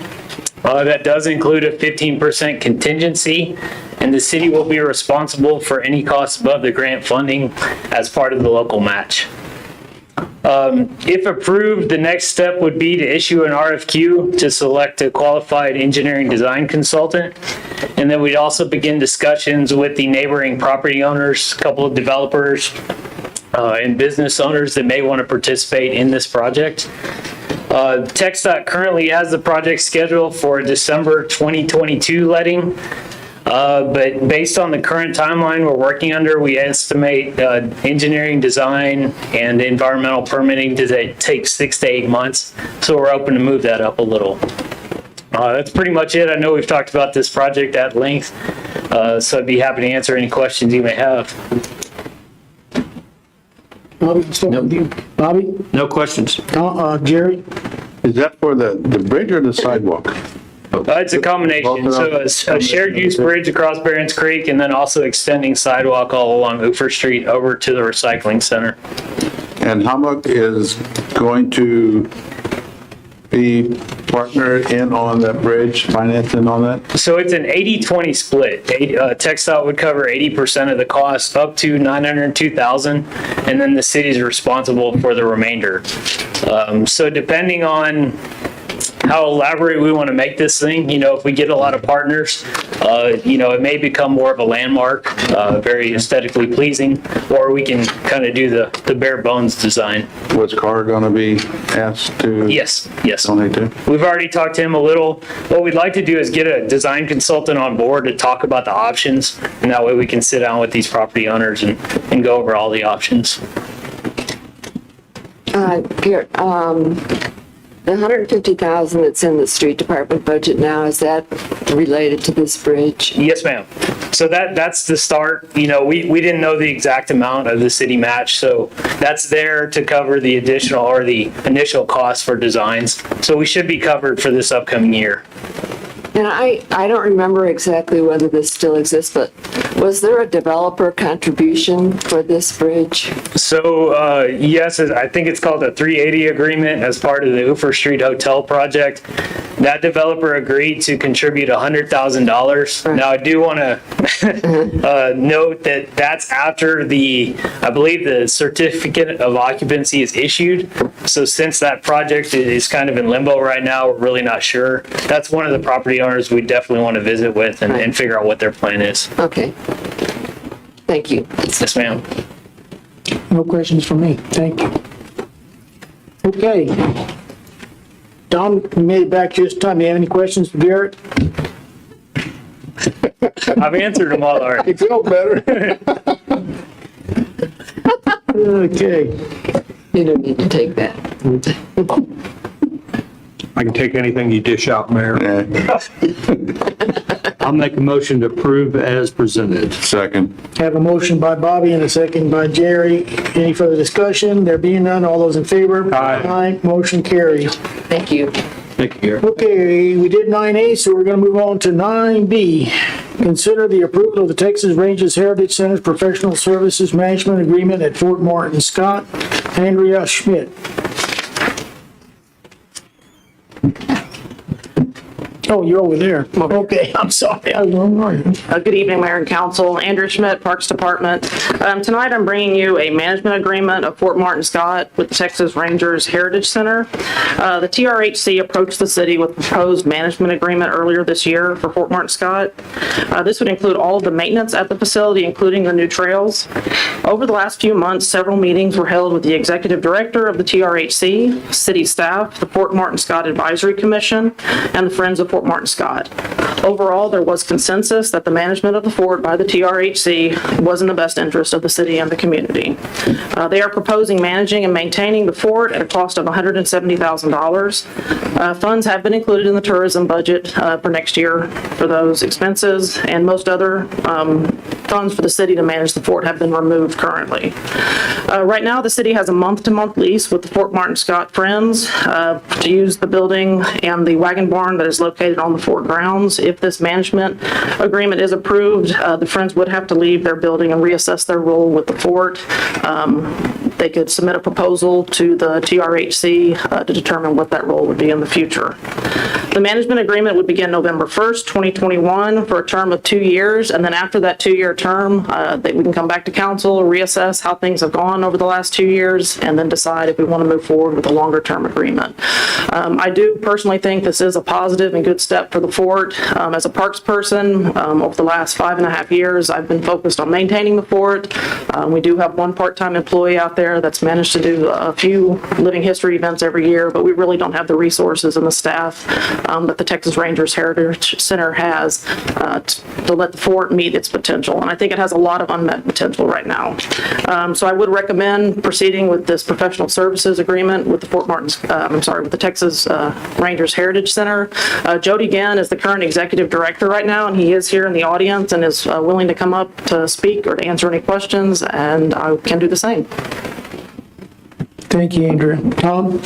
That does include a 15% contingency, and the city will be responsible for any costs above the grant funding as part of the local match. If approved, the next step would be to issue an RFQ to select a qualified engineering design consultant. And then we'd also begin discussions with the neighboring property owners, a couple of developers, and business owners that may want to participate in this project. Txdot currently has the project scheduled for a December 2022 letting. But based on the current timeline we're working under, we estimate engineering, design, and environmental permitting to take 6 to 8 months. So we're hoping to move that up a little. That's pretty much it. I know we've talked about this project at length, so I'd be happy to answer any questions you may have. Bobby, let's start with you. Bobby? No questions. Jerry? Is that for the bridge or the sidewalk? It's a combination. So a shared use bridge across Barron's Creek and then also extending sidewalk all along Hoover Street over to the recycling center. And how much is going to be partnered in on that bridge, financing on that? So it's an 80-20 split. Txdot would cover 80% of the cost up to $902,000, and then the city's responsible for the remainder. So depending on how elaborate we want to make this thing, if we get a lot of partners, it may become more of a landmark, very aesthetically pleasing, or we can kind of do the bare bones design. Was Carr going to be asked to? Yes. Donate to? We've already talked to him a little. What we'd like to do is get a design consultant on board to talk about the options, and that way we can sit down with these property owners and go over all the options. Garrett, the $150,000 that's in the street department budget now, is that related to this bridge? Yes, ma'am. So that's the start. We didn't know the exact amount of the city match, so that's there to cover the additional or the initial cost for designs. So we should be covered for this upcoming year. And I don't remember exactly whether this still exists, but Was there a developer contribution for this bridge? So, yes, I think it's called a 380 agreement as part of the Hoover Street Hotel project. That developer agreed to contribute $100,000. Now, I do want to note that that's after I believe the certificate of occupancy is issued. So since that project is kind of in limbo right now, we're really not sure. That's one of the property owners we definitely want to visit with and figure out what their plan is. Okay. Thank you. Yes, ma'am. No questions from me. Thank you. Okay. Don, you made it back just in time. You have any questions for Garrett? I've answered them all already. You feel better? Okay. You don't need to take that. I can take anything you dish out, Mayor. I'll make a motion to approve as presented. Second. Have a motion by Bobby and a second by Jerry. Any further discussion? There being none, all those in favor? Aye. Motion carries. Thank you. Thank you, Garrett. Okay, we did 9A, so we're going to move on to 9B. Consider the approval of the Texas Rangers Heritage Center's Professional Services Management Agreement at Fort Martin. Scott, Andrea, Schmidt. Oh, you're over there. Okay, I'm sorry. I was wrong. Good evening, Mayor and Council. Andrea Schmidt, Parks Department. Tonight, I'm bringing you a management agreement of Fort Martin Scott with the Texas Rangers Heritage Center. The TRHC approached the city with a proposed management agreement earlier this year for Fort Martin Scott. This would include all of the maintenance at the facility, including the new trails. Over the last few months, several meetings were held with the executive director of the TRHC, city staff, the Fort Martin Scott Advisory Commission, and the Friends of Fort Martin Scott. Overall, there was consensus that the management of the fort by the TRHC was in the best interest of the city and the community. They are proposing managing and maintaining the fort at a cost of $170,000. Funds have been included in the tourism budget for next year for those expenses, and most other funds for the city to manage the fort have been removed currently. Right now, the city has a month-to-month lease with the Fort Martin Scott Friends to use the building and the wagon barn that is located on the fort grounds. If this management agreement is approved, the Friends would have to leave their building and reassess their role with the fort. They could submit a proposal to the TRHC to determine what that role would be in the future. The management agreement would begin November 1st, 2021 for a term of 2 years, and then after that 2-year term, we can come back to council, reassess how things have gone over the last 2 years, and then decide if we want to move forward with a longer term agreement. I do personally think this is a positive and good step for the fort. As a parks person, over the last 5.5 years, I've been focused on maintaining the fort. We do have one part-time employee out there that's managed to do a few living history events every year, but we really don't have the resources and the staff that the Texas Rangers Heritage Center has to let the fort meet its potential. And I think it has a lot of unmet potential right now. So I would recommend proceeding with this professional services agreement with the with the Texas Rangers Heritage Center. Jody Ginn is the current executive director right now, and he is here in the audience and is willing to come up to speak or to answer any questions, and I can do the same. Thank you, Andrea. Tom?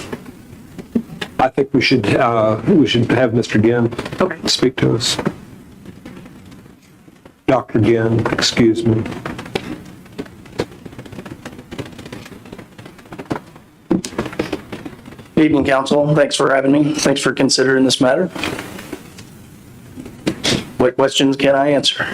I think we should have Mr. Ginn speak to us. Dr. Ginn, excuse me. Good evening, Council. Thanks for having me. Thanks for considering this matter. What questions can I answer?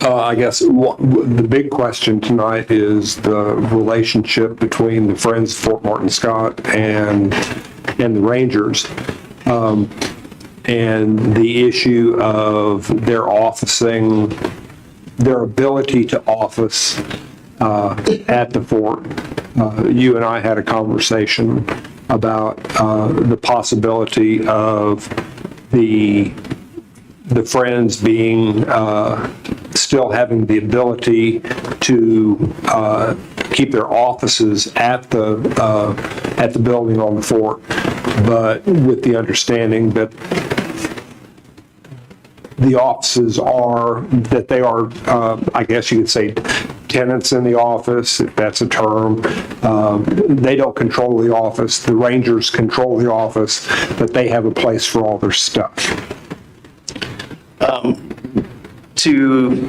I guess the big question tonight is the relationship between the Friends of Fort Martin Scott and the Rangers, and the issue of their officing, their ability to office at the fort. You and I had a conversation about the possibility of the Friends being still having the ability to keep their offices at the building on the fort, but with the understanding that the offices are I guess you could say tenants in the office, if that's a term. They don't control the office. The Rangers control the office, but they have a place for all their stuff. to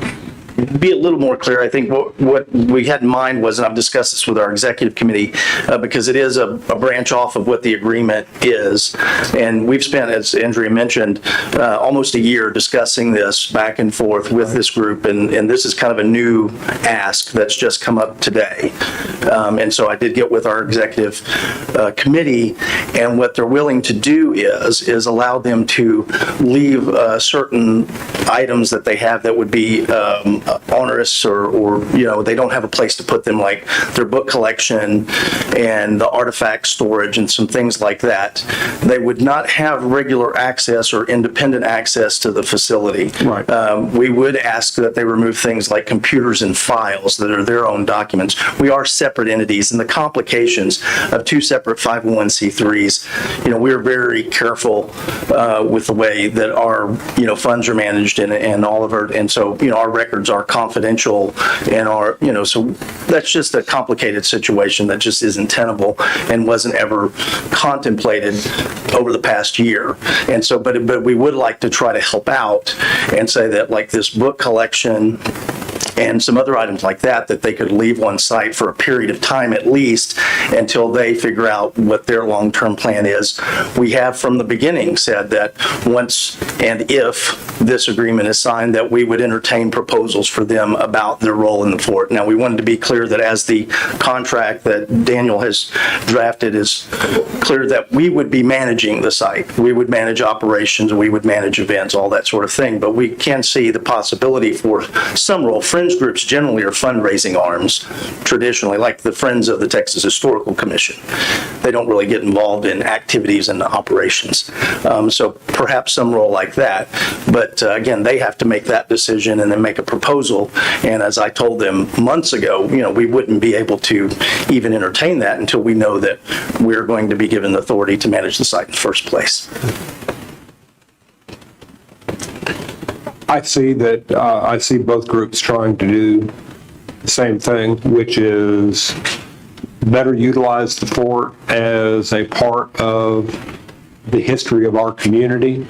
be a little more clear, I think what we had in mind was, and I've discussed this with our executive committee, because it is a branch off of what the agreement is. And we've spent, as Andrea mentioned, almost a year discussing this back and forth with this group. And this is kind of a new ask that's just come up today. And so I did get with our executive committee, and what they're willing to do is allow them to leave certain items that they have that would be onerous or they don't have a place to put them, like their book collection and the artifact storage and some things like that. They would not have regular access or independent access to the facility. Right. We would ask that they remove things like computers and files that are their own documents. We are separate entities, and the complications of two separate 501c3s, we're very careful with the way that our funds are managed and all of our, and so our records are confidential, and so that's just a complicated situation that just isn't tenable and wasn't ever contemplated over the past year. And so, but we would like to try to help out and say that, like, this book collection and some other items like that they could leave on site for a period of time at least until they figure out what their long-term plan is. We have from the beginning said that once and if this agreement is signed, that we would entertain proposals for them about their role in the fort. Now, we wanted to be clear that as the contract that Daniel has drafted is clear, that we would be managing the site. We would manage operations, we would manage events, all that sort of thing. But we can see the possibility for some role. Fringe groups generally are fundraising arms, traditionally, like the Friends of the Texas Historical Commission. They don't really get involved in activities and operations. So perhaps some role like that. But again, they have to make that decision and then make a proposal. And as I told them months ago, we wouldn't be able to even entertain that until we know that we're going to be given the authority to manage the site in the first place. I see both groups trying to do the same thing, which is better utilize the fort as a part of the history of our community.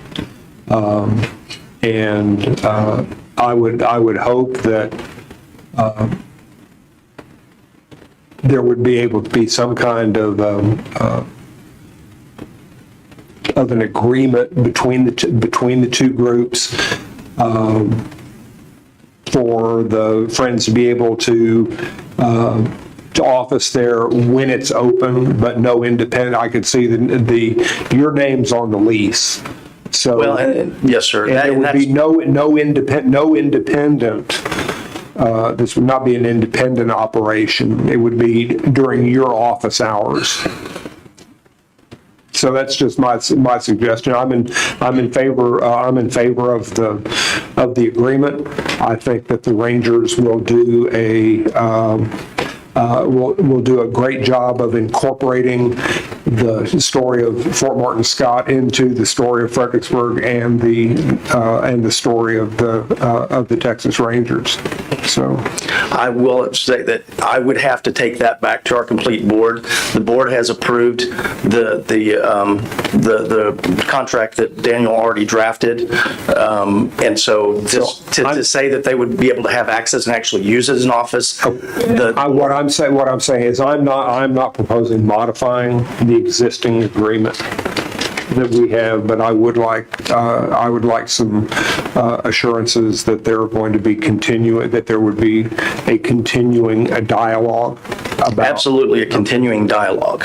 And I would hope that there would be able to be some kind of an agreement between the two groups, for the Friends to be able to office there when it's open, but no independent. I could see your name's on the lease. So, well, yes, sir. And there would be no independent. This would not be an independent operation. It would be during your office hours. So that's just my suggestion. I'm in favor of the agreement. I think that the Rangers will do will do a great job of incorporating the story of Fort Martin Scott into the story of Fredericksburg and the story of the Texas Rangers. So I will say that I would have to take that back to our complete board. The board has approved the contract that Daniel already drafted, and so to say that they would be able to have access and actually use it as an office. What I'm saying is I'm not proposing modifying the existing agreement that we have, but I would like some assurances that they're going to be that there would be a continuing dialogue about. Absolutely, a continuing dialogue.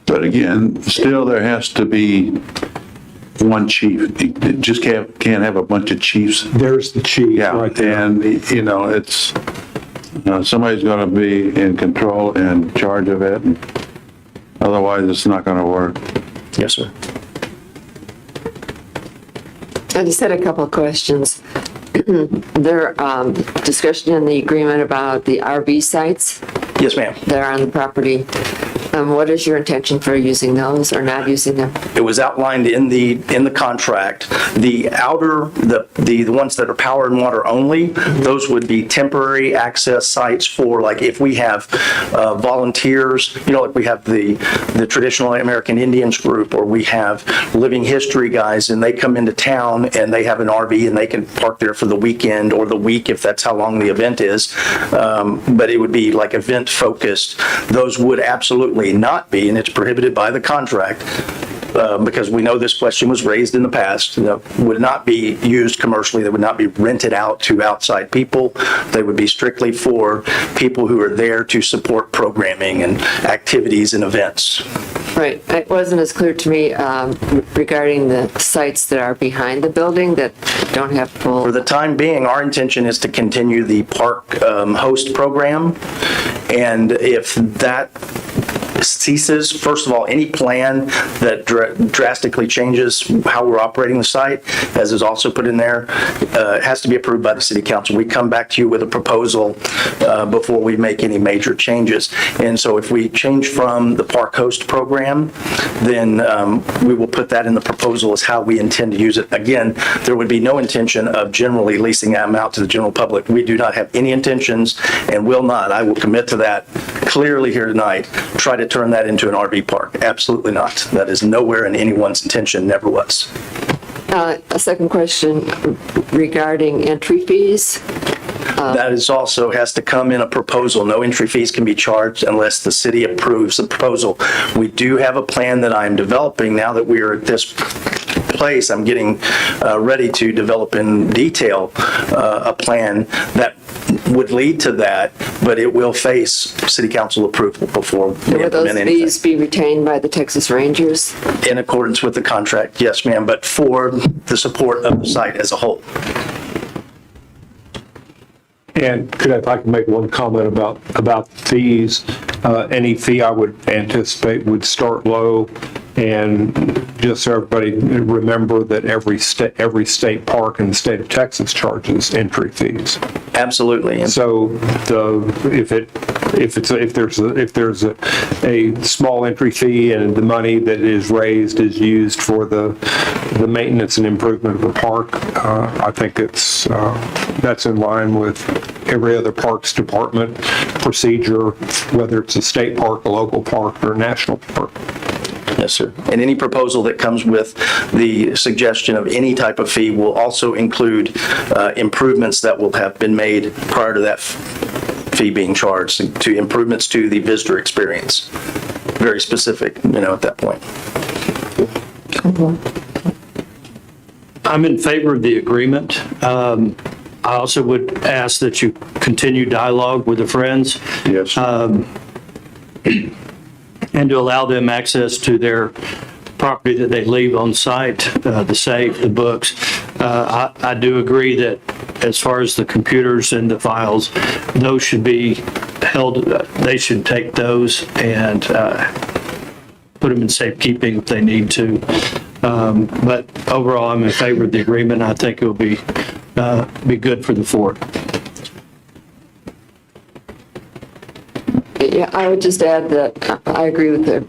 But again, still there has to be one chief. You just can't have a bunch of chiefs. There's the chief right there. And it's somebody's going to be in control and charge of it. Otherwise, it's not going to work. Yes, sir. I just had a couple of questions. There, discussion in the agreement about the RV sites. Yes, ma'am. That are on the property. What is your intention for using those or not using them? It was outlined in the contract. The outer, the ones that are power and water only, those would be temporary access sites for, like, if we have volunteers, like we have the traditional American Indians group, or we have living history guys, and they come into town and they have an RV and they can park there for the weekend or the week if that's how long the event is. But it would be like event focused. Those would absolutely not be, and it's prohibited by the contract, because we know this question was raised in the past, would not be used commercially. They would not be rented out to outside people. They would be strictly for people who are there to support programming and activities and events. Right. It wasn't as clear to me regarding the sites that are behind the building that don't have full. For the time being, our intention is to continue the park host program. And if that ceases, first of all, any plan that drastically changes how we're operating the site, as is also put in there, has to be approved by the city council. We come back to you with a proposal before we make any major changes. And so if we change from the park host program, then we will put that in the proposal as how we intend to use it. Again, there would be no intention of generally leasing them out to the general public. We do not have any intentions and will not. I will commit to that clearly here tonight. Try to turn that into an RV park. Absolutely not. That is nowhere in anyone's intention, never was. A second question regarding entry fees. That is also has to come in a proposal. No entry fees can be charged unless the city approves the proposal. We do have a plan that I'm developing now that we are at this place. I'm getting ready to develop in detail a plan that would lead to that, but it will face city council approval before we Will implement those anything. fees be retained by the Texas Rangers? In accordance with the contract, yes, ma'am, but for the support of the site as a whole. And if I could make one comment about fees, any fee I would anticipate would start low, and just so everybody remember that every state park in the state of Texas charges entry fees. Absolutely. So if there's a small entry fee and the money that is raised is used for the maintenance and improvement of the park, I think that's in line with every other parks department procedure, whether it's a state park, a local park, or a national park. Yes, sir. And any proposal that comes with the suggestion of any type of fee will also include improvements that will have been made prior to that fee being charged, to improvements to the visitor experience. Very specific, at that point. I'm in favor of the agreement. I also would ask that you continue dialogue with the Friends. Yes. And to allow them access to their property that they leave on site, the safe, the books. I do agree that as far as the computers and the files, those should be held, they should take those and put them in safekeeping if they need to. But overall, I'm in favor of the agreement. I think it will be good for the fort. Yeah, I would just add that I agree with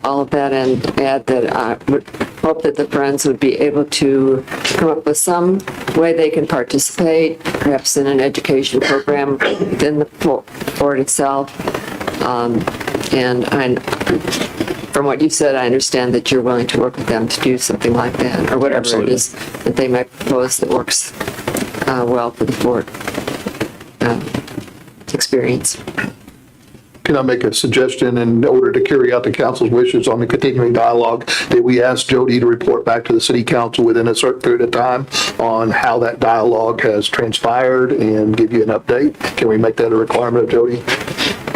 all of that, and add that I would hope that the Friends would be able to come up with some way they can participate, perhaps in an education program within the fort itself. And from what you've said, I understand that you're willing to work with them to do something like that, or whatever Absolutely. it is that they might propose that works well for the fort experience. Can I make a suggestion in order to carry out the council's wishes on the continuing dialogue, that we ask Jody to report back to the city council within a certain period of time on how that dialogue has transpired and give you an update? Can we make that a requirement of Jody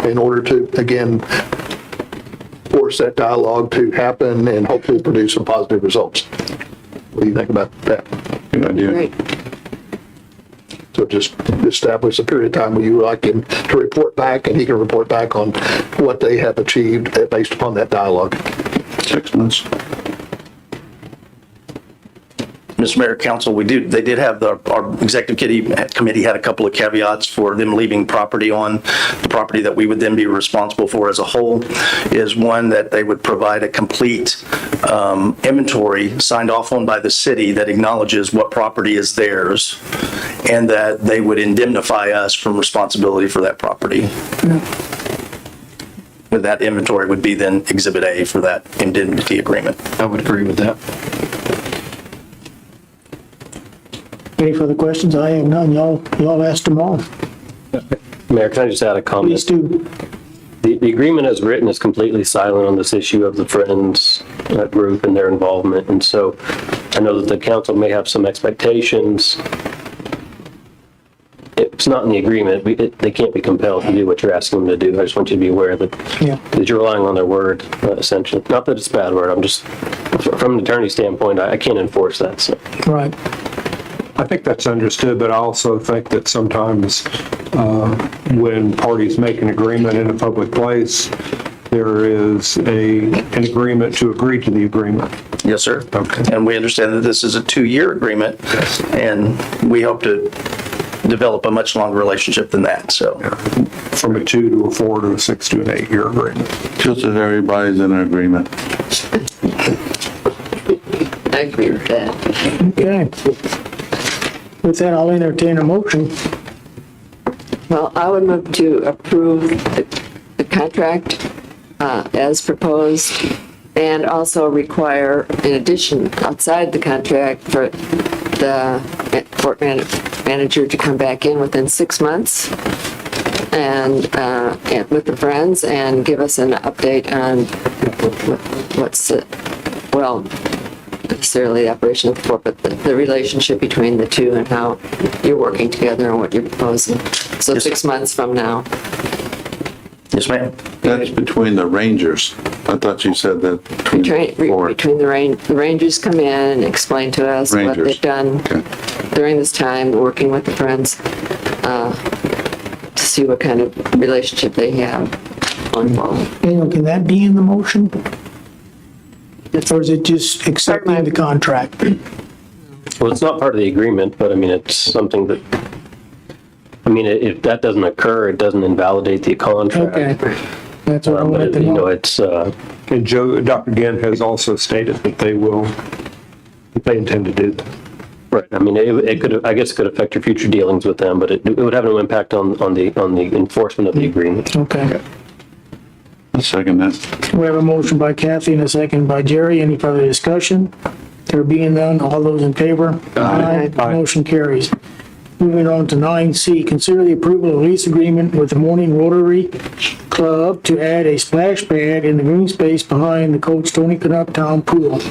in order to, again, force that dialogue to happen and hopefully produce some positive results? What do you think about that? Good idea. Great. So just establish a period of time where you would like him to report back, and he can report back on what they have achieved based upon that dialogue. 6 months. Mr. Mayor, Council, they did have our executive committee had a couple of caveats for them leaving property on the property that we would then be responsible for as a whole, is one that they would provide a complete inventory signed off on by the city that acknowledges what property is theirs, and that they would indemnify us from responsibility for that property. That inventory would be then Exhibit A for that indemnity agreement. I would agree with that. Any further questions? I have none. Y'all asked them all. Mayor, can I just add a comment? Please do. The agreement as written is completely silent on this issue of the Friends group and their involvement. And so I know that the council may have some expectations. It's not in the agreement. They can't be compelled to do what you're asking them to do. I just want you to be aware that you're relying on their word, essentially. Not that it's a bad word. I'm just, from an attorney standpoint, I can't enforce that. So. Right. I think that's understood, but I also think that sometimes when parties make an agreement in a public place, there is an agreement to agree to the agreement. Yes, sir. Okay. And we understand that this is a 2-year agreement, and we hope to develop a much longer relationship than that, so. Yeah. From a 2 to a 4 to a 6 to an 8-year agreement. Just as everybody's in agreement. I agree with that. Okay. With that, I'll entertain a motion. Well, I would move to approve the contract as proposed, and also require, in addition, outside the contract, for the port manager to come back in within 6 months and with the Friends and give us an update on what's, well, necessarily the operation of the port, but the relationship between the two and how you're working together and what you're proposing. So 6 months from now. Yes, ma'am. That's between the Rangers. I thought you said that Between the Rangers come in and explain to us what they've done during this time, working with the Friends, to see what kind of relationship they have on forward. Daniel, can that be in the motion? Or is it just accepting the contract? Well, it's not part of the agreement, but I mean, it's something that, I mean, if that doesn't occur, it doesn't invalidate the contract. Okay. That's what I wanted to know. You know, it's, And Dr. Ginn has also stated that they intend to do that. right. I mean, it could, I guess it could affect your future dealings with them, but it would have no impact on the enforcement of the agreement. Okay. I'll second that. We have a motion by Kathy and a second by Jerry. Any further discussion? There being none, all those in favor? Aye. Motion carries. Moving on to 9C, consider the approval of lease agreement with the Morning Rotary Club to add a splash pad in the green space behind the Coach Tony Canuck Town Pool.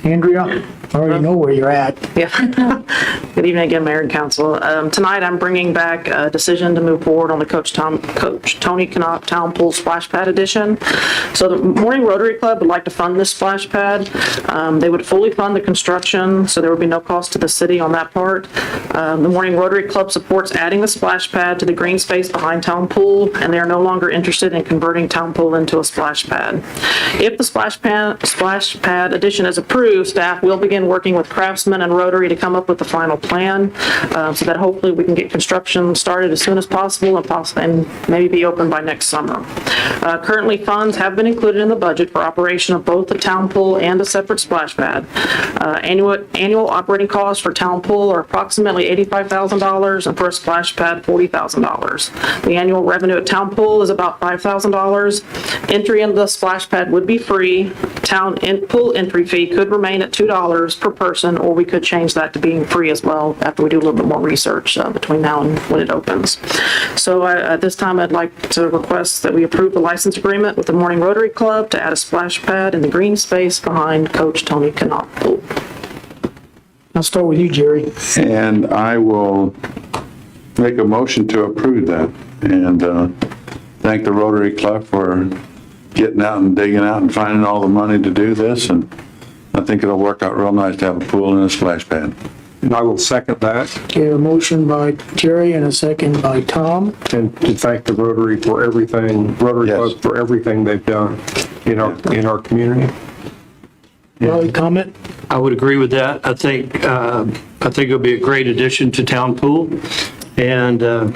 Andrea, I already know where you're at. Yeah. Good evening again, Mayor and Council. Tonight, I'm bringing back a decision to move forward on the Coach Tony Canuck Town Pool Splash Pad Edition. So the Morning Rotary Club would like to fund this splash pad. They would fully fund the construction, so there would be no cost to the city on that part. The Morning Rotary Club supports adding the splash pad to the green space behind Town Pool, and they are no longer interested in converting Town Pool into a splash pad. If the splash pad addition is approved, staff will begin working with Craftsman and Rotary to come up with the final plan, so that hopefully we can get construction started as soon as possible and maybe be open by next summer. Currently, funds have been included in the budget for operation of both the Town Pool and a separate splash pad. Annual operating costs for Town Pool are approximately $85,000, and for a splash pad, $40,000. The annual revenue at Town Pool is about $5,000. Entry into the splash pad would be free. Pool entry fee could remain at $2 per person, or we could change that to being free as well after we do a little bit more research between now and when it opens. So at this time, I'd like to request that we approve the license agreement with the Morning Rotary Club to add a splash pad in the green space behind Coach Tony Canuck Pool. I'll start with you, Jerry. And I will make a motion to approve that, and thank the Rotary Club for getting out and digging out and finding all the money to do this, and I think it'll work out real nice to have a pool and a splash pad. And I will second that. Okay, a motion by Jerry and a second by Tom. And to thank the Rotary for everything, Rotary Club for everything they've done in our community. Raleigh, comment? I would agree with that. I think it'll be a great addition to town pool, and I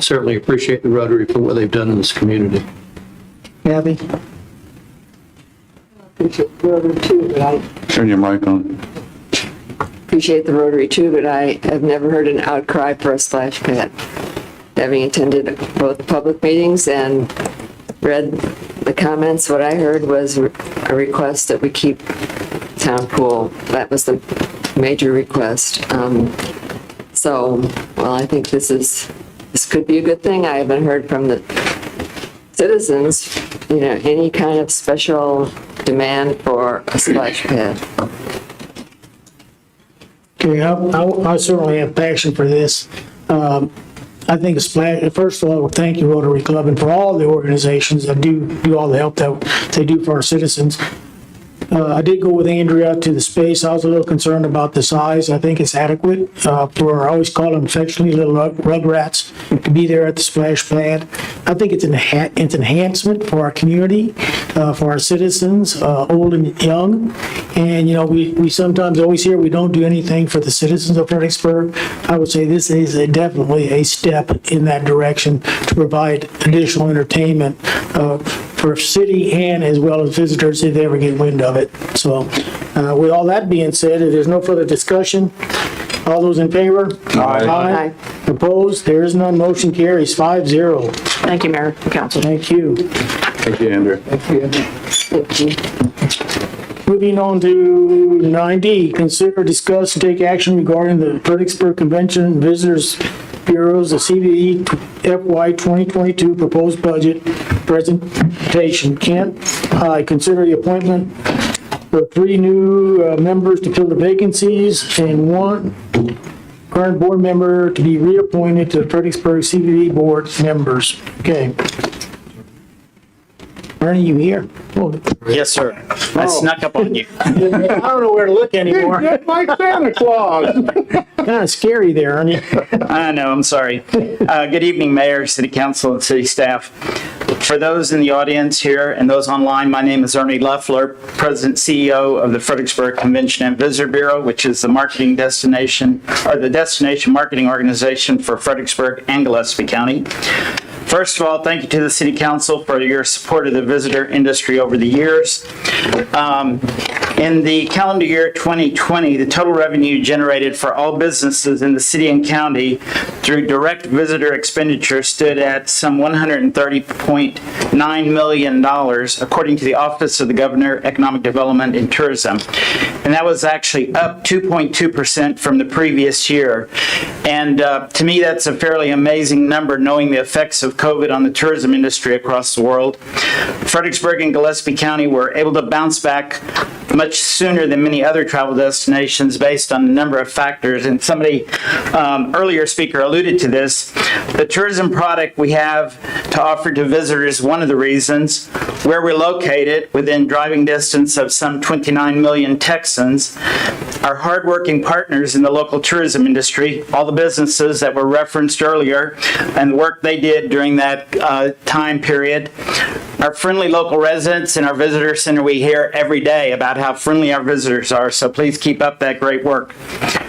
certainly appreciate the Rotary for what they've done in this community. Kathy? Appreciate the Rotary too, but Turn your mic on. I have never heard an outcry for a splash pad. Having attended both public meetings and read the comments, what I heard was a request that we keep town pool. That was the major request. I think this could be a good thing. I haven't heard from the citizens, any kind of special demand for a splash pad. Okay, I certainly have passion for this. I think first of all, thank you Rotary Club and for all the organizations that do all the help that they do for our citizens. I did go with Andrea to the space. I was a little concerned about the size. I think it's adequate for, I always call them affectionately little rugrats to be there at the splash pad. I think it's an enhancement for our community, for our citizens, old and young. And, we sometimes always hear we don't do anything for the citizens of Fredericksburg. I would say this is definitely a step in that direction to provide additional entertainment for city and as well as visitors if they ever get wind of it. So with all that being said, if there's no further discussion, all those in favor? Aye. Opposed? There is none. Motion carries 5-0. Thank you, Mayor and Council. Thank you. Thank you, Andrea. Thank you. Moving on to 9D, consider, discuss, and take action regarding the Fredericksburg Convention and Visitors Bureau's, the CVE FY 2022 proposed budget presentation. Kent, I consider the appointment of 3 new members to fill the vacancies and 1 current board member to be reappointed to the Fredericksburg CVE board members. Okay. Ernie, you here? Oh. Yes, sir. I snuck up on you. I don't know where to look anymore. Just like Santa Claus. Kind of scary there, Ernie. I know, I'm sorry. Good evening, Mayor, City Council, and City staff. For those in the audience here and those online, my name is Ernie Loeffler, President CEO of the Fredericksburg Convention and Visitor Bureau, which is the marketing destination, or the destination marketing organization for Fredericksburg and Gillespie County. First of all, thank you to the City Council for your support of the visitor industry over the years. In the calendar year 2020, the total revenue generated for all businesses in the city and county through direct visitor expenditure stood at some $130.9 million, according to the Office of the Governor, Economic Development and Tourism. And that was actually up 2.2% from the previous year. And to me, that's a fairly amazing number, knowing the effects of COVID on the tourism industry across the world. Fredericksburg and Gillespie County were able to bounce back much sooner than many other travel destinations based on a number of factors. And somebody, earlier speaker alluded to this. The tourism product we have to offer to visitors is one of the reasons. Where we're located, within driving distance of some 29 million Texans, our hardworking partners in the local tourism industry, all the businesses that were referenced earlier, and the work they did during that time period, our friendly local residents in our visitor center, we hear every day about how friendly our visitors are, so please keep up that great work.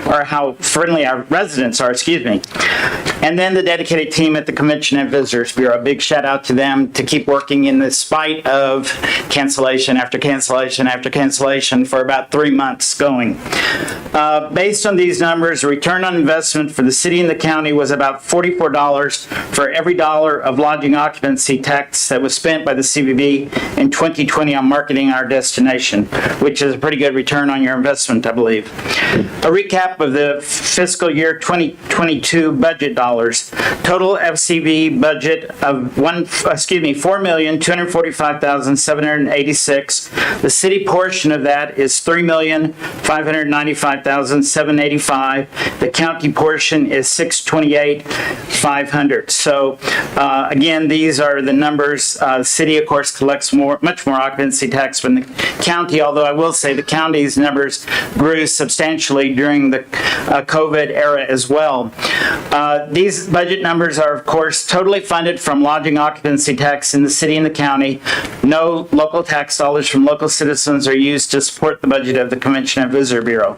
Or how friendly our residents are, excuse me. And then the dedicated team at the Convention and Visitors Bureau, a big shout out to them to keep working in spite of cancellation after cancellation after cancellation for about 3 months going. Based on these numbers, the return on investment for the city and the county was about $44 for every dollar of lodging occupancy tax that was spent by the CVB in 2020 on marketing our destination, which is a pretty good return on your investment, I believe. A recap of the fiscal year 2022 budget dollars. Total FCB budget of $4,245,786. The city portion of that is $3,595,785. The county portion is $628,500. So again, these are the numbers. The city, of course, collects much more occupancy tax than the county, although I will say the county's numbers grew substantially during the COVID era as well. These budget numbers are, of course, totally funded from lodging occupancy tax in the city and the county. No local tax dollars from local citizens are used to support the budget of the Convention and Visitor Bureau.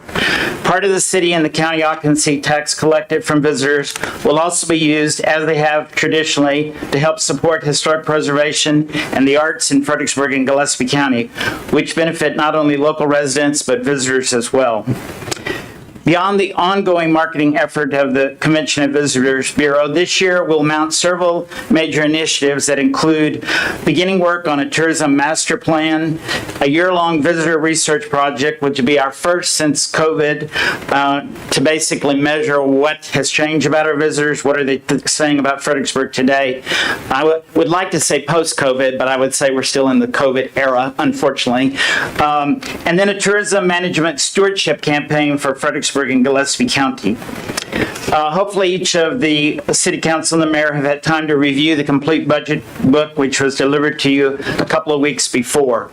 Part of the city and the county occupancy tax collected from visitors will also be used, as they have traditionally, to help support historic preservation and the arts in Fredericksburg and Gillespie County, which benefit not only local residents but visitors as well. Beyond the ongoing marketing effort of the Convention and Visitors Bureau, this year we'll mount several major initiatives that include beginning work on a tourism master plan, a year-long visitor research project, which will be our first since COVID, to basically measure what has changed about our visitors, what are they saying about Fredericksburg today. I would like to say post-COVID, but I would say we're still in the COVID era, unfortunately. And then a tourism management stewardship campaign for Fredericksburg and Gillespie County. Hopefully each of the City Council and the Mayor have had time to review the complete budget book, which was delivered to you a couple of weeks before.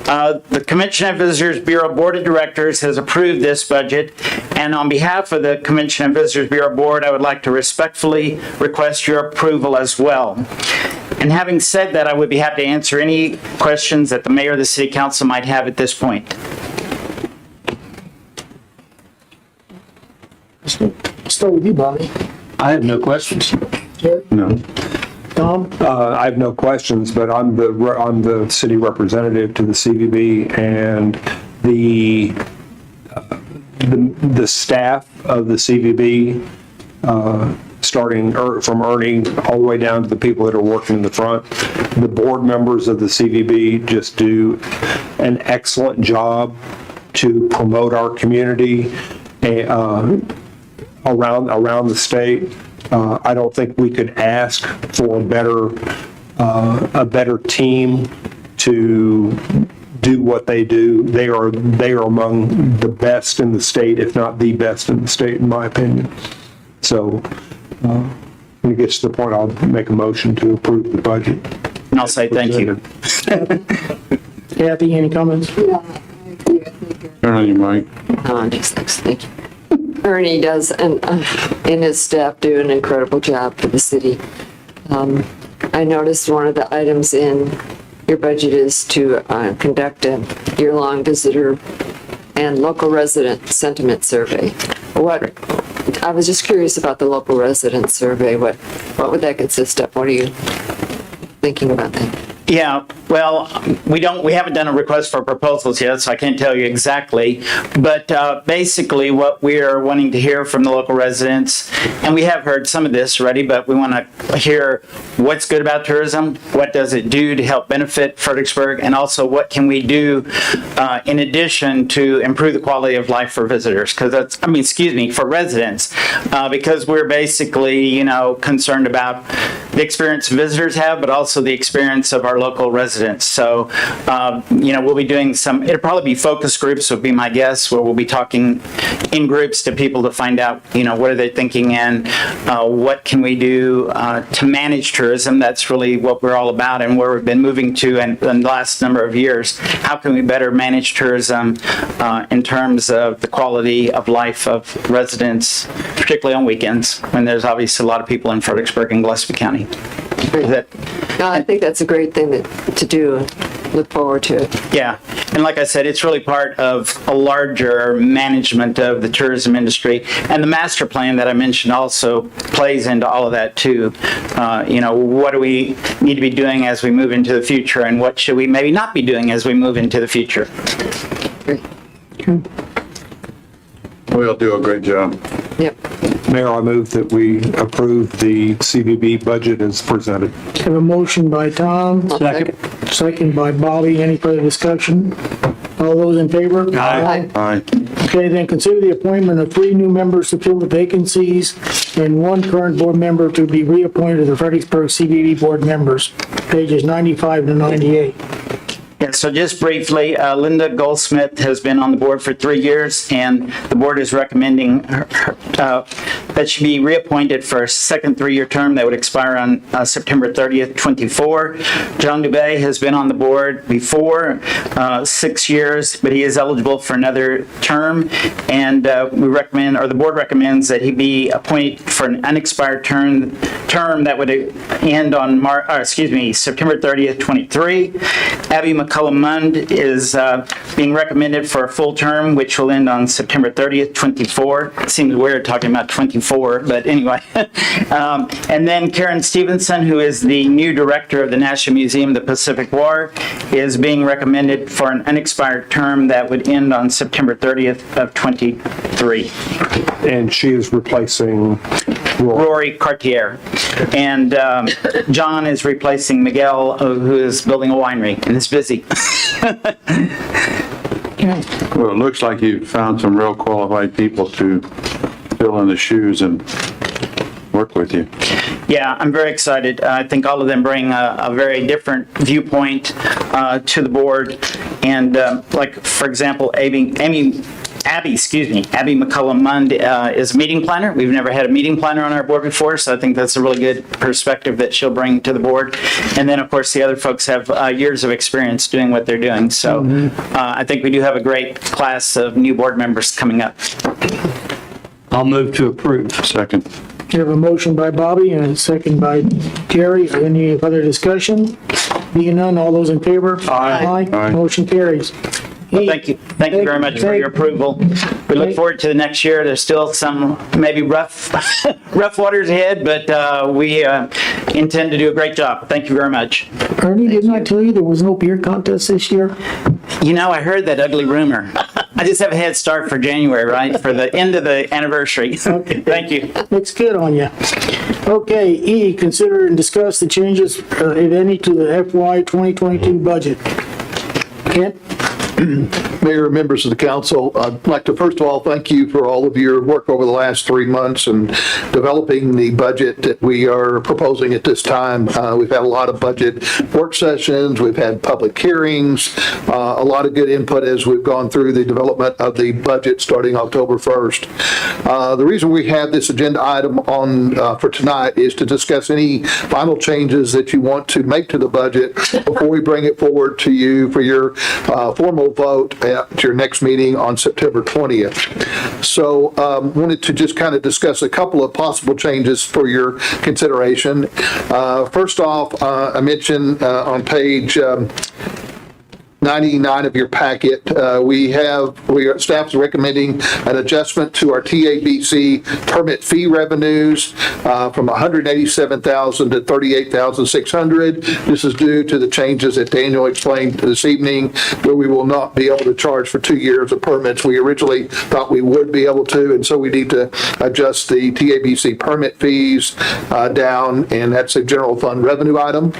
The Convention and Visitors Bureau Board of Directors has approved this budget, and on behalf of the Convention and Visitors Bureau Board, I would like to respectfully request your approval as well. And having said that, I would be happy to answer any questions that the Mayor or the City Council might have at this point. Start with you, Bobby. I have no questions. No. Tom? I have no questions, but I'm the city representative to the CVB, and the staff of the CVB, starting from Ernie all the way down to the people that are working in the front, the board members of the CVB just do an excellent job to promote our community around the state. I don't think we could ask for a better team to do what they do. They are among the best in the state, if not the best in the state, in my opinion. So when it gets to the point, I'll make a motion to approve the budget. And I'll say thank you. Kathy, any comments? Turn on your mic. Just thanks. Thank you. Ernie does, and his staff do an incredible job for the city. I noticed one of the items in your budget is to conduct a year-long visitor and local resident sentiment survey. I was just curious about the local resident survey. What would that consist of? What are you thinking about that? Yeah, well, we haven't done a request for proposals yet, so I can't tell you exactly. But basically what we are wanting to hear from the local residents, and we have heard some of this already, but we want to hear what's good about tourism, what does it do to help benefit Fredericksburg, and also what can we do in addition to improve the quality of life for visitors, for residents, because we're basically, concerned about the experience visitors have, but also the experience of our local residents. So, we'll be doing it'll probably be focus groups would be my guess, where we'll be talking in groups to people to find out, what are they thinking and what can we do to manage tourism. That's really what we're all about and where we've been moving to in the last number of years. How can we better manage tourism in terms of the quality of life of residents, particularly on weekends when there's obviously a lot of people in Fredericksburg and Gillespie County. I think that's a great thing to do. Look forward to it. Yeah, and like I said, it's really part of a larger management of the tourism industry, and the master plan that I mentioned also plays into all of that too. What do we need to be doing as we move into the future, and what should we maybe not be doing as we move into the future? We'll do a great job. Yep. Mayor, I move that we approve the CVB budget as presented. Have a motion by Tom. Second by Bobby. Any further discussion? All those in favor? Aye. Aye. Okay, then consider the appointment of 3 new members to fill the vacancies and 1 current board member to be reappointed to the Fredericksburg CVB board members, pages 95 to 98. Yeah, so just briefly, Linda Goldsmith has been on the board for 3 years, and the board is recommending that that should be reappointed for a second three-year term that would expire on September 30th, 24. John Dubay has been on the board before, 6 years, but he is eligible for another term, and we recommend, or the board recommends, that he be appointed for an unexpired term that would end on September 30th, 23. Abby McCullum-Mund is being recommended for a full term, which will end on September 30th, 24. It seems weird talking about 24, but anyway. And then Karen Stevenson, who is the new director of the National Museum of the Pacific War, is being recommended for an unexpired term that would end on September 30th of 23. And she is replacing Rory Cartier. And John is replacing Miguel, who is building a winery and is busy. Well, it looks like you found some real qualified people to fill in the shoes and work with you. Yeah, I'm very excited. I think all of them bring a very different viewpoint to the board. And like, for example, Abby McCullum-Mund is a meeting planner. We've never had a meeting planner on our board before, so I think that's a really good perspective that she'll bring to the board. And then, of course, the other folks have years of experience doing what they're doing. So I think we do have a great class of new board members coming up. I'll move to approve. Second. We have a motion by Bobby and a second by Gary. Any other discussion? Being none, all those in favor? Aye. Aye. Motion carries. Well, thank you very much for your approval. We look forward to the next year. There's still some maybe rough waters ahead, but we intend to do a great job. Thank you very much. Ernie, didn't I tell you there was no beer contest this year? You know, I heard that ugly rumor. I just have a head start for January, right? For the end of the anniversary. Okay. Thank you. Looks good on you. Okay, E, consider and discuss the changes, if any, to the FY 2022 budget. Kent? Mayor and members of the council, I'd like to first of all thank you for all of your work over the last 3 months and developing the budget that we are proposing at this time. We've had a lot of budget work sessions, we've had public hearings, a lot of good input as we've gone through the development of the budget starting October 1st. The reason we have this agenda item on for tonight is to discuss any final changes that you want to make to the budget before we bring it forward to you for your formal vote at your next meeting on September 20th. So wanted to just kind of discuss a couple of possible changes for your consideration. First off, I mentioned on page 99 of your packet, staff is recommending an adjustment to our TABC permit fee revenues from $187,000 to $38,600. This is due to the changes that Daniel explained this evening, where we will not be able to charge for 2 years of permits. We originally thought we would be able to, and so we need to adjust the TABC permit fees down, and that's a general fund revenue item.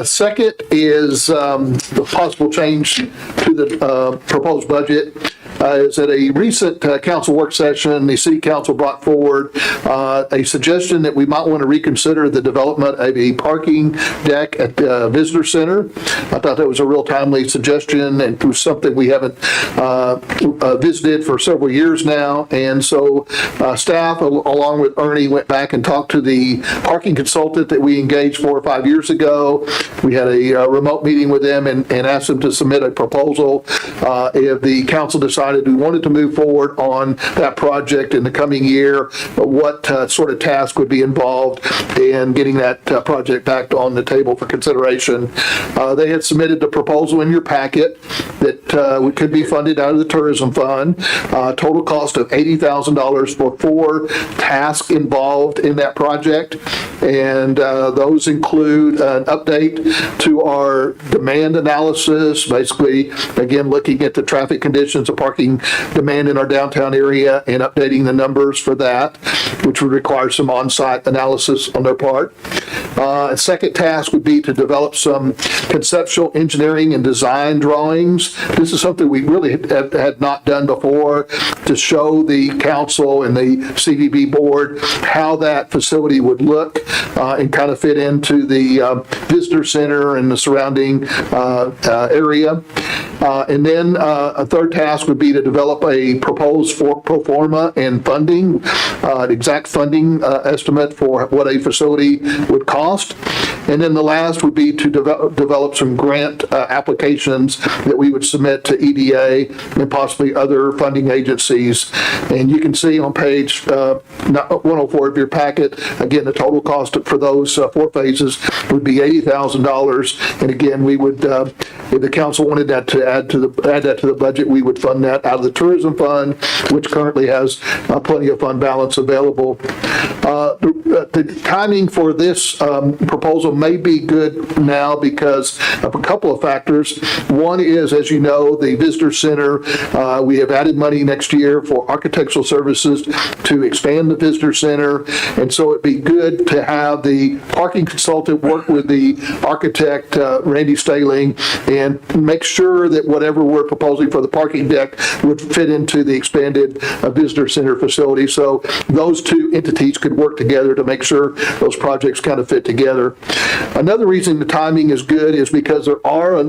Second is the possible change to the proposed budget. Is at a recent council work session, the city council brought forward a suggestion that we might want to reconsider the development of a parking deck at the visitor center. I thought that was a real timely suggestion, and it was something we haven't visited for several years now. And so staff, along with Ernie, went back and talked to the parking consultant that we engaged 4 or 5 years ago. We had a remote meeting with them and asked them to submit a proposal. If the council decided we wanted to move forward on that project in the coming year, what sort of task would be involved in getting that project back on the table for consideration. They had submitted the proposal in your packet that could be funded out of the tourism fund. Total cost of $80,000 for 4 tasks involved in that project, and those include an update to our demand analysis, basically again looking at the traffic conditions of parking demand in our downtown area and updating the numbers for that, which would require some on-site analysis on their part. A second task would be to develop some conceptual engineering and design drawings. This is something we really had not done before, to show the council and the CVB board how that facility would look and kind of fit into the visitor center and the surrounding area. And then a third task would be to develop a proposed pro forma and funding, exact funding estimate for what a facility would cost. And then the last would be to develop some grant applications that we would submit to EDA and possibly other funding agencies. And you can see on page 104 of your packet, again, the total cost for those 4 phases would be $80,000. And again, we would, if the council wanted that to add that to the budget, we would fund that out of the tourism fund, which currently has plenty of fund balance available. The timing for this proposal may be good now because of a couple of factors. One is, as you know, the visitor center, we have added money next year for architectural services to expand the visitor center, and so it'd be good to have the parking consultant work with the architect, Randy Staling, and make sure that whatever we're proposing for the parking deck would fit into the expanded visitor center facility. So those two entities could work together to make sure those projects kind of fit together. Another reason the timing is good is because there are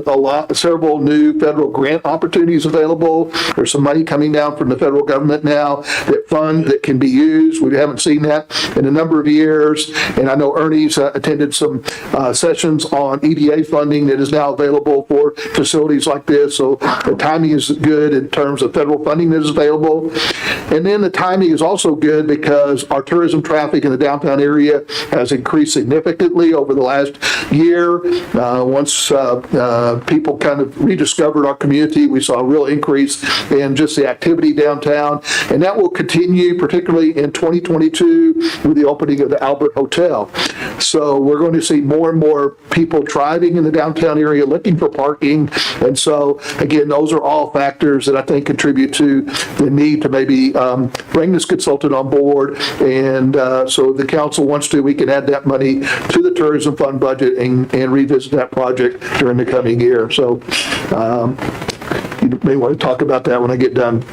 several new federal grant opportunities available. There's some money coming down from the federal government now that can be used. We haven't seen that in a number of years. And I know Ernie's attended some sessions on EDA funding that is now available for facilities like this. So the timing is good in terms of federal funding that is available. And then the timing is also good because our tourism traffic in the downtown area has increased significantly over the last year. Once people kind of rediscovered our community, we saw a real increase in just the activity downtown. And that will continue, particularly in 2022 with the opening of the Albert Hotel. So we're going to see more and more people driving in the downtown area looking for parking. And so, again, those are all factors that I think contribute to the need to maybe bring this consultant on board. And so if the council wants to, we can add that money to the tourism fund budget and revisit that project during the coming year. So you may want to talk about that when I get done.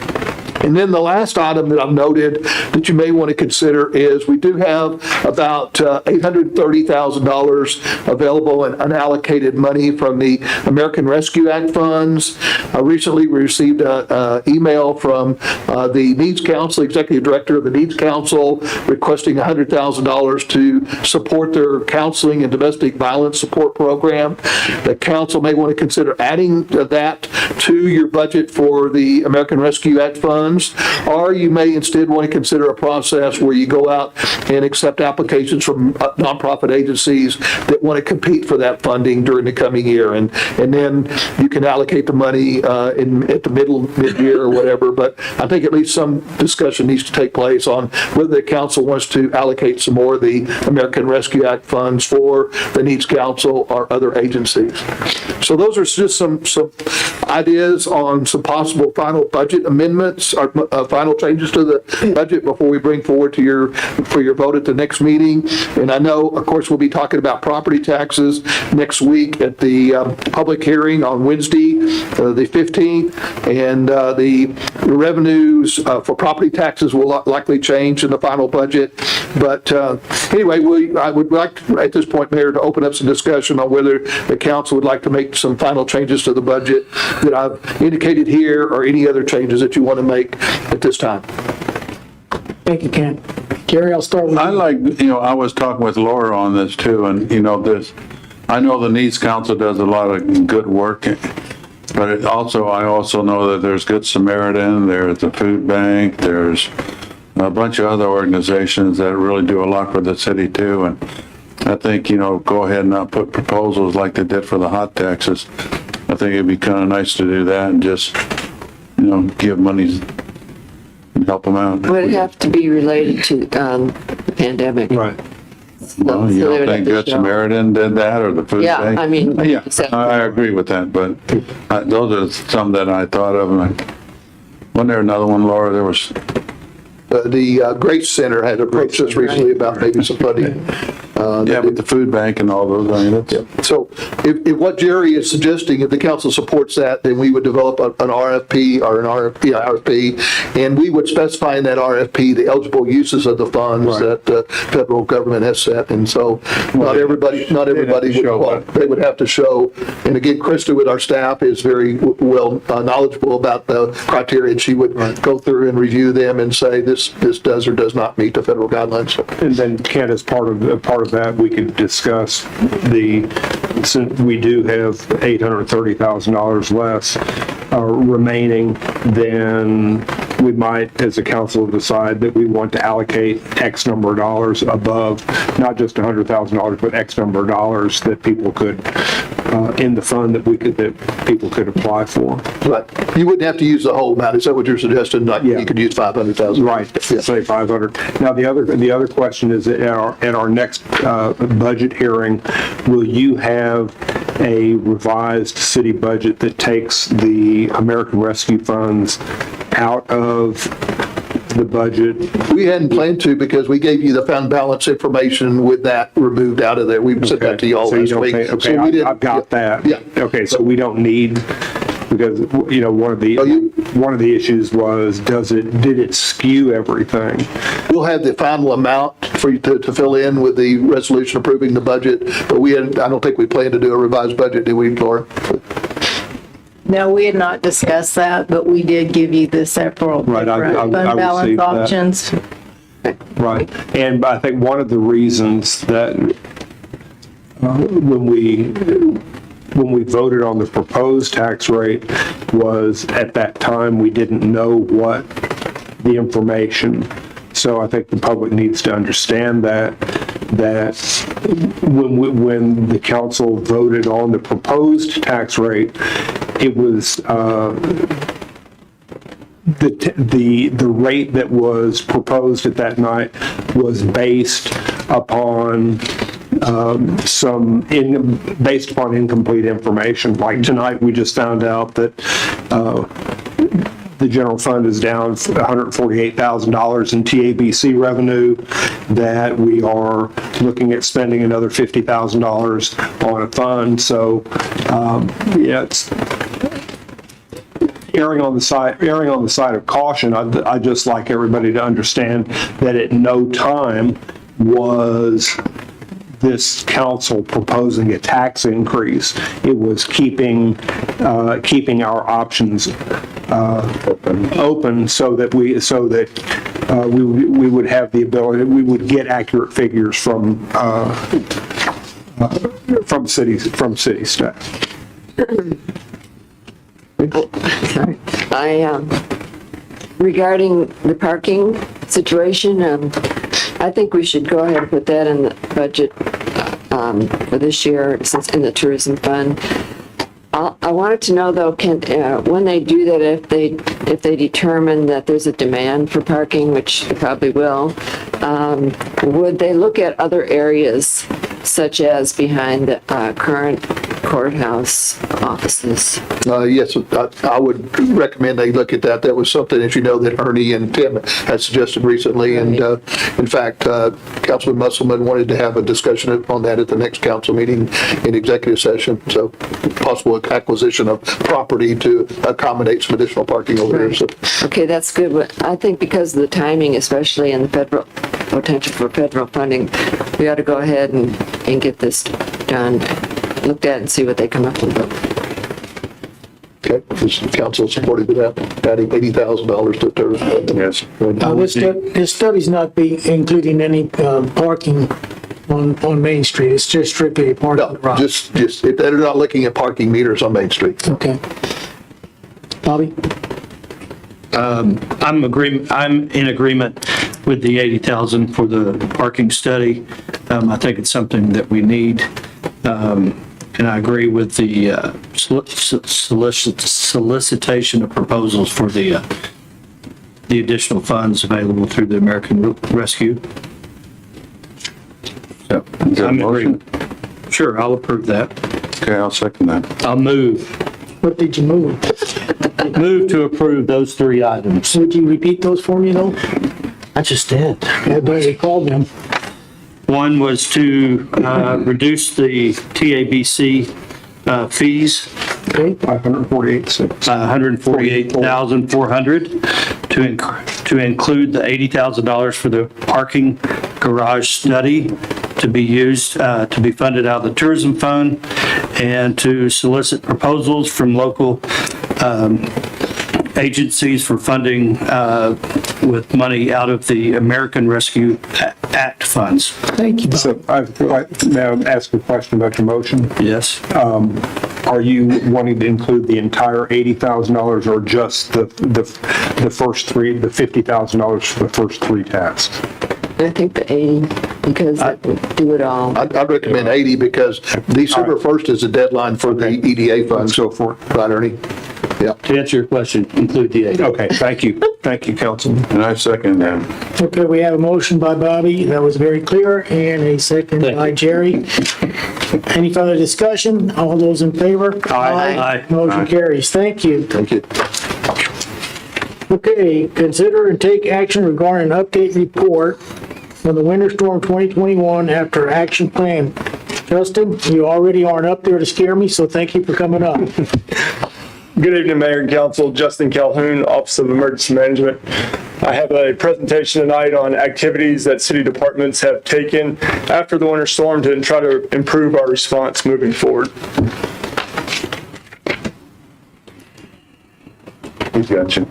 And then the last item that I've noted that you may want to consider is we do have about $830,000 available in unallocated money from the American Rescue Act funds. Recently, we received an email from the Needs Council, Executive Director of the Needs Council, requesting $100,000 to support their counseling and domestic violence support program. The council may want to consider adding that to your budget for the American Rescue Act funds. Or you may instead want to consider a process where you go out and accept applications from nonprofit agencies that want to compete for that funding during the coming year. And then you can allocate the money at the mid-year or whatever. But I think at least some discussion needs to take place on whether the council wants to allocate some more of the American Rescue Act funds for the Needs Council or other agencies. So those are just some ideas on some possible final budget amendments or final changes to the budget before we bring forward to your vote at the next meeting. And I know, of course, we'll be talking about property taxes next week at the public hearing on Wednesday, the 15th, and the revenues for property taxes will likely change in the final budget. But anyway, I would like at this point, Mayor, to open up some discussion on whether the council would like to make some final changes to the budget that I've indicated here or any other changes that you want to make at this time. Thank you, Ken. Gary, I'll start with you. I was talking with Laura on this too, and I know the Needs Council does a lot of good work, but I also know that there's Good Samaritan, there's the Food Bank, there's a bunch of other organizations that really do a lot for the city too, and I think, go ahead and not put proposals like they did for the hot taxes. I think it'd be kind of nice to do that and just, give money and help them out. Would it have to be related to the pandemic? Right. Well, you don't think Good Samaritan did that or the Food Bank? Yeah, I mean. Yeah, I agree with that, but those are some that I thought of. Wasn't there another one, Laura? There was... The Grace Center had approached us recently about maybe some funding Yeah, but the food bank and all those, I mean, that's. So if what Jerry is suggesting, if the council supports that, then we would develop an RFP or an RFP, and we would specify in that RFP the eligible uses of the funds that the federal government has set. And so not everybody they would have to show. And again, Krista with our staff is very well knowledgeable about the criteria, and she would go through and review them and say this does or does not meet the federal guidelines. And then, Ken, as part of that, we could discuss since we do have $830,000 less remaining, then we might, as a council, decide that we want to allocate X number of dollars above, not just $100,000, but X number of dollars that people could, in the fund that people could apply for. But you wouldn't have to use the whole amount. Is that what you're suggesting? Like you could use 500,000. Right. Say 500. Now the other question is, at our next budget hearing, will you have a revised city budget that takes the American Rescue funds out of the budget? We hadn't planned to, because we gave you the fund balance information with that removed out of there. We sent that to you all So last week. Okay, So we didn't- I've got that. Yeah. Okay, so we don't need, because, one of the issues was, did it skew everything? We'll have the final amount for you to fill in with the resolution approving the budget, but I don't think we plan to do a revised budget, did we, Laura? No, we had not discussed that, but we did give you the several Right, I different fund balance received that. options. Right, and I think one of the reasons that when we voted on the proposed tax rate was, at that time, we didn't know what the information. So I think the public needs to understand that when the council voted on the proposed tax rate, it was the rate that was proposed at that night was based upon based upon incomplete information. Like tonight, we just found out that the general fund is down $148,000 in TABC revenue, that we are looking at spending another $50,000 on a fund. So, it's erring on the side of caution. I'd just like everybody to understand that at no time was this council proposing a tax increase. It was keeping our options open so that we would have the ability, we would get accurate figures from city staff. Sorry. Regarding the parking situation, I think we should go ahead and put that in the budget for this year, since in the tourism fund. I wanted to know though, when they do that, if they determine that there's a demand for parking, which they probably will, would they look at other areas such as behind the current courthouse offices? Yes, I would recommend they look at that. That was something, as you know, that Ernie and Tim had suggested recently. And in fact, Councilman Musselman wanted to have a discussion on that at the next council meeting in executive session. So possible acquisition of property to accommodate some additional parking over there. So. Okay, that's good. But I think because of the timing, especially in the federal potential for federal funding, we ought to go ahead and get this done, looked at, and see what they come up with. Okay, is the council supportive of that, adding $80,000 to tourism? Yes. This study's not including any parking on Main Street. It's just strictly a parking No, lot. just they're not looking at parking meters on Main Street. Okay. Bobby? I'm in agreement with the 80,000 for the parking study. I think it's something that we need. And I agree with the solicitation of proposals for the additional funds available through the American Rescue. So, Is there a I'm in motion? agreement. Sure, I'll approve that. Okay, I'll second that. I'll move. What did you move? Move to approve those three items. Would you repeat those for me, though? I just did. I barely called them. One was to reduce the TABC fees, $148,400, to include the $80,000 for the parking garage study to be used, to be funded out of the tourism fund, and to solicit proposals from local agencies for funding with money out of the American Rescue Act funds. Thank you, So may I ask a question about your motion? Yes. Are you wanting to include the entire $80,000 or just the first three, the $50,000 for the first three tasks? I think the 80, because that would do it all. I'd recommend 80 because December 1st is the deadline for the EDA funds. Go for it. Right, Ernie? Yeah. To answer your question, include the 80. Okay, thank you. Thank you, Councilman. And I second that. Okay, we have a motion by Bobby, that was very clear, and a second by Jerry. Any further discussion? All those in favor? Aye. Motion carries. Thank you. Thank you. Okay, consider and take action regarding an update report on the winter storm 2021 after action plan. Justin, you already aren't up there to scare me, so thank you for coming up. Good evening, Mayor and Council. Justin Calhoun, Office of Emergency Management. I have a presentation tonight on activities that city departments have taken after the winter storm to try to improve our response moving forward. He's got you.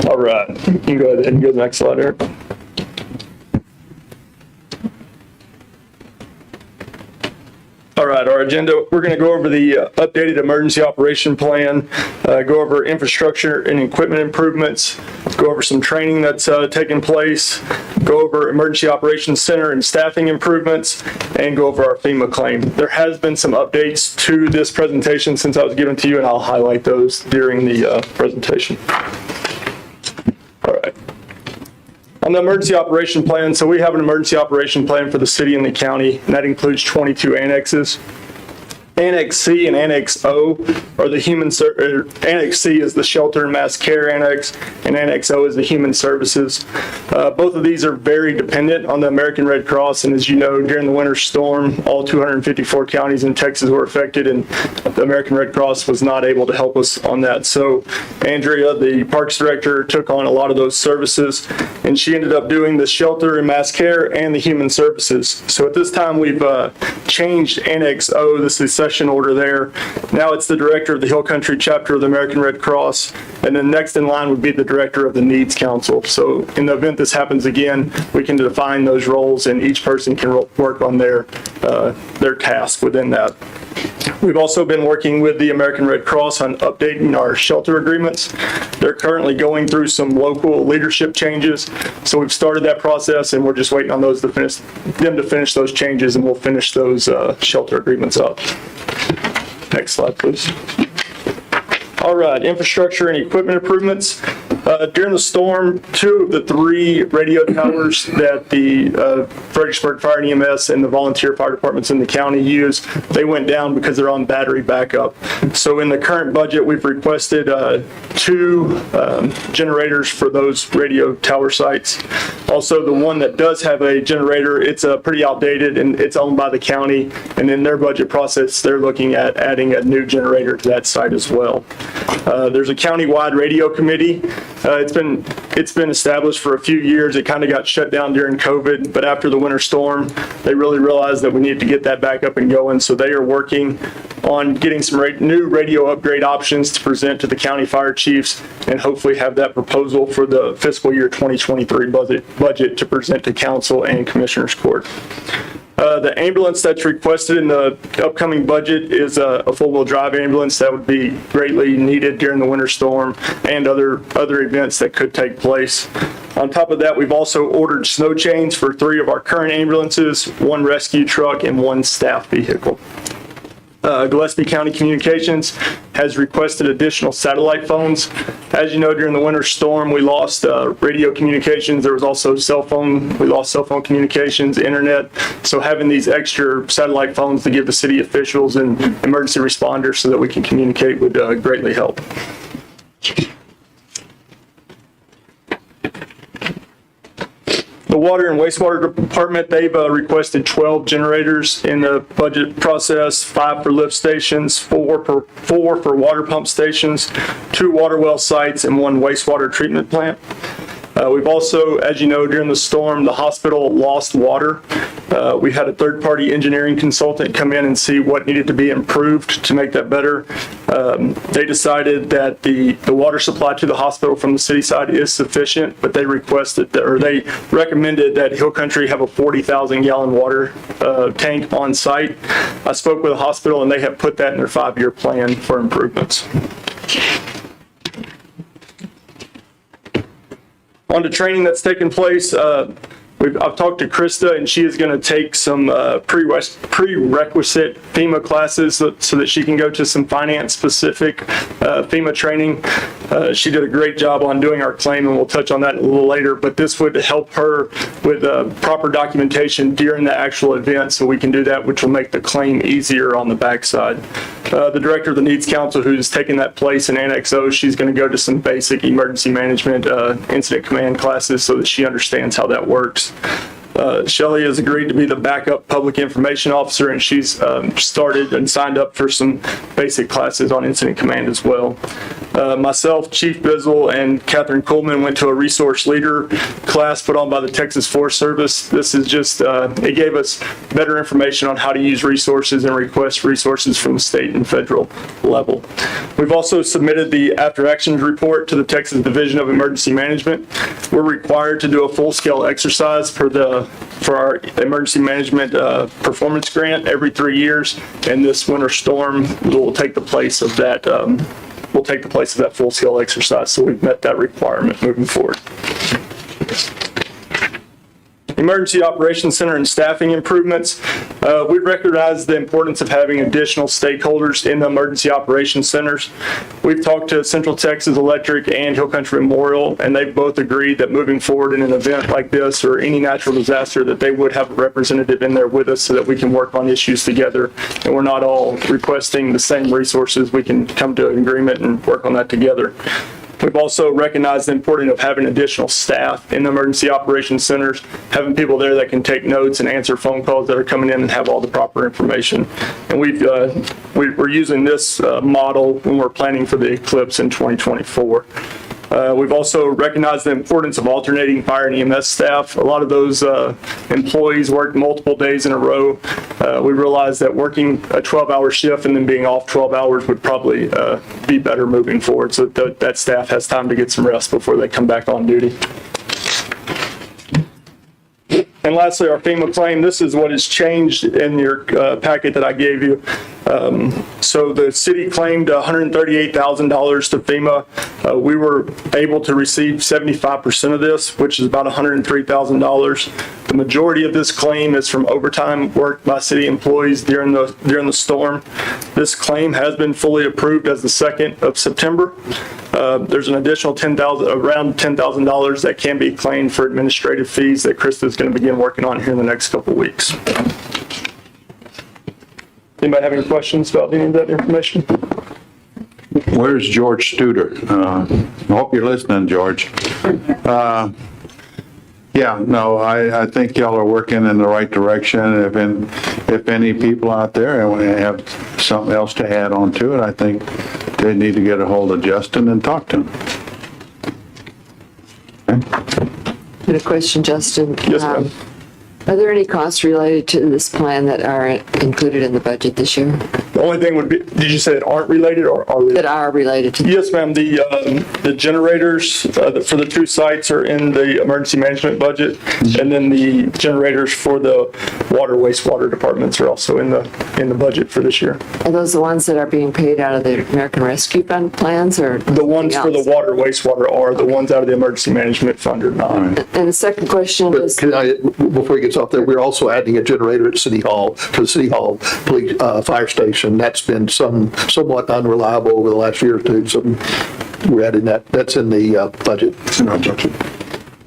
All right, you can go ahead and go to the next slide, Eric. All right, our agenda, we're going to go over the updated emergency operation plan, go over infrastructure and equipment improvements, go over some training that's taking place, go over emergency operations center and staffing improvements, and go over our FEMA claim. There has been some updates to this presentation since I was given to you, and I'll highlight those during the presentation. All right. On the emergency operation plan, so we have an emergency operation plan for the city and the county, and that includes 22 annexes. Annex C and Annex O are the Annex C is the shelter and mass care annex, and Annex O is the human services. Both of these are very dependent on the American Red Cross, and as you know, during the winter storm, all 254 counties in Texas were affected, and the American Red Cross was not able to help us on that. So Andrea, the Parks Director, took on a lot of those services, and she ended up doing the shelter and mass care and the human services. So at this time, we've changed Annex O. This is session order there. Now it's the Director of the Hill Country Chapter of the American Red Cross, and then next in line would be the Director of the Needs Council. So in the event this happens again, we can define those roles, and each person can work on their task within that. We've also been working with the American Red Cross on updating our shelter agreements. They're currently going through some local leadership changes, so we've started that process, and we're just waiting on those to finish those changes, and we'll finish those shelter agreements up. Next slide, please. All right, infrastructure and equipment improvements. During the storm, 2 of the 3 radio towers that the Fredericksburg Fire and EMS and the volunteer fire departments in the county use, they went down because they're on battery backup. So in the current budget, we've requested 2 generators for those radio tower sites. Also, the one that does have a generator, it's pretty outdated and it's owned by the county. And in their budget process, they're looking at adding a new generator to that site as well. There's a county-wide radio committee. It's been established for a few years. It kind of got shut down during COVID, but after the winter storm, they really realized that we needed to get that back up and going. So they are working on getting some new radio upgrade options to present to the county fire chiefs, and hopefully have that proposal for the fiscal year 2023 budget to present to council and commissioners court. The ambulance that's requested in the upcoming budget is a four-wheel drive ambulance that would be greatly needed during the winter storm and other events that could take place. On top of that, we've also ordered snow chains for 3 of our current ambulances, 1 rescue truck, and 1 staff vehicle. Gillespie County Communications has requested additional satellite phones. As you know, during the winter storm, we lost radio communications. There was also we lost cell phone communications, internet. So having these extra satellite phones to give the city officials and emergency responders so that we can communicate would greatly help. The water and wastewater department, they've requested 12 generators in the budget process, 5 for lift stations, 4 for water pump stations, 2 water well sites, and 1 wastewater treatment plant. We've also, as you know, during the storm, the hospital lost water. We had a third-party engineering consultant come in and see what needed to be improved to make that better. They decided that the water supply to the hospital from the city side is sufficient, but they requested that, or they recommended that Hill Country have a 40,000-gallon water tank on site. I spoke with the hospital, and they have put that in their 5-year plan for improvements. On to training that's taken place. I've talked to Krista, and she is going to take some prerequisite FEMA classes so that she can go to some finance-specific FEMA training. She did a great job on doing our claim, and we'll touch on that a little later, but this would help her with proper documentation during the actual event, so we can do that, which will make the claim easier on the backside. The director of the Needs Council, who's taking that place in Annex O, she's going to go to some basic emergency management incident command classes so that she understands how that works. Shelley has agreed to be the backup public information officer, and she's started and signed up for some basic classes on incident command as well. Myself, Chief Bizzle, and Catherine Coleman went to a resource leader class put on by the Texas Forest Service. This is just, it gave us better information on how to use resources and request resources from the state and federal level. We've also submitted the after actions report to the Texas Division of Emergency Management. We're required to do a full-scale exercise for our emergency management performance grant every 3 years, and this winter storm will take the place of that. Will take the place of that full-scale exercise, so we've met that requirement moving forward. Emergency Operations Center and staffing improvements. We recognize the importance of having additional stakeholders in the emergency operations centers. We've talked to Central Texas Electric and Hill Country Memorial, and they've both agreed that moving forward in an event like this or any natural disaster, that they would have a representative in there with us so that we can work on issues together, and we're not all requesting the same resources. We can come to an agreement and work on that together. We've also recognized the importance of having additional staff in the emergency operations centers, having people there that can take notes and answer phone calls that are coming in and have all the proper information. And we're using this model when we're planning for the eclipse in 2024. We've also recognized the importance of alternating fire and EMS staff. A lot of those employees work multiple days in a row. We realize that working a 12-hour shift and then being off 12 hours would probably be better moving forward, so that staff has time to get some rest before they come back on duty. And lastly, our FEMA claim. This is what has changed in your packet that I gave you. So the city claimed $138,000 to FEMA. We were able to receive 75% of this, which is about $103,000. The majority of this claim is from overtime worked by city employees during the storm. This claim has been fully approved as the 2nd of September. There's an additional around $10,000 that can be claimed for administrative fees that Krista is going to begin working on here in the next couple of weeks. Anybody have any questions about any of that information? Where's George Studer? I hope you're listening, George. Yeah, no, I think y'all are working in the right direction. If any people out there have something else to add on to it, I think they need to get a hold of Justin and talk to him. Okay. Got a question, Justin. Yes, ma'am. Are there any costs related to this plan that are included in the budget this year? The only thing would be, did you say that aren't related or are related? That are related to? Yes, ma'am. The generators for the 2 sites are in the emergency management budget, and then the generators for the water wastewater departments are also in the budget for this year. Are those the ones that are being paid out of the American Rescue Fund plans, or the ones for the water wastewater are the ones out of the emergency management fund or not? And the second question is, Can I, before he gets off there, we're also adding a generator at City Hall, to the City Hall police fire station. That's been somewhat unreliable over the last year or two, so we're adding that. That's in the budget. It's in our budget.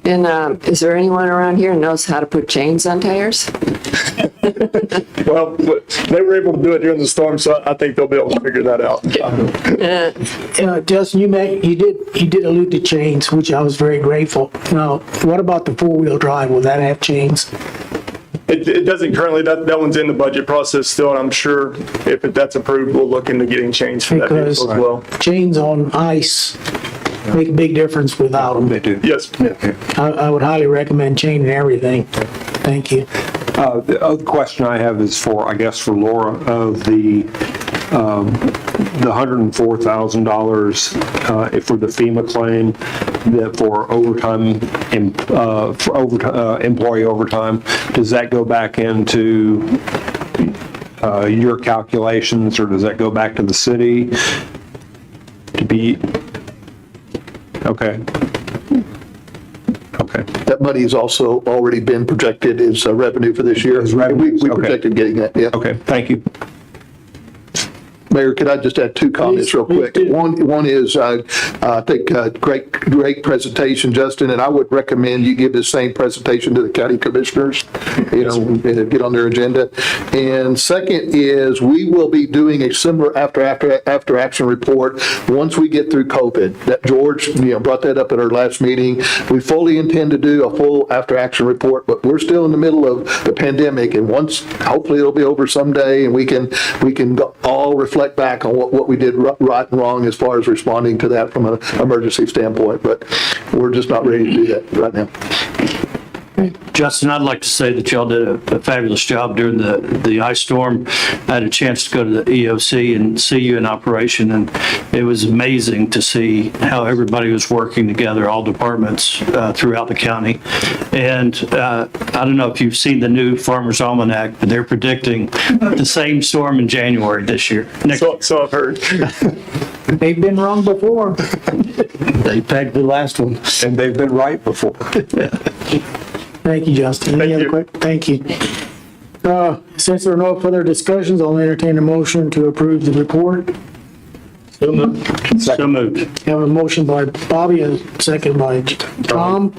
and is there anyone around here who knows how to put chains on tires? Well, they were able to do it during the storm, so I think they'll be able to figure that out. Justin, you did allude to chains, which I was very grateful. Now, what about the four-wheel drive? Will that have chains? It doesn't currently, that one's in the budget process still, and I'm sure if that's approved, we'll look into getting chains for that Because vehicle as well. chains on ice make a big difference without them. They do. Yes. I would highly recommend chaining everything. Thank you. The other question I have is for, I guess, for Laura, of the $104,000 for the FEMA claim that for overtime, employee overtime, does that go back into your calculations, or does that go back to the city to be? Okay. Okay. That money has also already been projected as revenue for this year. As revenue, We okay. projected getting that, yeah. Okay, thank you. Mayor, could I just add two comments real quick? One is, I think, great presentation, Justin, and I would recommend you give the same presentation to the county commissioners, get on their agenda. And second is, we will be doing a similar after action report once we get through COVID. That George, brought that up at our last meeting. We fully intend to do a full after action report, but we're still in the middle of the pandemic, and hopefully it'll be over someday, and we can all reflect back on what we did right and wrong as far as responding to that from an emergency standpoint, but we're just not ready to do that right now. Justin, I'd like to say that y'all did a fabulous job during the ice storm. I had a chance to go to the EOC and see you in operation, and it was amazing to see how everybody was working together, all departments throughout the county. And I don't know if you've seen the new Farmer's Almanac, but they're predicting the same storm in January this year. So I've heard. They've been wrong before. They pegged the last one. And they've been right before. Thank you, Justin. Any other quick? Thank you. Since there are no further discussions, I'll entertain a motion to approve the report. So moved. Have a motion by Bobby, a second by Tom.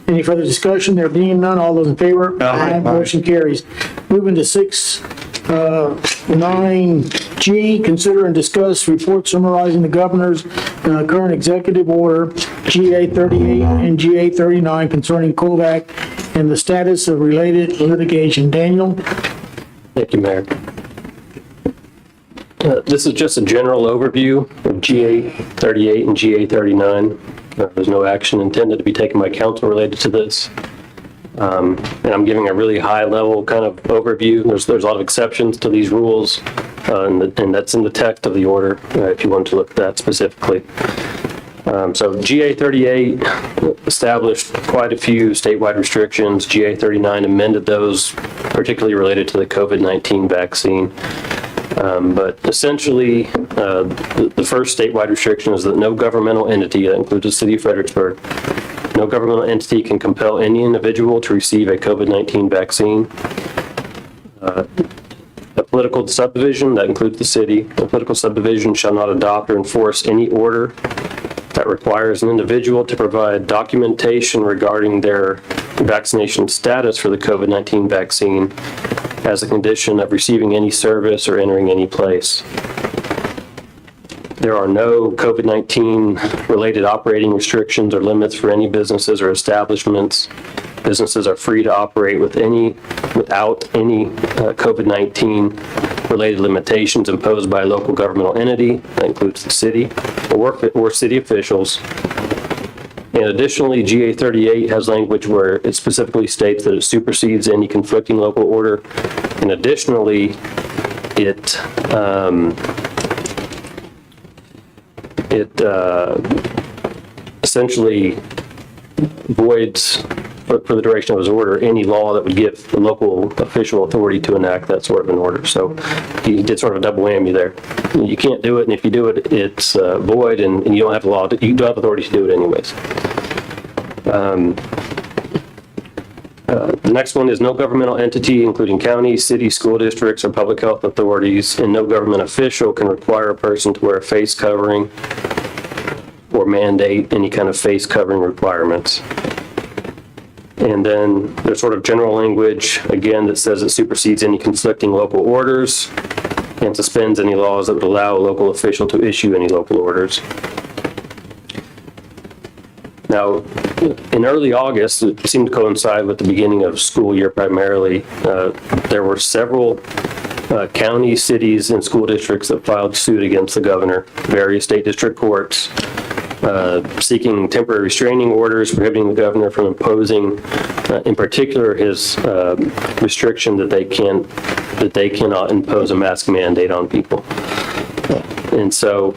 Any further discussion? There being none, all those in favor? Aye. Motion carries. Moving to 9G, consider and discuss report summarizing the governor's current executive order, GA 38 and GA 39 concerning Kovac and the status of related litigation. Daniel? Thank you, Mayor. This is just a general overview of GA 38 and GA 39. There's no action intended to be taken by council related to this. And I'm giving a really high-level kind of overview. There's a lot of exceptions to these rules, and that's in the text of the order, if you want to look at that specifically. So GA 38 established quite a few statewide restrictions. GA 39 amended those, particularly related to the COVID-19 vaccine. But essentially, the first statewide restriction is that no governmental entity, that includes the city of Fredericksburg, no governmental entity can compel any individual to receive a COVID-19 vaccine. A political subdivision, that includes the city, a political subdivision shall not adopt or enforce any order that requires an individual to provide documentation regarding their vaccination status for the COVID-19 vaccine as a condition of receiving any service or entering any place. There are no COVID-19 related operating restrictions or limits for any businesses or establishments. Businesses are free to operate without any COVID-19 related limitations imposed by a local governmental entity, that includes the city, or city officials. And additionally, GA 38 has language where it specifically states that it supersedes any conflicting local order. And additionally, it essentially voids, for the duration of his order, any law that would give the local official authority to enact that sort of an order. So he did sort of a double whammy there. You can't do it, and if you do it, it's void, and you don't have the law. You don't have authority to do it anyways. The next one is no governmental entity, including counties, cities, school districts, or public health authorities, and no government official can require a person to wear a face covering or mandate any kind of face covering requirements. And then there's sort of general language, again, that says it supersedes any conflicting local orders and suspends any laws that would allow a local official to issue any local orders. Now, in early August, it seemed to coincide with the beginning of school year primarily, there were several counties, cities, and school districts that filed suit against the governor, various state district courts, seeking temporary restraining orders, prohibiting the governor from imposing, in particular, his restriction that they cannot impose a mask mandate on people. And so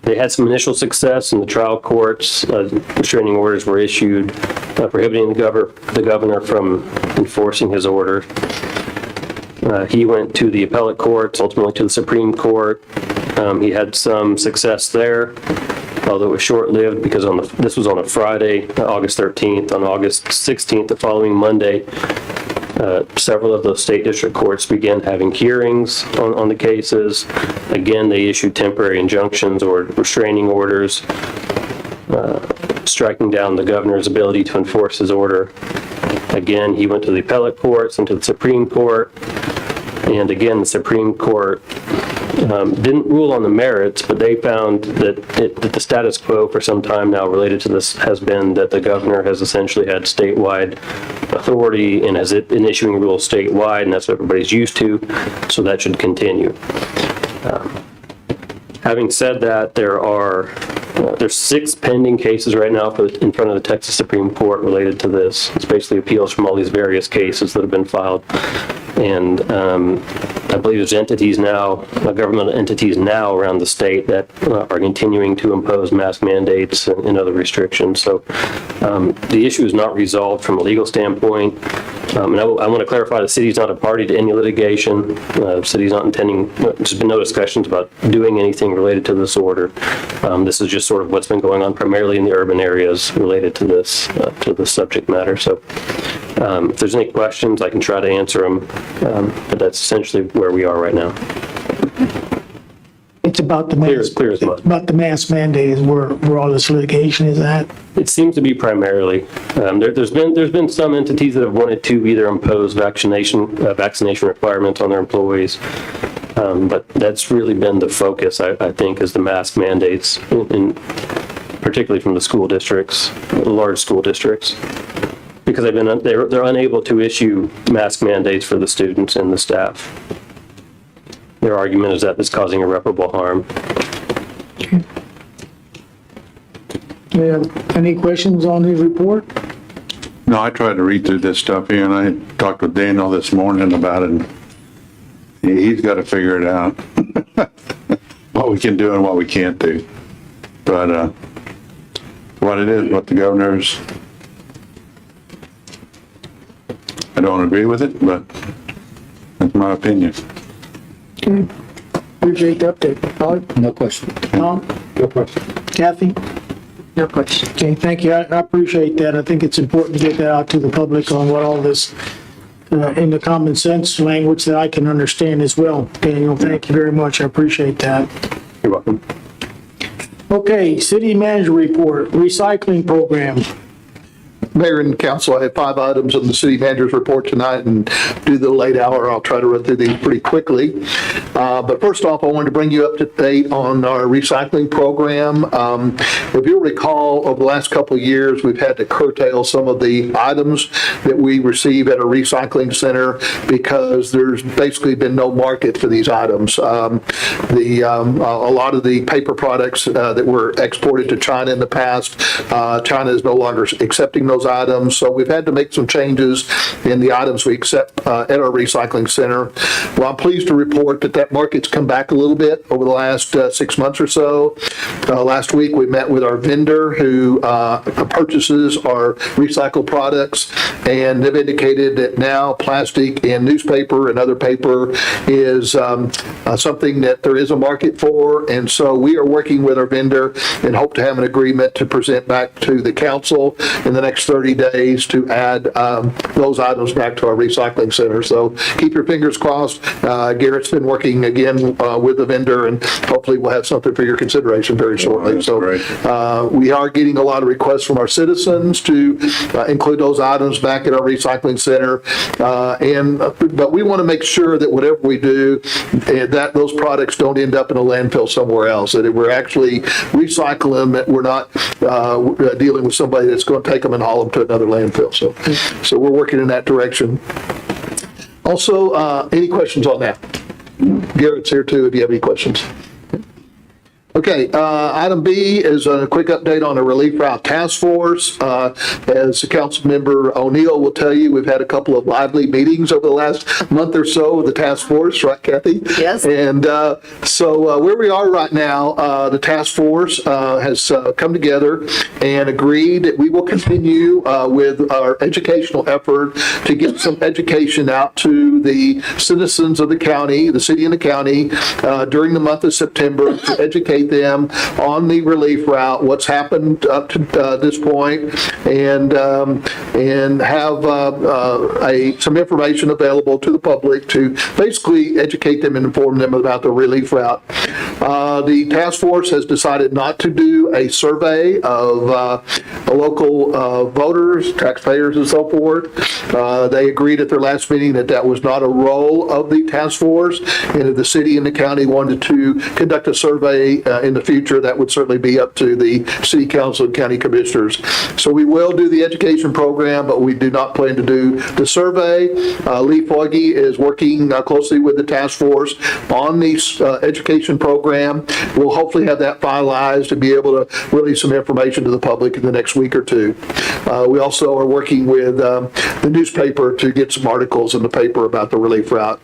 they had some initial success in the trial courts. Restraining orders were issued, prohibiting the governor from enforcing his order. He went to the appellate courts, ultimately to the Supreme Court. He had some success there, although it was short-lived because this was on a Friday, August 13th. On August 16th, the following Monday, several of those state district courts began having hearings on the cases. Again, they issued temporary injunctions or restraining orders, striking down the governor's ability to enforce his order. Again, he went to the appellate courts and to the Supreme Court. And again, the Supreme Court didn't rule on the merits, but they found that the status quo for some time now related to this has been that the governor has essentially had statewide authority and has been issuing rules statewide, and that's what everybody's used to, so that should continue. Having said that, there's 6 pending cases right now in front of the Texas Supreme Court related to this. It's basically appeals from all these various cases that have been filed. And I believe there's entities now, government entities now around the state that are continuing to impose mask mandates and other restrictions. So the issue is not resolved from a legal standpoint. And I want to clarify, the city's not a party to any litigation. The city's not intending, there's been no discussions about doing anything related to this order. This is just sort of what's been going on primarily in the urban areas related to this subject matter. So if there's any questions, I can try to answer them, but that's essentially where we are right now. It's about the mask. Clear as mud. About the mask mandate is where all this litigation is at. It seems to be primarily. There's been some entities that have wanted to either impose vaccination requirements on their employees, but that's really been the focus. I think is the mask mandates, particularly from the school districts, the large school districts, because they're unable to issue mask mandates for the students and the staff. Their argument is that it's causing irreparable harm. Any questions on his report? No, I tried to read through this stuff here, and I talked with Daniel this morning about it, and he's got to figure it out, what we can do and what we can't do. But what it is, what the governor's, I don't agree with it, but that's my opinion. Okay. Appreciate the update. Todd? No question. Tom? No question. Kathy? No question. Okay, thank you. I appreciate that. I think it's important to get that out to the public on what all this, in the common sense language that I can understand as well. Daniel, thank you very much. I appreciate that. You're welcome. Okay, city manager report, recycling program. Mayor and council, I have 5 items on the city manager's report tonight, and due to the late hour, I'll try to run through these pretty quickly. But first off, I wanted to bring you up to date on our recycling program. If you'll recall, over the last couple of years, we've had to curtail some of the items that we receive at a recycling center because there's basically been no market for these items. A lot of the paper products that were exported to China in the past, China is no longer accepting those items, so we've had to make some changes in the items we accept at our recycling center. Well, I'm pleased to report that market's come back a little bit over the last 6 months or so. Last week we met with our vendor who purchases our recycled products, and they've indicated that now plastic and newspaper and other paper is something that there is a market for, and so we are working with our vendor and hope to have an agreement to present back to the council in the next 30 days to add those items back to our recycling center. So keep your fingers crossed. Garrett's been working again with the vendor, and hopefully we'll have something for your consideration very shortly. So we are getting a lot of requests from our citizens to include those items back at our recycling center. But we want to make sure that whatever we do, that those products don't end up in a landfill somewhere else, that we're actually recycling them, that we're not dealing with somebody that's going to take them and haul them to another landfill. So we're working in that direction. Also, any questions on that? Garrett's here too, if you have any questions. Okay, item B is a quick update on the Relief Route Task Force. As Council Member O'Neill will tell you, we've had a couple of lively meetings over the last month or so with the task force, right, Kathy? Yes. And so where we are right now, the task force has come together and agreed that we will continue with our educational effort to get some education out to the citizens of the county, the city and the county, during the month of September to educate them on the relief route, what's happened up to this point, and have some information available to the public to basically educate them and inform them about the relief route. The task force has decided not to do a survey of local voters, taxpayers, and so forth. They agreed at their last meeting that that was not a role of the task force, and if the city and the county wanted to conduct a survey in the future, that would certainly be up to the city council and county commissioners. So we will do the education program, but we do not plan to do the survey. Lee Foggy is working closely with the task force on the education program. We'll hopefully have that finalized to be able to release some information to the public in the next week or two. We also are working with the newspaper to get some articles in the paper about the relief route.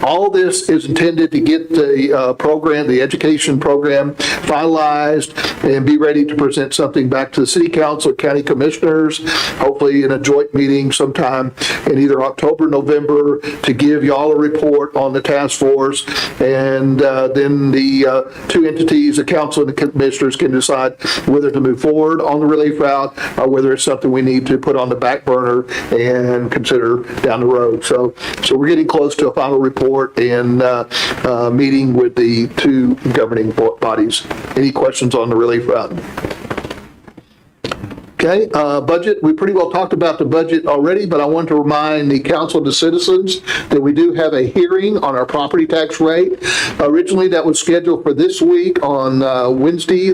All this is intended to get the program, the education program, finalized and be ready to present something back to the city council, county commissioners, hopefully in a joint meeting sometime in either October, November, to give y'all a report on the task force, and then the two entities, the council and the commissioners, can decide whether to move forward on the relief route or whether it's something we need to put on the back burner and consider down the road. So we're getting close to a final report and meeting with the two governing bodies. Any questions on the relief route? Okay, budget, we pretty well talked about the budget already, but I want to remind the council and the citizens that we do have a hearing on our property tax rate. Originally, that was scheduled for this week on Wednesday,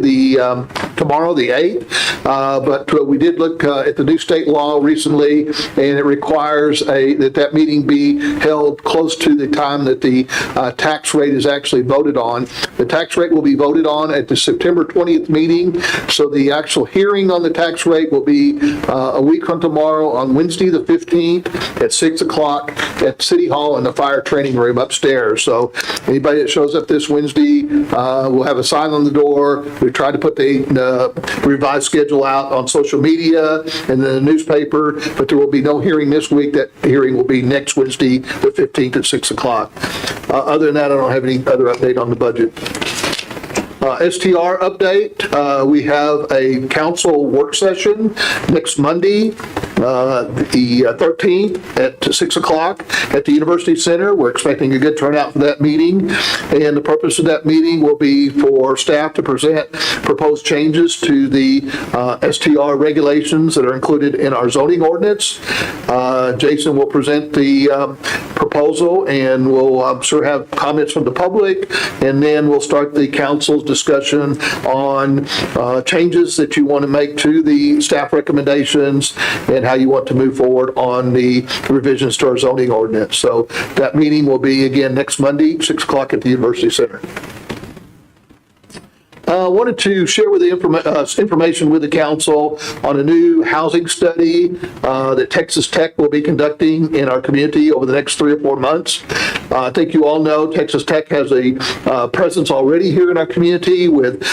tomorrow, the 8th, but we did look at the new state law recently, and it requires that meeting be held close to the time that the tax rate is actually voted on. The tax rate will be voted on at the September 20th meeting, so the actual hearing on the tax rate will be a week from tomorrow on Wednesday the 15th at 6 o'clock at City Hall in the fire training room upstairs. So anybody that shows up this Wednesday, we'll have a sign on the door. We tried to put the revised schedule out on social media and the newspaper, but there will be no hearing this week. That hearing will be next Wednesday the 15th at 6 o'clock. Other than that, I don't have any other update on the budget. STR update, we have a council work session next Monday, the 13th at 6 o'clock at the University Center. We're expecting a good turnout for that meeting, and the purpose of that meeting will be for staff to present proposed changes to the STR regulations that are included in our zoning ordinance. Jason will present the proposal, and we'll, I'm sure, have comments from the public, and then we'll start the council's discussion on changes that you want to make to the staff recommendations and how you want to move forward on the revisions to our zoning ordinance. So that meeting will be again next Monday, 6 o'clock at the University Center. Wanted to share with the information with the council on a new housing study that Texas Tech will be conducting in our community over the next 3 or 4 months. I think you all know Texas Tech has a presence already here in our community with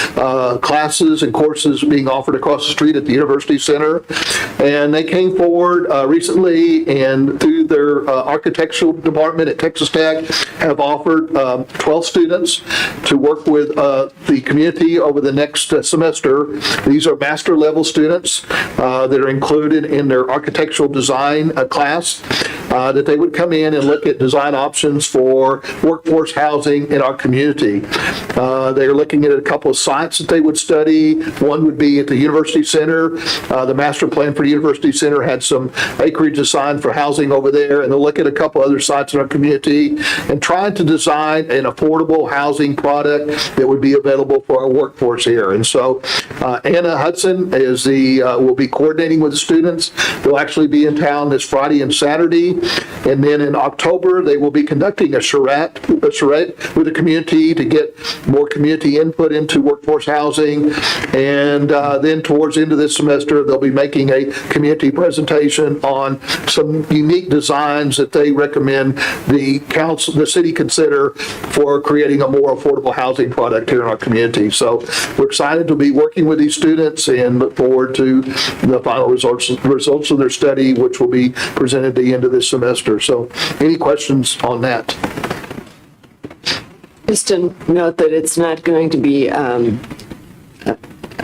classes and courses being offered across the street at the University Center. And they came forward recently and through their architectural department at Texas Tech have offered 12 students to work with the community over the next semester. These are master level students that are included in their architectural design class that they would come in and look at design options for workforce housing in our community. They are looking at a couple of sites that they would study. One would be at the University Center. The master plan for the University Center had some acreage assigned for housing over there, and they'll look at a couple other sites in our community and try to design an affordable housing product that would be available for our workforce here. And so Anna Hudson is will be coordinating with the students. They'll actually be in town this Friday and Saturday. And then in October, they will be conducting a charrette with the community to get more community input into workforce housing. And then towards the end of this semester, they'll be making a community presentation on some unique designs that they recommend the city consider for creating a more affordable housing product here in our community. So we're excited to be working with these students and look forward to the final results of their study, which will be presented at the end of this semester. So any questions on that? Just to note that it's not going to be an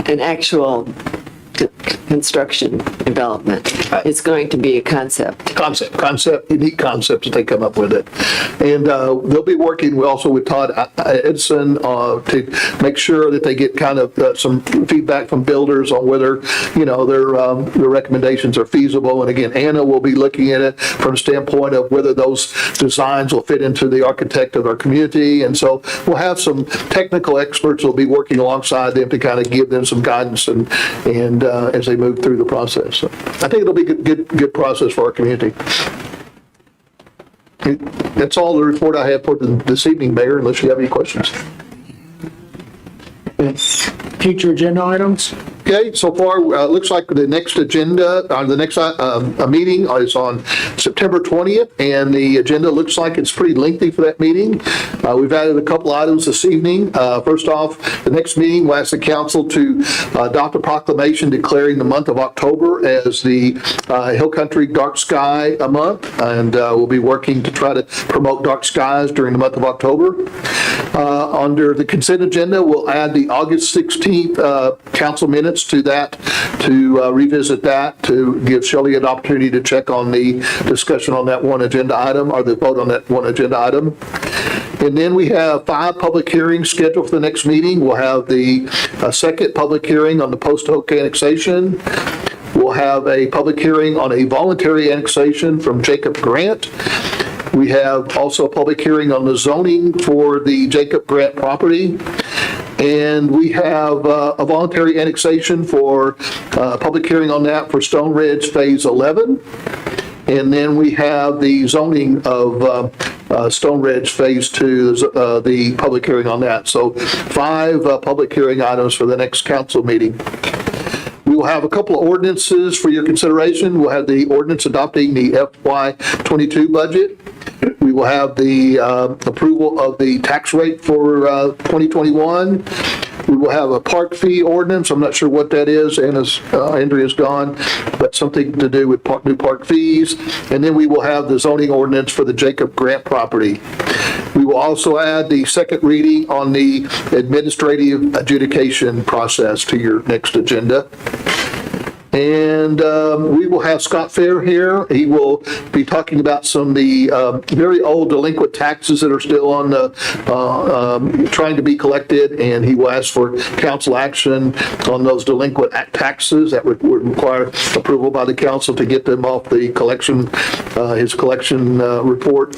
actual construction development. It's going to be a concept, unique concepts that they come up with it. And they'll be working also with Todd Edson to make sure that they get kind of some feedback from builders on whether, their recommendations are feasible. And again, Anna will be looking at it from a standpoint of whether those designs will fit into the architect of our community. And so we'll have some technical experts who will be working alongside them to kind of give them some guidance and as they move through the process. So I think it'll be a good process for our community. That's all the report I have for this evening, Mayor, unless you have any questions. Future agenda items? Okay, so far, looks like the next agenda, the next meeting is on September 20th, and the agenda looks like it's pretty lengthy for that meeting. We've added a couple items this evening. First off, the next meeting will ask the council to adopt a proclamation declaring the month of October as the Hill Country Dark Sky Month, and we'll be working to try to promote dark skies during the month of October. Under the consent agenda, we'll add the August 16th council minutes to that, to revisit that, to give Shelley an opportunity to check on the discussion on that one agenda item, or the vote on that one agenda item. And then we have 5 public hearings scheduled for the next meeting. We'll have the second public hearing on the post-hoc annexation. We'll have a public hearing on a voluntary annexation from Jacob Grant. We have also a public hearing on the zoning for the Jacob Grant property. And we have a voluntary annexation for a public hearing on that for Stone Ridge Phase 11. And then we have the zoning of Stone Ridge Phase 2, the public hearing on that. So 5 public hearing items for the next council meeting. We will have a couple of ordinances for your consideration. We'll have the ordinance adopting the FY22 budget. We will have the approval of the tax rate for 2021. We will have a park fee ordinance. I'm not sure what that is, and Andrea's gone, but something to do with new park fees. And then we will have the zoning ordinance for the Jacob Grant property. We will also add the second reading on the administrative adjudication process to your next agenda. And we will have Scott Fair here. He will be talking about some of the very old delinquent taxes that are still on the, trying to be collected, and he will ask for council action on those delinquent taxes that would require approval by the council to get them off the collection, his collection report.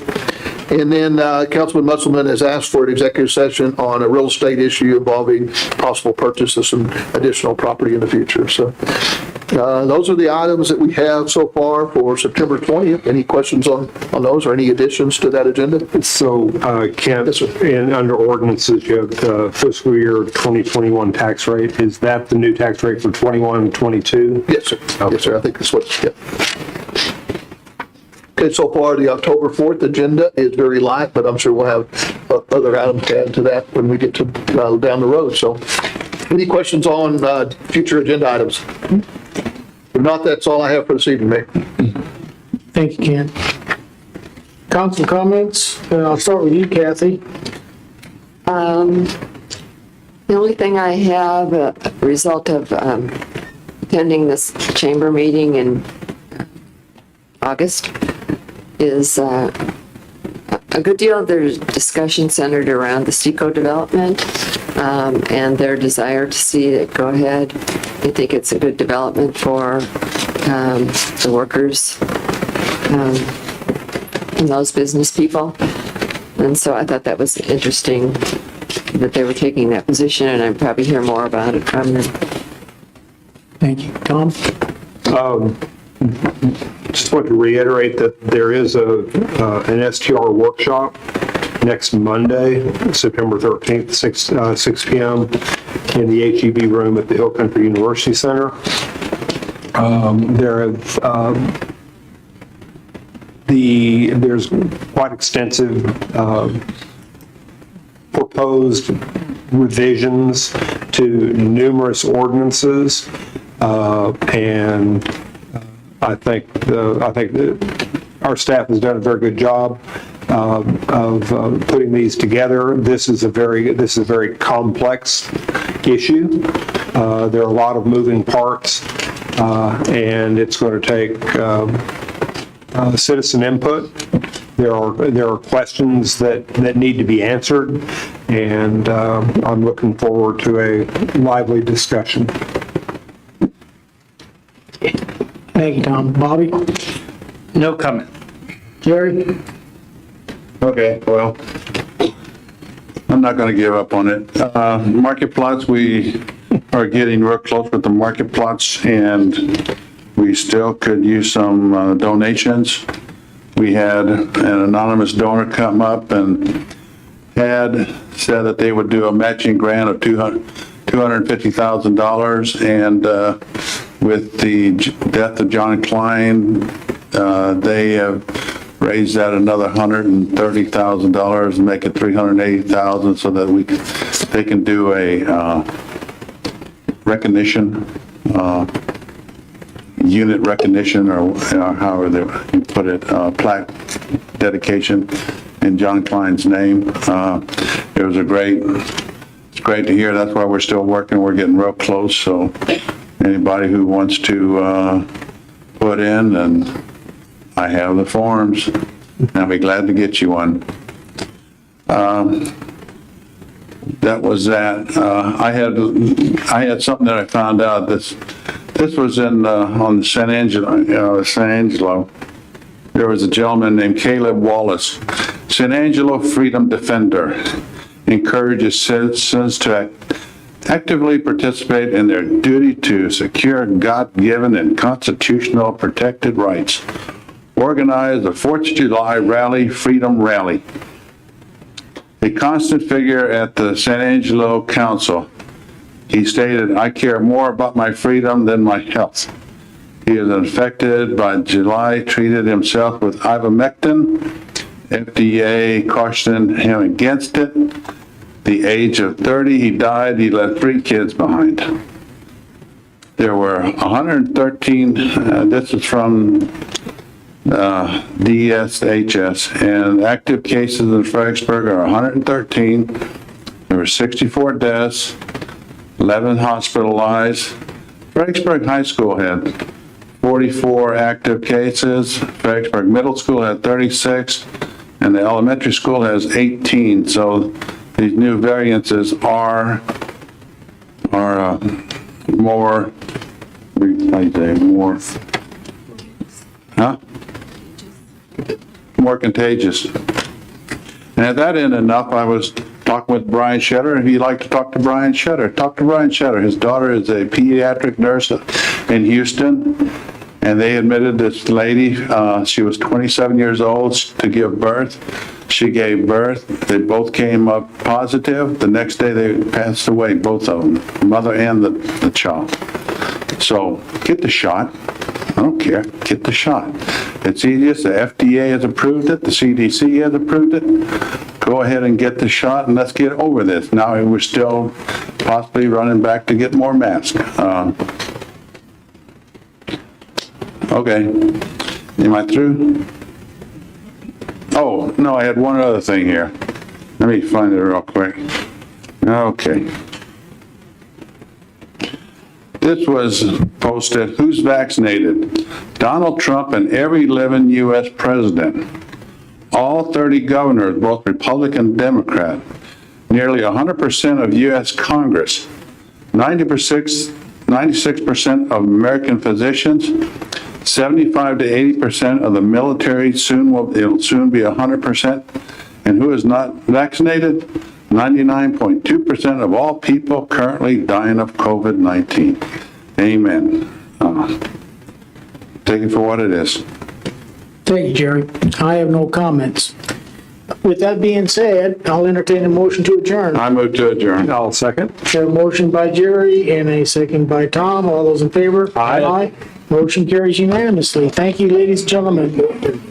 And then Councilman Musselman has asked for an executive session on a real estate issue involving possible purchase of some additional property in the future. So those are the items that we have so far for September 20th. Any questions on those or any additions to that agenda? So, Kent, under ordinances, you have the fiscal year 2021 tax rate. Is that the new tax rate for 21 and 22? Yes, sir. Okay. Yes, sir. I think that's what, yeah. Okay, so far, the October 4th agenda is very light, but I'm sure we'll have other items to add to that when we get to down the road. So any questions on future agenda items? If not, that's all I have for this evening, Mayor. Thank you, Ken. Council comments? I'll start with you, Kathy. The only thing I have, a result of attending this chamber meeting in August, is a good deal of their discussion centered around the SECO development and their desire to see it go ahead. They think it's a good development for the workers and those business people. And so I thought that was interesting that they were taking that position, and I'd probably hear more about it from them. Thank you. Tom? Just want to reiterate that there is an STR workshop next Monday, September 13th, 6 p.m. in the HEB room at the Hill Country University Center. There's quite extensive proposed revisions to numerous ordinances, and I think that our staff has done a very good job of putting these together. This is a very complex issue. There are a lot of moving parts, and it's going to take citizen input. There are questions that need to be answered, and I'm looking forward to a lively discussion. Thank you, Tom. Bobby? No comment. Jerry? Okay, well, I'm not going to give up on it. Market plots, we are getting real close with the market plots, and we still could use some donations. We had an anonymous donor come up and had said that they would do a matching grant of $250,000, and with the death of John Klein, they have raised that another $130,000 and make it $380,000 so that they can do a recognition, unit recognition, or however they put it, plaque dedication in John Klein's name. It was it's great to hear. That's why we're still working. We're getting real close. So anybody who wants to put in, and I have the forms, and I'll be glad to get you one. That was that. I had something that I found out. This was on San Angelo. There was a gentleman named Caleb Wallace. San Angelo Freedom Defender encourages citizens to actively participate in their duty to secure God-given and constitutional protected rights. Organize the 4th of July Rally, Freedom Rally. A constant figure at the San Angelo Council, he stated, "I care more about my freedom than my health." He is infected by July, treated himself with ivermectin. FDA cautioned him against it. The age of 30, he died. He left 3 kids behind. There were 113, this is from DSHS, and active cases in Fredericksburg are 113. There were 64 deaths, 11 hospitalized. Fredericksburg High School had 44 active cases. Fredericksburg Middle School had 36, and the elementary school has 18. So these new variances are more, more contagious. And if that isn't enough, I was talking with Brian Shetter. If you'd like to talk to Brian Shetter, talk to Brian Shetter. His daughter is a pediatric nurse in Houston, and they admitted this lady, she was 27 years old to give birth. She gave birth. They both came up positive. The next day they passed away, both of them, the mother and the child. So get the shot. I don't care. Get the shot. It's easiest, the FDA has approved it, the CDC has approved it. Go ahead and get the shot and let's get over this. Now we're still possibly running back to get more masks. Okay, am I through? Oh, no, I had one other thing here. Let me find it real quick. Okay. This was posted, who's vaccinated? Donald Trump and every living U.S. president. All 30 governors, both Republican and Democrat. Nearly 100% of U.S. Congress. 96% of American physicians. 75 to 80% of the military. It'll soon be 100%. And who is not vaccinated? 99.2% of all people currently dying of COVID-19. Amen. Take it for what it is. Thank you, Jerry. I have no comments. With that being said, I'll entertain a motion to adjourn. I move to adjourn. I'll second. A motion by Jerry and a second by Tom. All those in favor? Aye. Motion carries unanimously. Thank you, ladies and gentlemen.